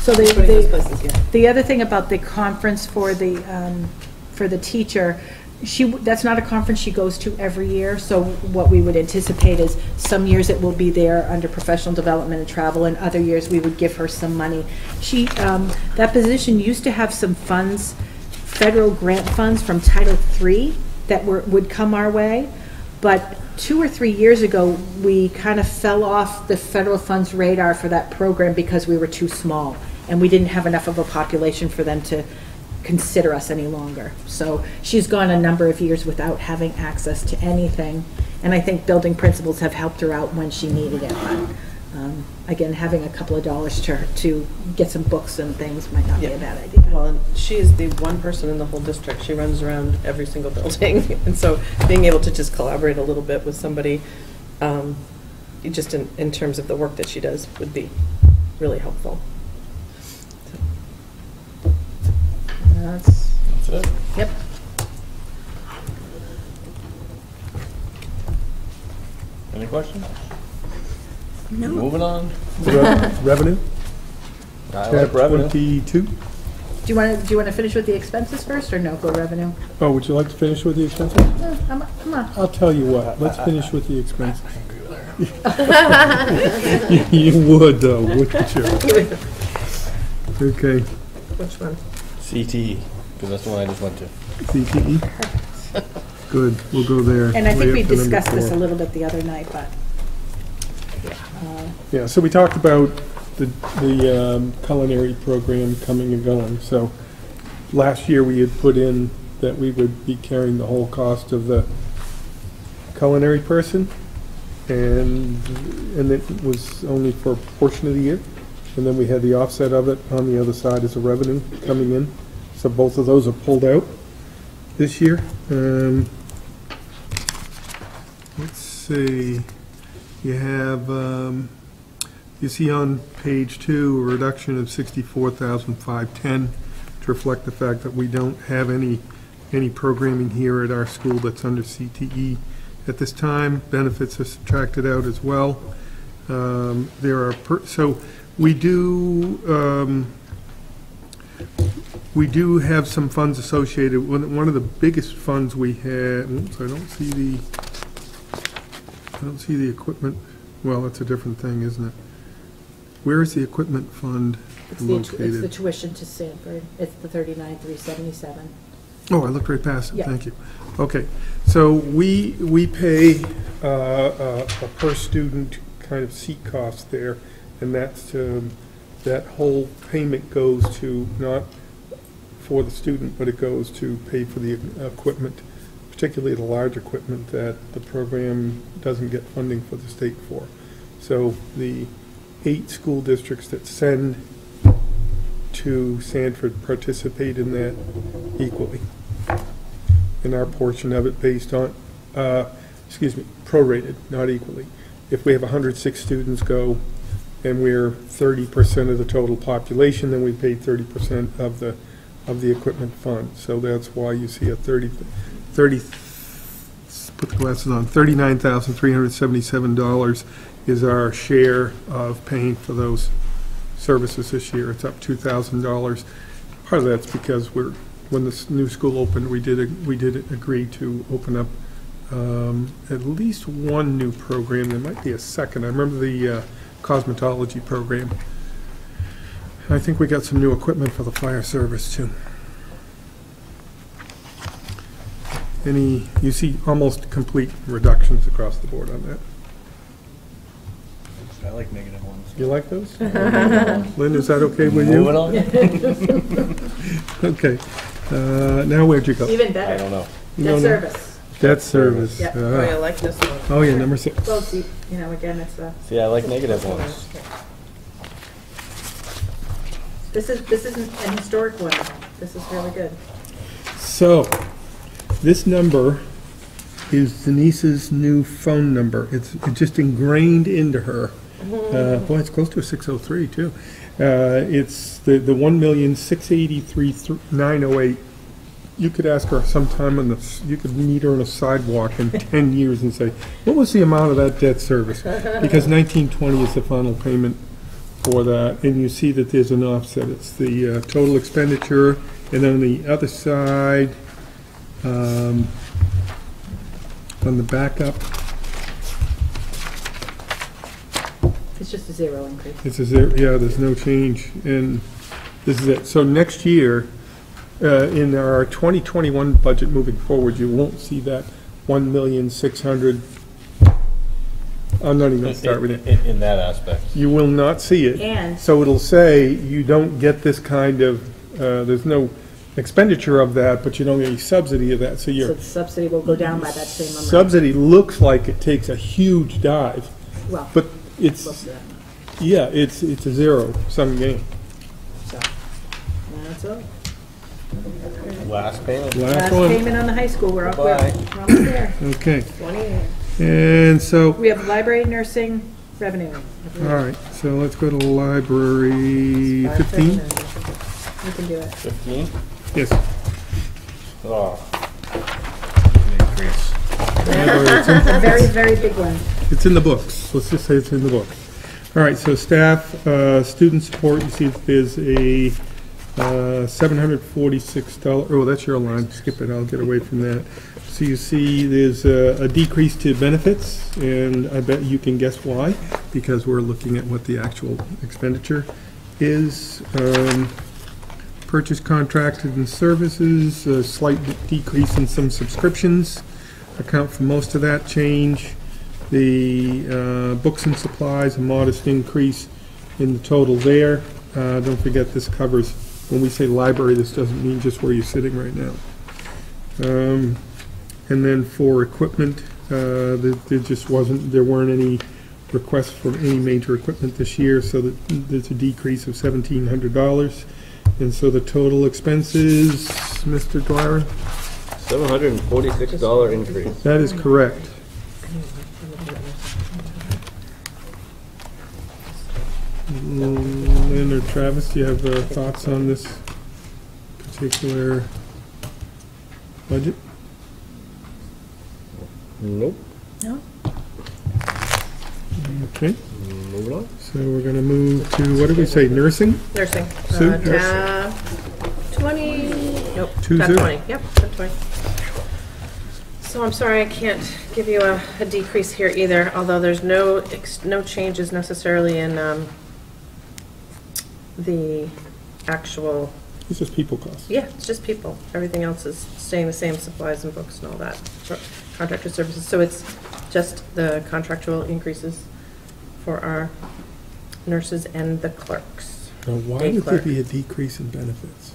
So the other thing about the conference for the teacher, that's not a conference she goes to every year, so what we would anticipate is some years it will be there under professional development and travel, and other years we would give her some money. That position used to have some funds, federal grant funds from Title III that would come our way, but 2 or 3 years ago we kind of fell off the federal funds radar for that program because we were too small and we didn't have enough of a population for them to consider us any longer. So she's gone a number of years without having access to anything, and I think building principals have helped her out when she needed it. But again, having a couple of dollars to get some books and things might not be a bad idea. Well, and she is the one person in the whole district. She runs around every single building, and so being able to just collaborate a little bit with somebody, just in terms of the work that she does, would be really helpful. That's it? Yep. Any questions? No. Moving on. Revenue? I like Tab revenue. 22. Do you want to finish with the expenses first, or no, go revenue? Oh, would you like to finish with the expenses? Come on. I'll tell you what, let's finish with the expenses. You would, though, wouldn't you? Okay. Which one? CTE, because that's the one I just went to. CTE? Good, we'll go there. And I think way we up to number discussed this 4. a little bit the other night, but Yeah, so we talked about the culinary program coming and going. So last year, we had put in that we would be carrying the whole cost of the culinary person, and it was only for a portion of the year. And then we had the offset of it on the other side as a revenue coming in. So both of those are pulled out this year. Let's see, you have, you see on page 2, a reduction of $64,510 to reflect the fact that we don't have any programming here at our school that's under CTE at this time. Benefits are subtracted out as well. So we do have some funds associated. One of the biggest funds we had, oops, I don't see the equipment. Well, that's a different thing, isn't it? Where is the equipment fund located? It's the tuition to Sanford. It's the $39,377. Oh, I looked right past it, Yeah. thank you. Okay, so we pay a per student kind of seat cost there, and that's, that whole payment goes to, not for the student, but it goes to pay for the equipment, particularly the large equipment that the program doesn't get funding for the state for. So the 8 school districts that send to Sanford participate in that equally. And our portion of it based on, prorated, not equally. If we have 106 students go and we're 30% of the total population, then we pay 30% of the equipment fund. So that's why you see a put the glasses on, $39,377 is our share of paying for those services this year. It's up $2,000. Part of that's because when this new school opened, we did agree to open up at least one new program. There might be a second. I remember the cosmetology program. I think we got some new equipment for the fire service too. You see almost complete reductions across the board on that. I like negative ones. You like those? Lynn, is that okay with you? Okay. Now where'd you go? Even better. I don't know. Debt service. Debt service. Yep. Ah. Oh, I like this one. Oh, yeah, number 6. Well, see, again, it's a. See, I like negative ones. This is an historic one. This is really good. So, this number is Denise's new phone number. It's just ingrained into her. Boy, it's close to a 603 too. It's the 1,683,908. You could ask her sometime you could meet her on a sidewalk in 10 years and say, what was the amount of that debt service? Because 1920 is the final payment for that, and you see that there's an offset. It's the total expenditure, and then on the other side, on the backup, It's just a zero increase. it's a zero. Yeah, there's no change, and this is it. So next year, in our 2021 budget moving forward, you won't see that 1,600,000. I'm not even going to start with it. In that aspect. You will not see it. And- So it'll say you don't get this kind of, there's no expenditure of that, but you don't get any subsidy of that. So So your the subsidy will go down by that same amount. subsidy looks like it takes a huge dive, Well, but close it's, to that. yeah, it's a zero-sum game. So, that's all. Last payment. Last Last one. payment on the high school, we're Bye. almost there. Okay. 28. And so, We have library nursing revenue. all right, so let's go to library 15. We can do it. 15? Yes. Oh. Increase. Very, very big one. It's in the books. Let's just say it's in the books. All right, so staff, student support, you see there's a $746, oh, that's your line, skip it, I'll get away from that. So you see there's a decrease to benefits, and I bet you can guess why, because we're looking at what the actual expenditure is. Purchase contracted and services, a slight decrease in some subscriptions, account for most of that change. The books and supplies, a modest increase. in the total there. Don't forget, this covers, when we say library, this doesn't mean just where you're sitting right now. And then for equipment, there weren't any requests for any major equipment this year, so that there's a decrease of $1,700. And so the total expenses, Mr. Dwyer? $746 increase. That is correct. Lynn or Travis, do you have thoughts on this particular budget? Nope. No? Okay, Moving on. so we're going to move to, what did we say, nursing? Nursing. Sue, Tab 20, nope, Two tab zero. 20, yep, tab 20. So I'm sorry, I can't give you a decrease here either, although there's no changes necessarily in the actual, It's just people costs. yeah, it's just people. Everything else is staying the same, supplies and books and all that, contractor services. So it's just the contractual increases for our nurses and the clerks. Now, why Day would there clerk. be a decrease in benefits?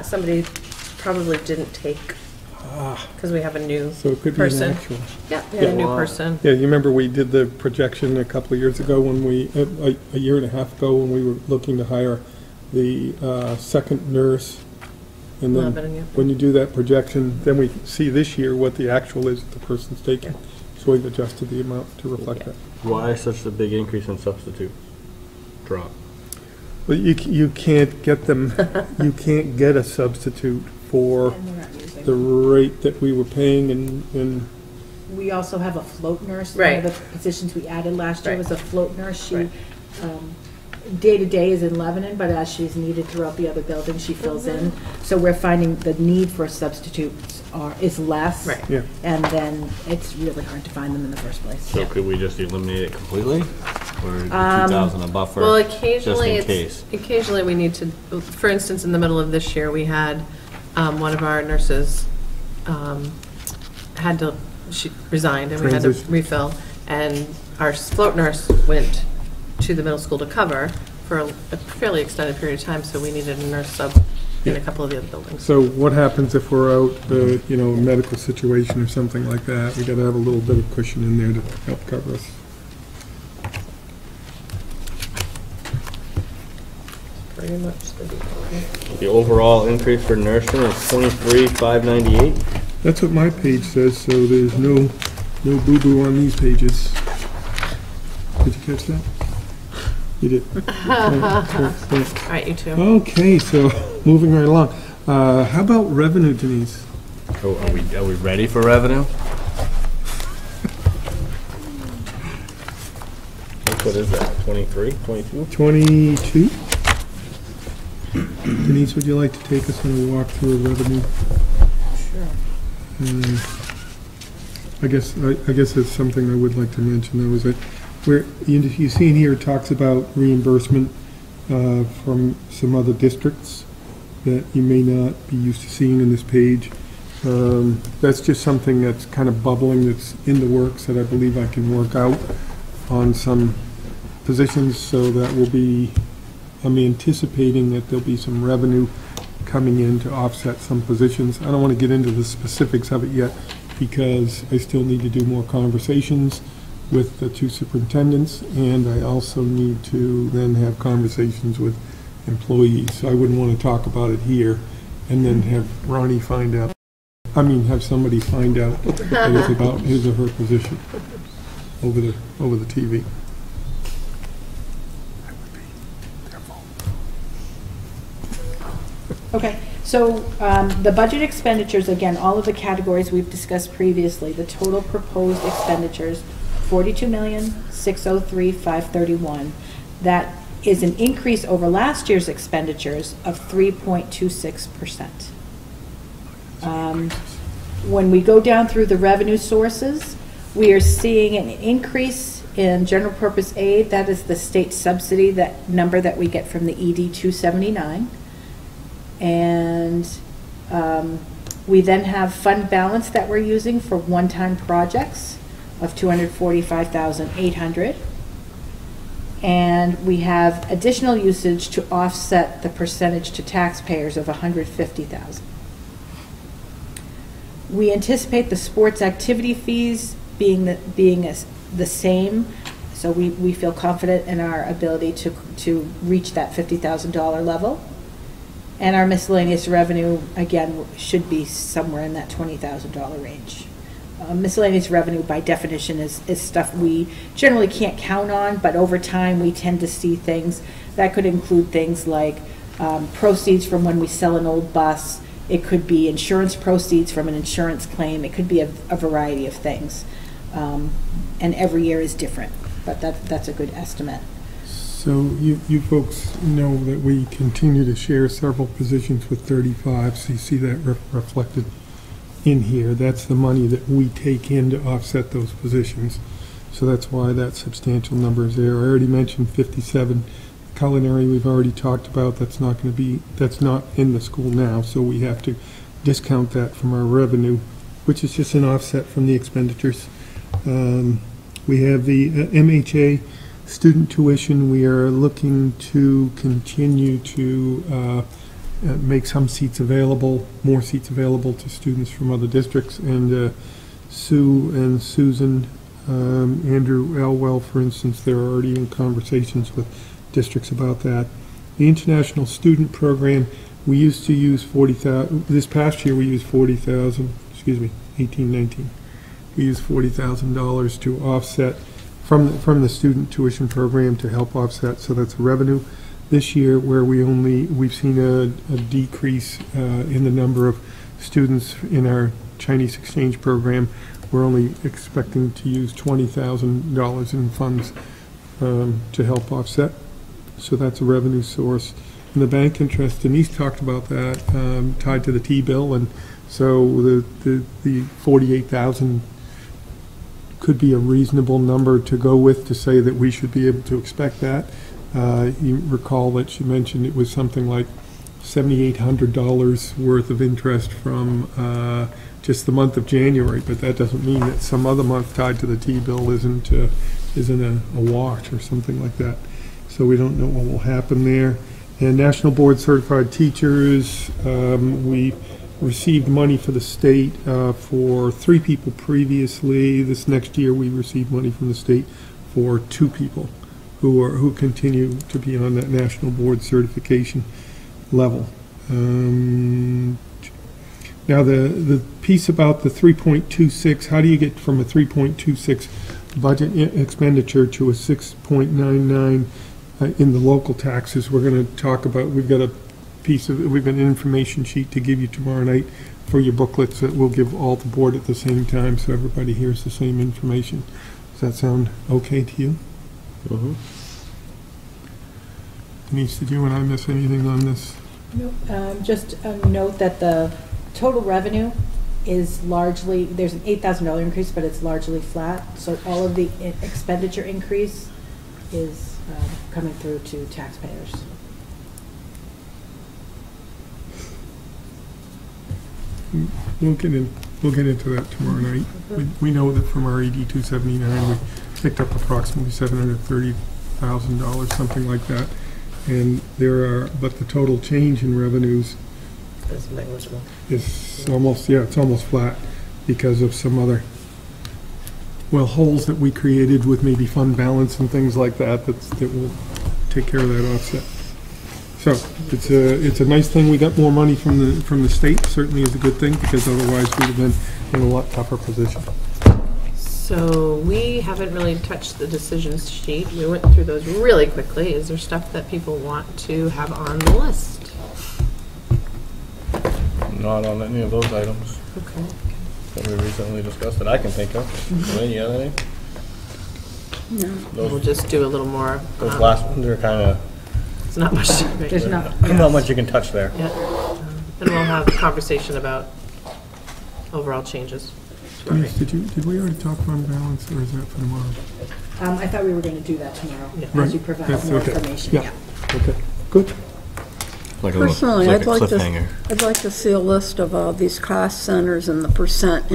Somebody probably didn't take, because we have a new So it could be an person. actual. Yeah, we had a new Wow. person. Yeah, you remember we did the projection a couple of years ago when we, a year and a half ago, when we were looking to hire the second nurse. And then, 11, yeah. when you do that projection, then we see this year what the actual is that the person's taking. So we've adjusted the amount to reflect Yeah. that. Why such a big increase in substitute drop? But you can't get them, you can't get a substitute for And we're not using. the rate that we were paying and We also have a float nurse. Right. One of the positions we added last year Right. was a float nurse. She, Right. day-to-day is in Lebanon, but as she's needed throughout the other buildings, she fills in. So we're finding the need for substitutes is less. Right. yeah. And then it's really hard to find them in the first place. So could we just eliminate it completely? Or 2,000 a buffer? Well, just occasionally, in case? occasionally we need to, for instance, in the middle of this year, we had one of our nurses she resigned, and we had to Transition. refill. And our float nurse went to the middle school to cover for a fairly extended period of time, so we needed a nurse sub in a couple of the other buildings. So what happens if we're out, a medical situation or something like that? We gotta have a little bit of cushion in there to help cover us. Pretty much the deal. The overall increase for nursing is $23,598. That's what my page says, so there's no boo-boo on these pages. Did you catch that? You did. Thanks. All right, you too. Okay, so moving right along. How about revenue, Denise? So are we ready for revenue? What is that, 23, 22? 22? Denise, would you like to take us on a walk through of revenue? Sure. I guess that's something I would like to mention, though, is that where, you see in here, it talks about reimbursement from some other districts that you may not be used to seeing in this page. That's just something that's kind of bubbling, that's in the works, that I believe I can work out on some positions, so that will be, I'm anticipating that there'll be some revenue coming in to offset some positions. I don't want to get into the specifics of it yet, because I still need to do more conversations with the two superintendents, and I also need to then have conversations with employees. So I wouldn't want to talk about it here and then have Ronnie find out, have somebody find out that it's about his or her position over the TV. Okay, so the budget expenditures, again, all of the categories we've discussed previously, the total proposed expenditures, $42,603,531. That is an increase over last year's expenditures of 3.26%. When we go down through the revenue sources, we are seeing an increase in general purpose aid. That is the state subsidy, that number that we get from the ED 279. And we then have fund balance that we're using for one-time projects of $245,800. And we have additional usage to offset the percentage to taxpayers of $150,000. We anticipate the sports activity fees being the same, so we feel confident in our ability to reach that $50,000 level. And our miscellaneous revenue, again, should be somewhere in that $20,000 range. Miscellaneous revenue, by definition, is stuff we generally can't count on, but over time, we tend to see things. That could include things like proceeds from when we sell an old bus. It could be insurance proceeds from an insurance claim. It could be a variety of things. And every year is different, but that's a good estimate. So you folks know that we continue to share several positions with 35, so you see that reflected in here. That's the money that we take in to offset those positions. So that's why that substantial number is there. I already mentioned 57. Culinary we've already talked about. That's not in the school now, so we have to discount that from our revenue, which is just an offset from the expenditures. We have the MHA student tuition. We are looking to continue to make some seats available, more seats available to students from other districts. And Sue and Susan, Andrew Elwell, for instance, they're already in conversations with districts about that. The international student program, we used to use 40,000. This past year, we used 40,000. Excuse me, 18-19. We used $40,000 to offset from the student tuition program to help offset. So that's revenue. This year, where we've seen a decrease in the number of students in our Chinese exchange program, we're only expecting to use $20,000 in funds to help offset. So that's a revenue source. And the bank interest, Denise talked about that, tied to the T-bill, and so the 48,000 could be a reasonable number to go with to say that we should be able to expect that. You recall that she mentioned it was something like $7,800 worth of interest from just the month of January, but that doesn't mean that some other month tied to the T-bill isn't a wash or something like that. So we don't know what will happen there. And National Board Certified Teachers, we received money for the state for 3 people previously. This next year we received money from the state for 2 people who continue to be on that National Board certification level. Now the piece about the 3.26, how do you get from a 3.26 budget expenditure to a 6.99 in the local taxes? We're going to talk about, we've got an information sheet to give you tomorrow night for your booklets that we'll give all the board at the same time so everybody hears the same information. Does that sound okay to you? Mm-hmm. Denise, did you and I miss anything on this? Nope. Just note that the total revenue is largely, there's an $8,000 increase, but it's largely flat. So all of the expenditure increase is coming through to taxpayers. We'll get into that tomorrow night. We know that from our AD 279 we picked up approximately $730,000, something like that. And but the total change in revenues is almost, it's almost flat because of some other, holes that we created with maybe fund balance and things like that that will take care of that offset. So it's a nice thing we got more money from the state. Certainly is a good thing, because otherwise we'd have been in a lot tougher position. So we haven't really touched the decisions sheet. We went through those really quickly. Is there stuff that people want to have on the list? Not on any of those items Okay. that we recently discussed that I can think of. Lynn, you have anything? No. We'll just do a little more. Those last ones are kind of. It's not much. There's not. Not much you can touch there. Yeah. And we'll have a conversation about overall changes. Denise, did we already talk fund balance, or is that for tomorrow? I thought we were going to do that tomorrow, Right. as you provide That's more okay. information. Yeah. Okay, good. Personally, I'd like to see a list of all these cost centers and the percent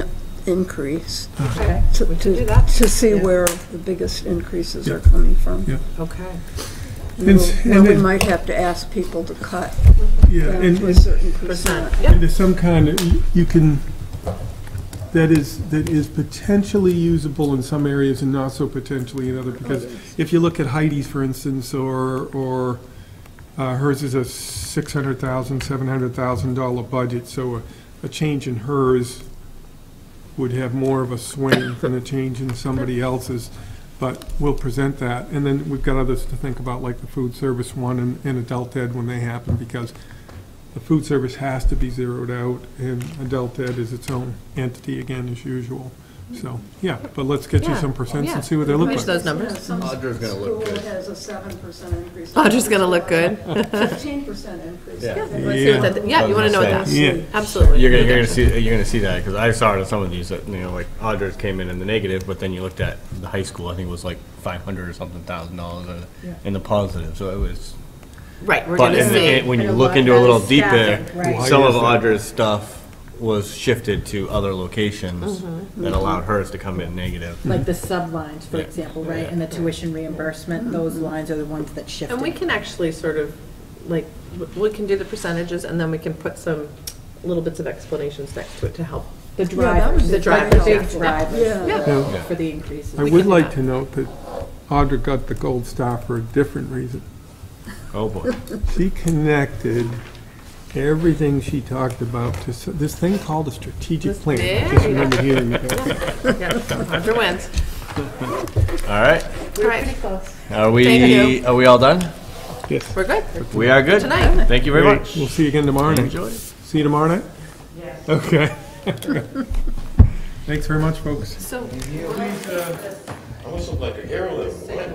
increase. Okay, To we can do that. to see Yeah. where the biggest increases are coming from. Yeah. Okay. Where we might have to ask people to cut Yeah, down and, to a certain percent. and there's some kind of, you can, that is potentially usable in some areas and not so potentially in other, because if you look at Heidi's, for instance, or hers is a $600,000, $700,000 budget, so a change in hers would have more of a swing than a change in somebody else's, but we'll present that. And then we've got others to think about, like the food service one and adult ed when they happen, because the food service has to be zeroed out, and adult ed is its own entity again, as usual. So, yeah, but let's get you some percents and see what they look Reach like. those numbers. Audra's gonna look good. School has a 7% increase. Audra's gonna look good. 15% increase. Yeah. Let's see what that, yeah, you wanna know what that, Yeah. absolutely. You're gonna see that, because I saw it in some of these, that, you know, like Audra's came in the negative, but then you looked at the high school, I think it was like 500 or something $1,000 in the positive, so it was. Right, we're But gonna see. when you And a look lot into of a little that is staffing, deeper, right. some Why of is that? Audra's stuff was shifted to other locations that allowed hers to come in negative. Like the sublines, for Yeah. example, right, and the tuition reimbursement, those lines are the ones that shifted. And we can actually sort of, like, we can do the percentages, and then we can put some little bits of explanations next to it to help. The that would drivers, be The drivers, the big yeah. drivers Yeah. for the increases. I We would can do like that. to note that Audra got the gold star for a different reason. Oh, boy. She connected everything she talked about to this thing called a strategic plan. I There just you go. remember hearing that. Yeah, Audra wins. All right. All right, Are Thank we all done? Yes. we're good. We are good. Tonight. Thank you very Great. much. We'll see you again tomorrow night. Enjoy. See you tomorrow night? Yes. Okay. Thanks very much, folks. So, Almost look like a hero. what's that?